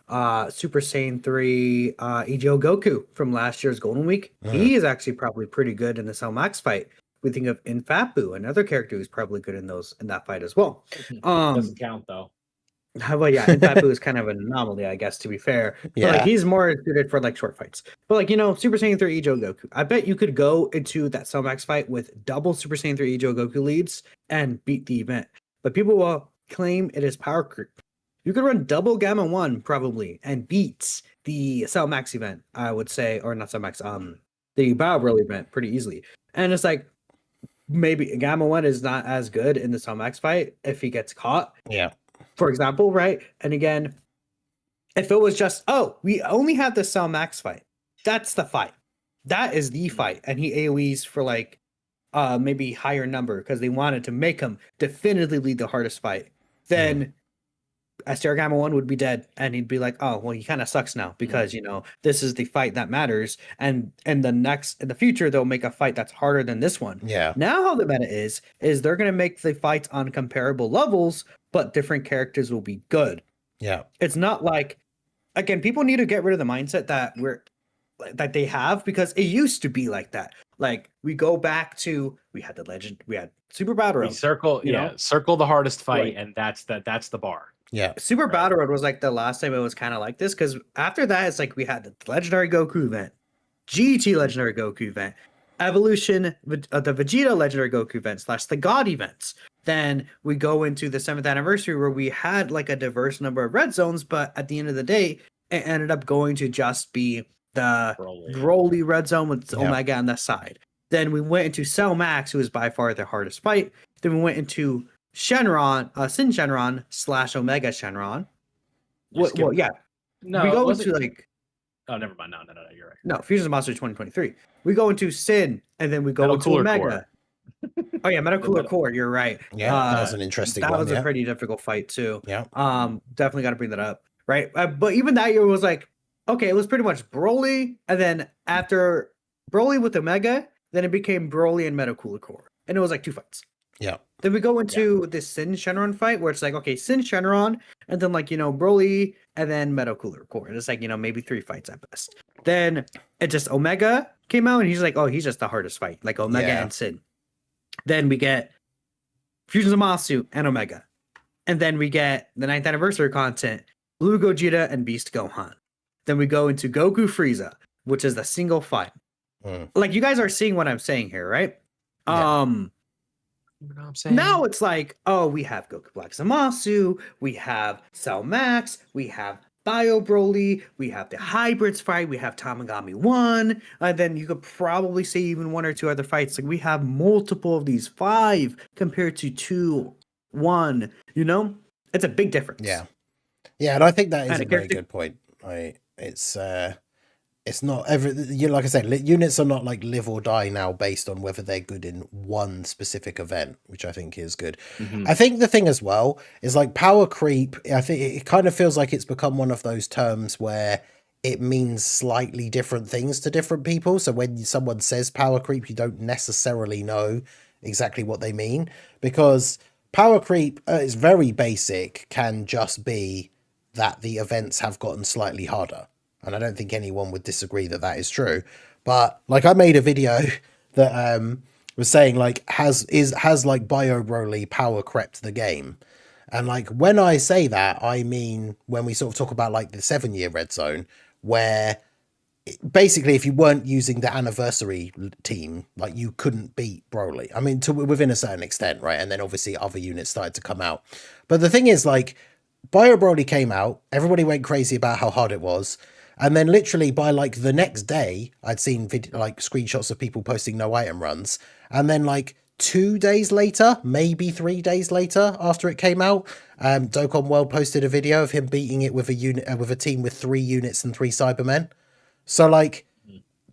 Saiyan 3 EGO Goku from last year's Golden Week. He is actually probably pretty good in the Cell Max fight. We think of Infapu, another character who's probably good in that fight as well. Doesn't count though. Well, yeah, Infapu is kind of an anomaly, I guess, to be fair. But like, he's more suited for like short fights. But like, Super Saiyan 3 EGO Goku, I bet you could go into that Cell Max fight with double Super Saiyan 3 EGO Goku leads and beat the event. But people will claim it is power creep. You could run double Gamma 1 probably and beat the Cell Max event, I would say, or not Cell Max, the Bio Broly event pretty easily. And it's like, maybe Gamma 1 is not as good in the Cell Max fight if he gets caught. Yeah. For example, right? And again, if it was just, we only have the Cell Max fight, that's the fight. That is the fight. And he AoEs for like maybe higher number because they wanted to make him definitively the hardest fight. Then Aster Gamma 1 would be dead, and he'd be like, oh, well, he kind of sucks now because, this is the fight that matters. And in the future, they'll make a fight that's harder than this one. Yeah. Now how the meta is they're going to make the fights on comparable levels, but different characters will be good. Yeah. It's not like, again, people need to get rid of the mindset that they have, because it used to be like that. Like we go back to, we had Super Battle Road. Circle the hardest fight, and that's the bar. Yeah. Super Battle Road was like the last time it was kind of like this, because after that it's like we had the Legendary Goku event, GT Legendary Goku event, Evolution, the Vegeta Legendary Goku event / the God events. Then we go into the 7th anniversary where we had like a diverse number of red zones, but at the end of the day, it ended up going to just be the Broly red zone with Omega on the side. Then we went into Cell Max, who was by far the hardest fight. Then we went into Shenron, Sin Shenron / Omega Shenron. Well, yeah. No, we go into like. Oh, never mind. No, you're right. No, Fusion of Monsters 2023. We go into Sin, and then we go into Omega. Core. Oh yeah, Metal Cooler Core. You're right. Yeah, that was an interesting one. That was a pretty difficult fight too. Yeah. Definitely got to bring that up, right? But even that year was like, okay, it was pretty much Broly, and then after Broly with Omega, then it became Broly and Metal Cooler Core, and it was like 2 fights. Yeah. Then we go into this Sin Shenron fight where it's like, okay, Sin Shenron, and then like, Broly, and then Metal Cooler Core. And it's like, maybe 3 fights at best. Then it just Omega came out, and he's like, oh, he's just the hardest fight, like Omega and Sin. Then we get Fusions of Masu and Omega. And then we get the 9th anniversary content, Blue Gogeta and Beast Gohan. Then we go into Goku Frieza, which is the single fight. Like, you guys are seeing what I'm saying here, right? Yeah. You know what I'm saying? Now it's like, oh, we have Goku Black Zamasu, we have Cell Max, we have Bio Broly, we have the Hybrids fight, we have Tamagami 1, and then you could probably say even 1 or 2 other fights. Like, we have multiple of these 5 compared to 2, 1, It's a big difference. Yeah. Yeah, and I think that is a very good point. It's not like I said, units are not like live or die now based on whether they're good in one specific event, which I think is good. I think the thing as well is like power creep. I think it kind of feels like it's become one of those terms where it means slightly different things to different people. So when someone says power creep, you don't necessarily know exactly what they mean, because power creep is very basic, can just be that the events have gotten slightly harder. And I don't think anyone would disagree that that is true. But like, I made a video that was saying like, has like Bio Broly power crept the game? And like, when I say that, I mean when we sort of talk about like the 7-year red zone, where basically if you weren't using the anniversary team, like you couldn't beat Broly. I mean, to within a certain extent, right? And then obviously other units started to come out. But the thing is, like, Bio Broly came out, everybody went crazy about how hard it was. And then literally by like the next day, I'd seen like screenshots of people posting no item runs. And then like 2 days later, maybe 3 days later after it came out, Dokkan World posted a video of him beating it with a unit, with a team with 3 units and 3 Cybermen. So like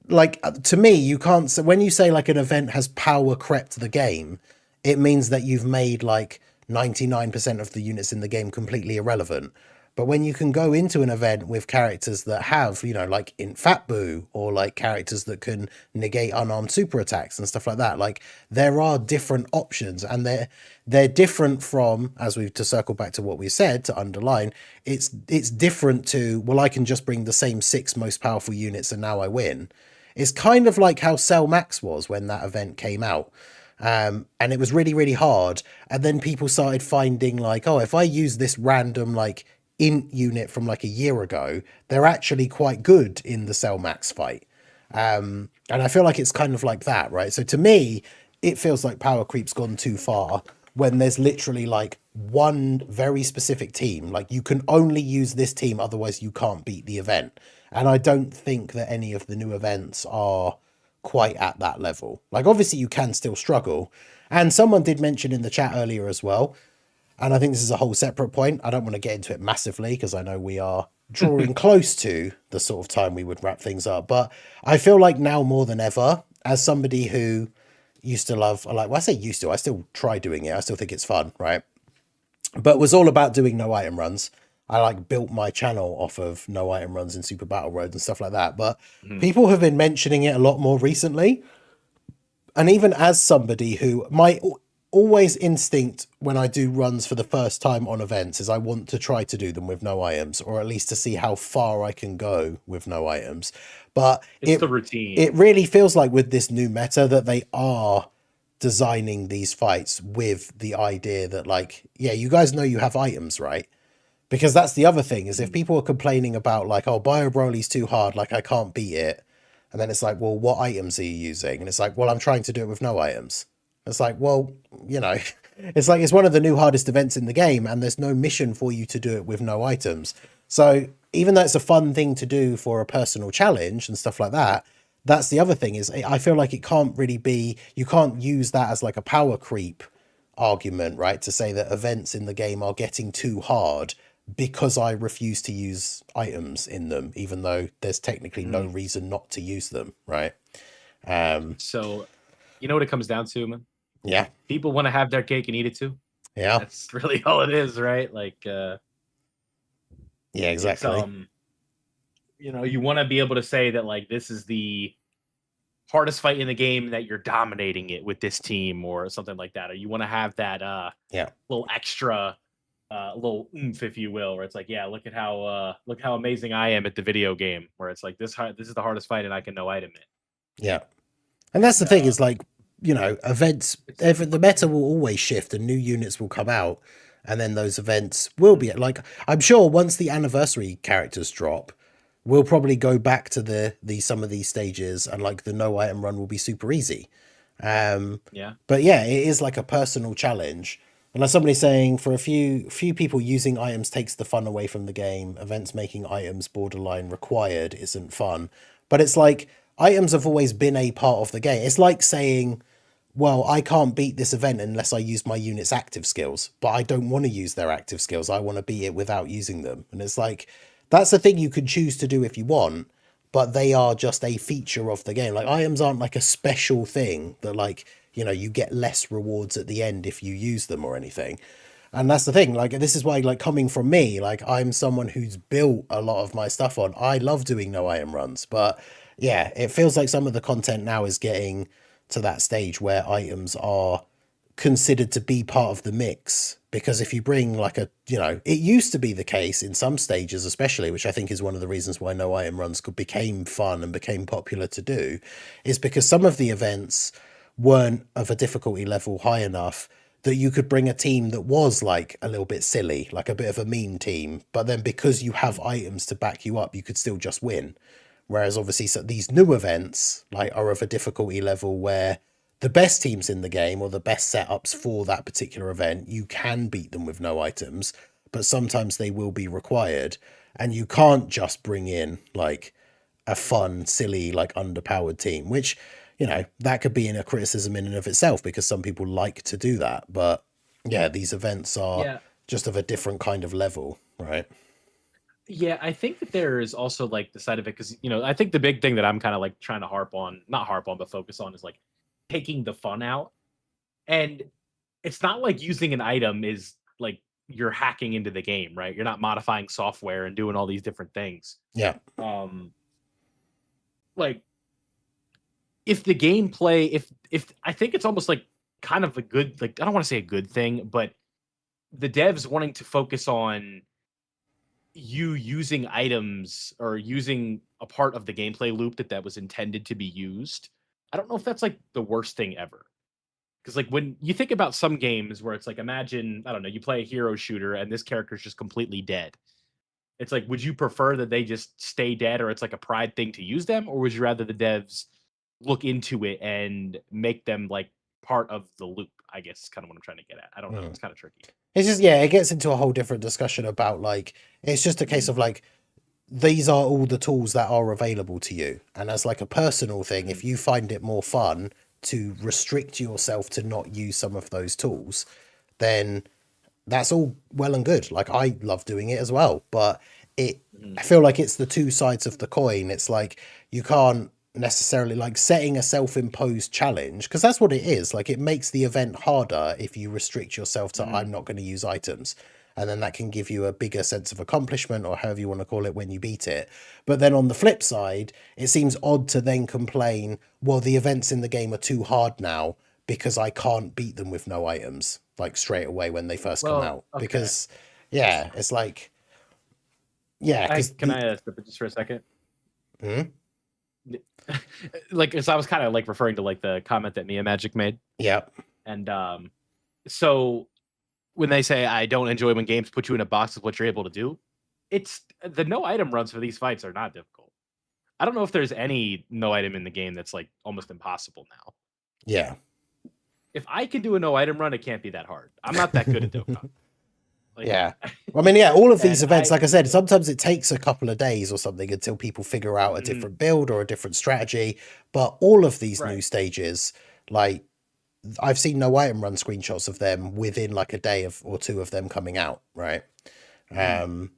to me, you can't. So when you say like an event has power crept the game, it means that you've made like 99% of the units in the game completely irrelevant. But when you can go into an event with characters that have, like in Fat Boo, or like characters that can negate unarmed super attacks and stuff like that, like there are different options, and they're different from, as we've to circle back to what we said, to underline, it's different to, well, I can just bring the same 6 most powerful units and now I win. It's kind of like how Cell Max was when that event came out. And it was really, really hard. And then people started finding like, oh, if I use this random like int unit from like a year ago, they're actually quite good in the Cell Max fight. And I feel like it's kind of like that, right? So to me, it feels like power creep's gone too far when there's literally like one very specific team. Like you can only use this team, otherwise you can't beat the event. And I don't think that any of the new events are quite at that level. Like obviously you can still struggle. And someone did mention in the chat earlier as well, and I think this is a whole separate point. I don't want to get into it massively because I know we are drawing close to the sort of time we would wrap things up. But I feel like now more than ever, as somebody who used to love, like, well, I say used to, I still try doing it. I still think it's fun, right? But was all about doing no item runs. I like built my channel off of no item runs in Super Battle Roads and stuff like that. But people have been mentioning it a lot more recently. And even as somebody who might always instinct when I do runs for the first time on events is I want to try to do them with no items, or at least to see how far I can go with no items. But it's the routine. It really feels like with this new meta that they are designing these fights with the idea that like, yeah, you guys know you have items, right? Because that's the other thing is if people are complaining about like, oh, Bio Broly's too hard, like I can't beat it. And then it's like, well, what items are you using? And it's like, well, I'm trying to do it with no items. It's like, well, it's like it's one of the new hardest events in the game, and there's no mission for you to do it with no items. So even though it's a fun thing to do for a personal challenge and stuff like that, that's the other thing is I feel like it can't really be, you can't use that as like a power creep argument, right? To say that events in the game are getting too hard because I refuse to use items in them, even though there's technically no reason not to use them, right? So you know what it comes down to, man? Yeah. People want to have their cake and eat it too. Yeah. That's really all it is, right? Like, yeah, exactly. You want to be able to say that, like, this is the hardest fight in the game, that you're dominating it with this team or something like that. Or you want to have that little extra little oomph, if you will, where it's like, yeah, look how amazing I am at the video game, where it's like this is the hardest fight and I can no item it. Yeah. And that's the thing is, like, events, the meta will always shift and new units will come out, and then those events will be like, I'm sure once the anniversary characters drop, we'll probably go back to the some of these stages, and like the no item run will be super easy. But yeah, it is like a personal challenge. And like somebody saying, for a few people, using items takes the fun away from the game. Events making items borderline required isn't fun. But it's like, items have always been a part of the game. It's like saying, well, I can't beat this event unless I use my unit's active skills, but I don't want to use their active skills. I want to beat it without using them. And it's like, that's the thing you can choose to do if you want, but they are just a feature of the game. Like, items aren't like a special thing that, like, you get less rewards at the end if you use them or anything. And that's the thing, like, this is why, like, coming from me, like, I'm someone who's built a lot of my stuff on, I love doing no item runs, but yeah, it feels like some of the content now is getting to that stage where items are considered to be part of the mix. Because if you bring like it used to be the case in some stages, especially, which I think is one of the reasons why no item runs became fun and became popular to do, is because some of the events weren't of a difficulty level high enough that you could bring a team that was like a little bit silly, like a bit of a mean team, but then because you have items to back you up, you could still just win. Whereas obviously these new events like are of a difficulty level where the best teams in the game or the best setups for that particular event, you can beat them with no items, but sometimes they will be required, and you can't just bring in like a fun, silly, like underpowered team, which, that could be in a criticism in and of itself because some people like to do that. But yeah, these events are just of a different kind of level, right? Yeah, I think that there is also like the side of it because, I think the big thing that I'm kind of like trying to not harp on, but focus on is like taking the fun out. And it's not like using an item is like you're hacking into the game, right? You're not modifying software and doing all these different things. Yeah. Like if the gameplay, if I think it's almost like kind of a good, like, I don't want to say a good thing, but the devs wanting to focus on you using items or using a part of the gameplay loop that was intended to be used. I don't know if that's like the worst thing ever. Because like when you think about some games where it's like, imagine, I don't know, you play a hero shooter and this character is just completely dead. It's like, would you prefer that they just stay dead or it's like a pride thing to use them? Or would you rather the devs look into it and make them like part of the loop? I guess is kind of what I'm trying to get at. I don't know. It's kind of tricky. It's just, it gets into a whole different discussion about like, it's just a case of like, these are all the tools that are available to you. And as like a personal thing, if you find it more fun to restrict yourself to not use some of those tools, then that's all well and good. Like, I love doing it as well, but I feel like it's the two sides of the coin. It's like, you can't necessarily like setting a self-imposed challenge, because that's what it is. Like, it makes the event harder if you restrict yourself to I'm not going to use items, and then that can give you a bigger sense of accomplishment, or however you want to call it, when you beat it. But then on the flip side, it seems odd to then complain, well, the events in the game are too hard now because I can't beat them with no items like straight away when they first come out. Okay. Because it's like, can I step it just for a second? Like, so I was kind of like referring to like the comment that Mia Magic made. Yeah. And so when they say I don't enjoy when games put you in a box of what you're able to do, it's the no item runs for these fights are not difficult. I don't know if there's any no item in the game that's like almost impossible now. Yeah. If I can do a no item run, it can't be that hard. I'm not that good at Dokkan. Like, yeah. I mean, yeah, all of these and events, like I said, sometimes it takes a couple of days or something until people figure out a different build or a different strategy. But all of these new stages, like I've seen no item run screenshots of them within like a day or two of them coming out, right? And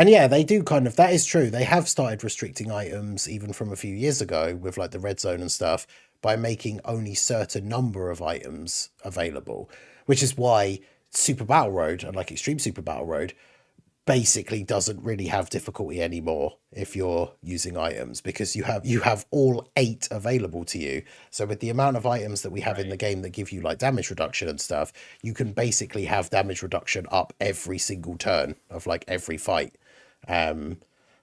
yeah, they do kind of, that is true. They have started restricting items even from a few years ago with like the red zone and stuff by making only certain number of items available, which is why Super Battle Road and like Extreme Super Battle Road basically doesn't really have difficulty anymore if you're using items, because you have all 8 available to you. So with the amount of items that we have in the game that give you like damage reduction and stuff, you can basically have damage reduction up every single turn of like every fight.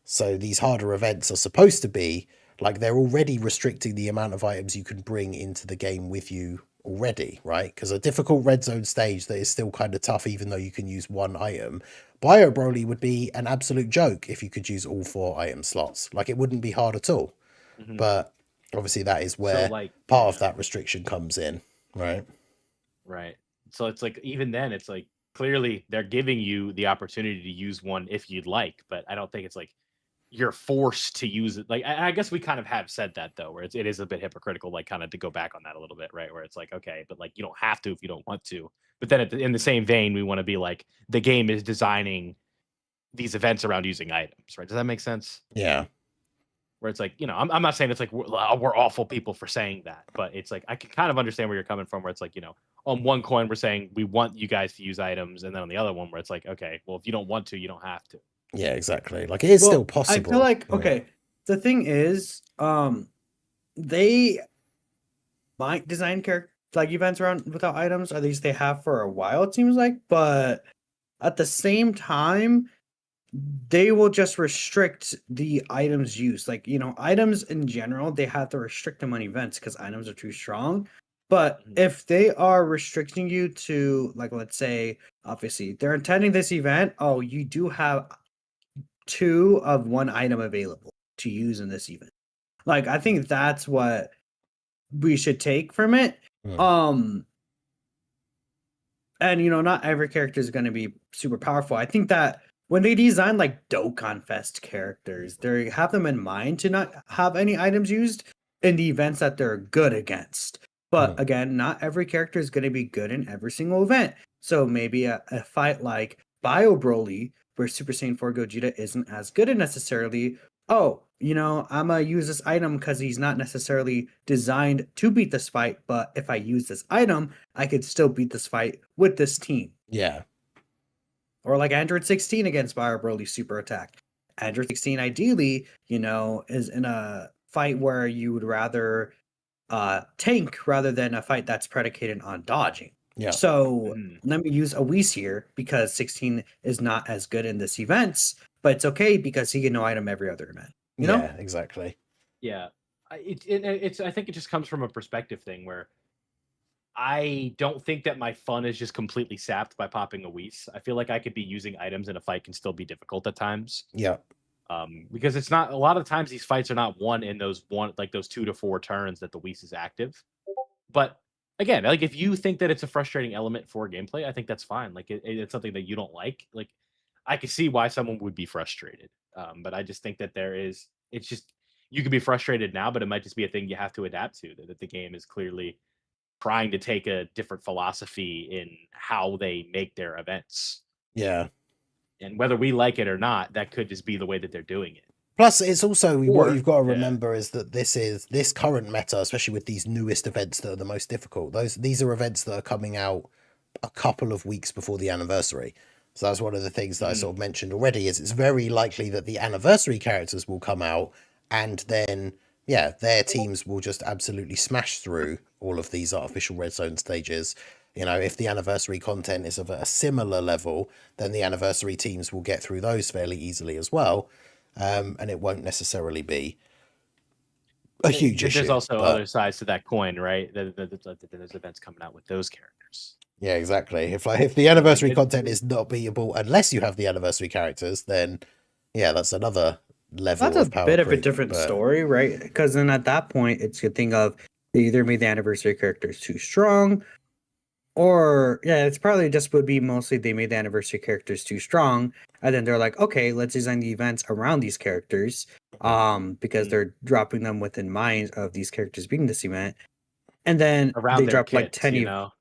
So these harder events are supposed to be like, they're already restricting the amount of items you can bring into the game with you already, right? Because a difficult red zone stage that is still kind of tough even though you can use one item, Bio Broly would be an absolute joke if you could use all 4 item slots. Like, it wouldn't be hard at all. But obviously that is where part of that restriction comes in, right? Right. So it's like, even then it's like, clearly they're giving you the opportunity to use one if you'd like, but I don't think it's like you're forced to use it. Like, I guess we kind of have said that though, where it is a bit hypocritical, like kind of to go back on that a little bit, right? Where it's like, okay, but like you don't have to if you don't want to. But then in the same vein, we want to be like, the game is designing these events around using items, right? Does that make sense? Yeah. Where it's like, I'm not saying it's like we're awful people for saying that, but it's like I can kind of understand where you're coming from, where it's like, on one coin we're saying we want you guys to use items, and then on the other one where it's like, okay, well, if you don't want to, you don't have to. Yeah, exactly. Like, it is still possible. I feel like, okay, the thing is, they might design events around without items, or at least they have for a while, it seems like, but at the same time, they will just restrict the items used. Like, items in general, they have to restrict them on events because items are too strong. But if they are restricting you to, like, let's say, obviously, they're intending this event, you do have 2 of 1 item available to use in this event. Like, I think that's what we should take from it. And, not every character is going to be super powerful. I think that when they design like Dokkan Fest characters, they have them in mind to not have any items used in the events that they're good against. But again, not every character is going to be good in every single event. So maybe a fight like Bio Broly, where Super Saiyan 4 Gogeta isn't as good necessarily. I'm going to use this item because he's not necessarily designed to beat this fight. But if I use this item, I could still beat this fight with this team. Yeah. Or like Android 16 against Bio Broly's super attack. Android 16 ideally, is in a fight where you would rather tank rather than a fight that's predicated on dodging. Yeah. So let me use a Whis here because 16 is not as good in this events, but it's okay because he can no item every other event. Yeah, exactly. Yeah. I think it just comes from a perspective thing where I don't think that my fun is just completely sapped by popping a Whis. I feel like I could be using items and a fight can still be difficult at times. Yeah. Because it's not, a lot of times these fights are not won in those 2 to 4 turns that the Whis is active. But again, like if you think that it's a frustrating element for gameplay, I think that's fine. Like it's something that you don't like. Like I can see why someone would be frustrated. But I just think that it's just, you could be frustrated now, but it might just be a thing you have to adapt to, that the game is clearly trying to take a different philosophy in how they make their events. Yeah. And whether we like it or not, that could just be the way that they're doing it. Plus, it's also what you've got to remember is that this current meta, especially with these newest events that are the most difficult. These are events that are coming out a couple of weeks before the anniversary. So that's one of the things that I sort of mentioned already. Is it's very likely that the anniversary characters will come out, and then their teams will just absolutely smash through all of these artificial red zone stages. If the anniversary content is of a similar level, then the anniversary teams will get through those fairly easily as well. And it won't necessarily be a huge issue. There's also other sides to that coin, right? There's events coming out with those characters. Yeah, exactly. If the anniversary content is not beatable unless you have the anniversary characters, then that's another level That's of a power bit of a creep, different but story, right? Because then at that point, it's a thing of they either made the anniversary characters too strong, or yeah, it's probably just would be mostly they made the anniversary characters too strong, and then they're like, okay, let's design the events around these characters, because they're dropping them within mind of these characters being this event, and then Around they their drop like kits, 10 you know.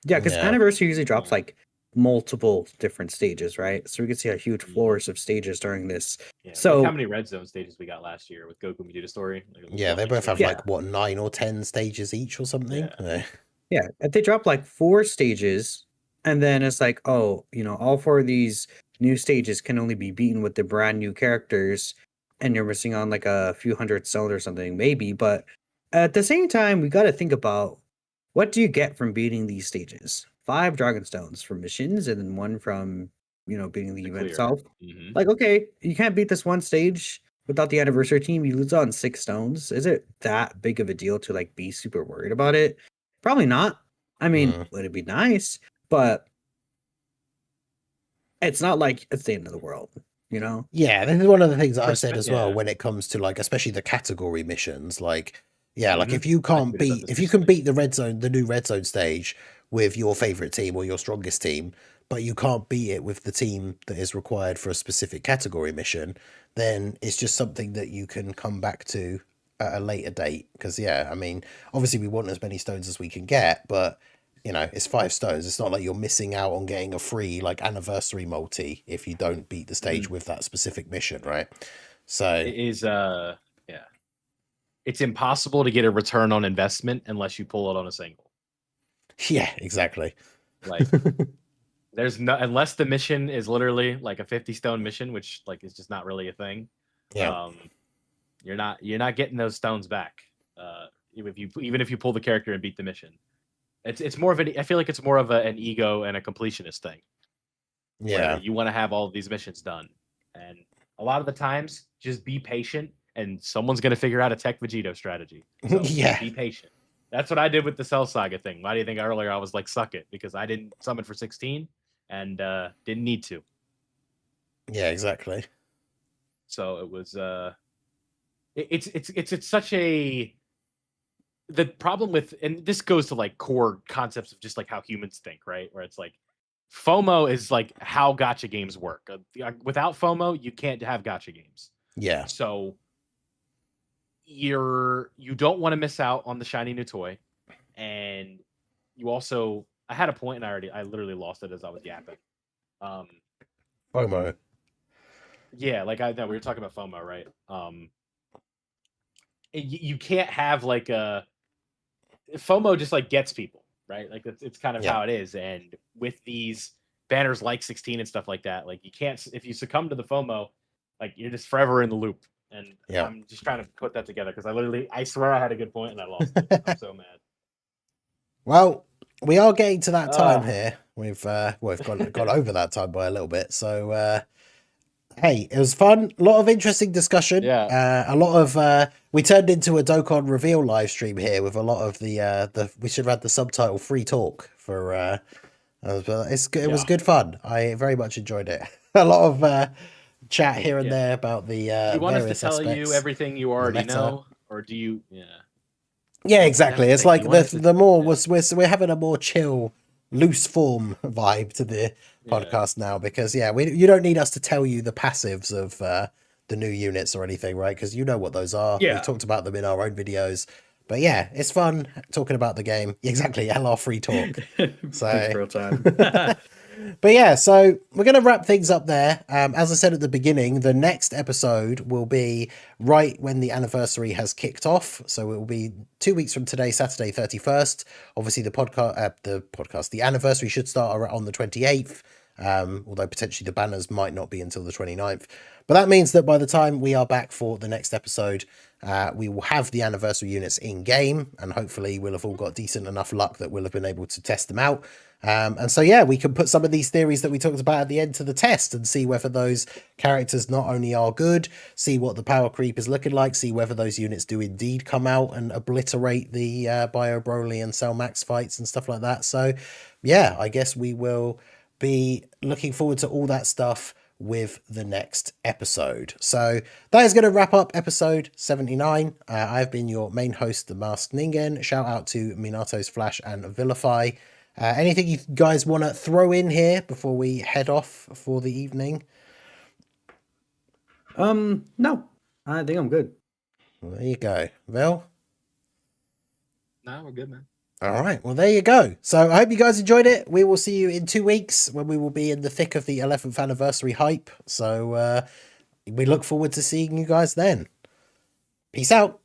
yeah, because yeah. anniversary usually drops Yeah. like multiple different stages, right? So we could see a huge flourish of stages during this. Yeah. So Look how many red zone stages we got last year with Goku Vegeta story. Like, Yeah, what, they like both have 20? like what 9 or 10 stages each or something. Yeah. yeah, if they drop like 4 stages, and then it's like, oh, all 4 of these new stages can only be beaten with the brand new characters, and you're missing on like a few hundred stones or something, maybe. But at the same time, we got to think about what do you get from beating these stages? 5 Dragon Stones from missions, and then 1 from beating the event Clear. itself. Mhm. Like, okay, you can't beat this one stage without the anniversary team. You lose on 6 stones. Is it that big of a deal to like be super worried about it? Probably not. I mean, would it be nice? But it's not like it's the end of the world, Yeah, this is one of the things that I've said Respect- as well yeah. when it comes to like especially the category missions. Like, yeah, like Mhm. if you can't tweeted about beat this if you can recently. beat the new red zone stage with your favorite team or your strongest team, but you can't beat it with the team that is required for a specific category mission, then it's just something that you can come back to at a later date. Because yeah, I mean, obviously we want as many stones as we can get, but it's 5 stones. It's not like you're missing out on getting a free like anniversary multi if you don't beat the stage with that specific mission, right? So It is yeah. It's impossible to get a return on investment unless you pull it on a single. yeah, exactly. Like there's no unless the mission is literally like a 50 stone mission, which like is just not really a thing. Yeah. You're not getting those stones back. Even if you pull the character and beat the mission. It's more of I feel like it's more of an ego and a completionist thing. Yeah. Where you want to have all of these missions done. And a lot of the times, just be patient and someone's going to figure out a Tech Vegito strategy. So Yeah. be patient. That's what I did with the Cell Saga thing. Why do you think earlier I was like, suck it? Because I didn't summon for 16 and didn't need to. Yeah, exactly. So it was it's such a the problem with, and this goes to like core concepts of just like how humans think, right? Where it's like FOMO is like how gacha games work. Without FOMO, you can't have gacha games. Yeah. So you don't want to miss out on the shiny new toy, and you also I had a point and I literally lost it as I was yapping. FOMO. Yeah, like we were talking about FOMO, right? You can't have like a FOMO just like gets people, right? Like it's kind of how it is. And with these banners like 16 and stuff like that, like you can't, if you succumb to the FOMO, like you're just forever in the loop. And I'm just trying to put that together because I swear I had a good point and I lost it. I'm so mad. Well, we are getting to that time here. We've gone over that time by a little bit. So hey, it was fun. A lot of interesting discussion. Yeah. A lot of we turned into a Dokkan reveal live stream here with a lot of the we should have had the subtitle free talk for it was good fun. I very much enjoyed it. A lot of chat here and there about the do you want us to tell aspects, you everything you already know, or do you Yeah, exactly. It's like the more we're having a more chill, loose form vibe to the podcast now because you don't need us to tell you the passives of the new units or anything, right? Because you know what those are. Yeah. We've talked about them in our own videos. But yeah, it's fun talking about the game. Exactly, LR free talk. So real time. But yeah, so we're going to wrap things up there. As I said at the beginning, the next episode will be right when the anniversary has kicked off. So it will be 2 weeks from today, Saturday 31st. Obviously, the anniversary should start on the 28th, although potentially the banners might not be until the 29th. But that means that by the time we are back for the next episode, we will have the anniversary units in game, and hopefully we'll have all got decent enough luck that we'll have been able to test them out. And so, we can put some of these theories that we talked about at the end to the test and see whether those characters not only are good, see what the power creep is looking like, see whether those units do indeed come out and obliterate the Bio Broly and Cell Max fights and stuff like that. So, I guess we will be looking forward to all that stuff with the next episode. So that is going to wrap up episode 79. I've been your main host, the Masked Ningen. Shout out to Minato's Flash and Vilify. Anything you guys want to throw in here before we head off for the evening? No, I think I'm good. Well, there you go. Vil? No, we're good, man. All right, well, there you go. So I hope you guys enjoyed it. We will see you in 2 weeks when we will be in the thick of the 11th anniversary hype. So we look forward to seeing you guys then. Peace out.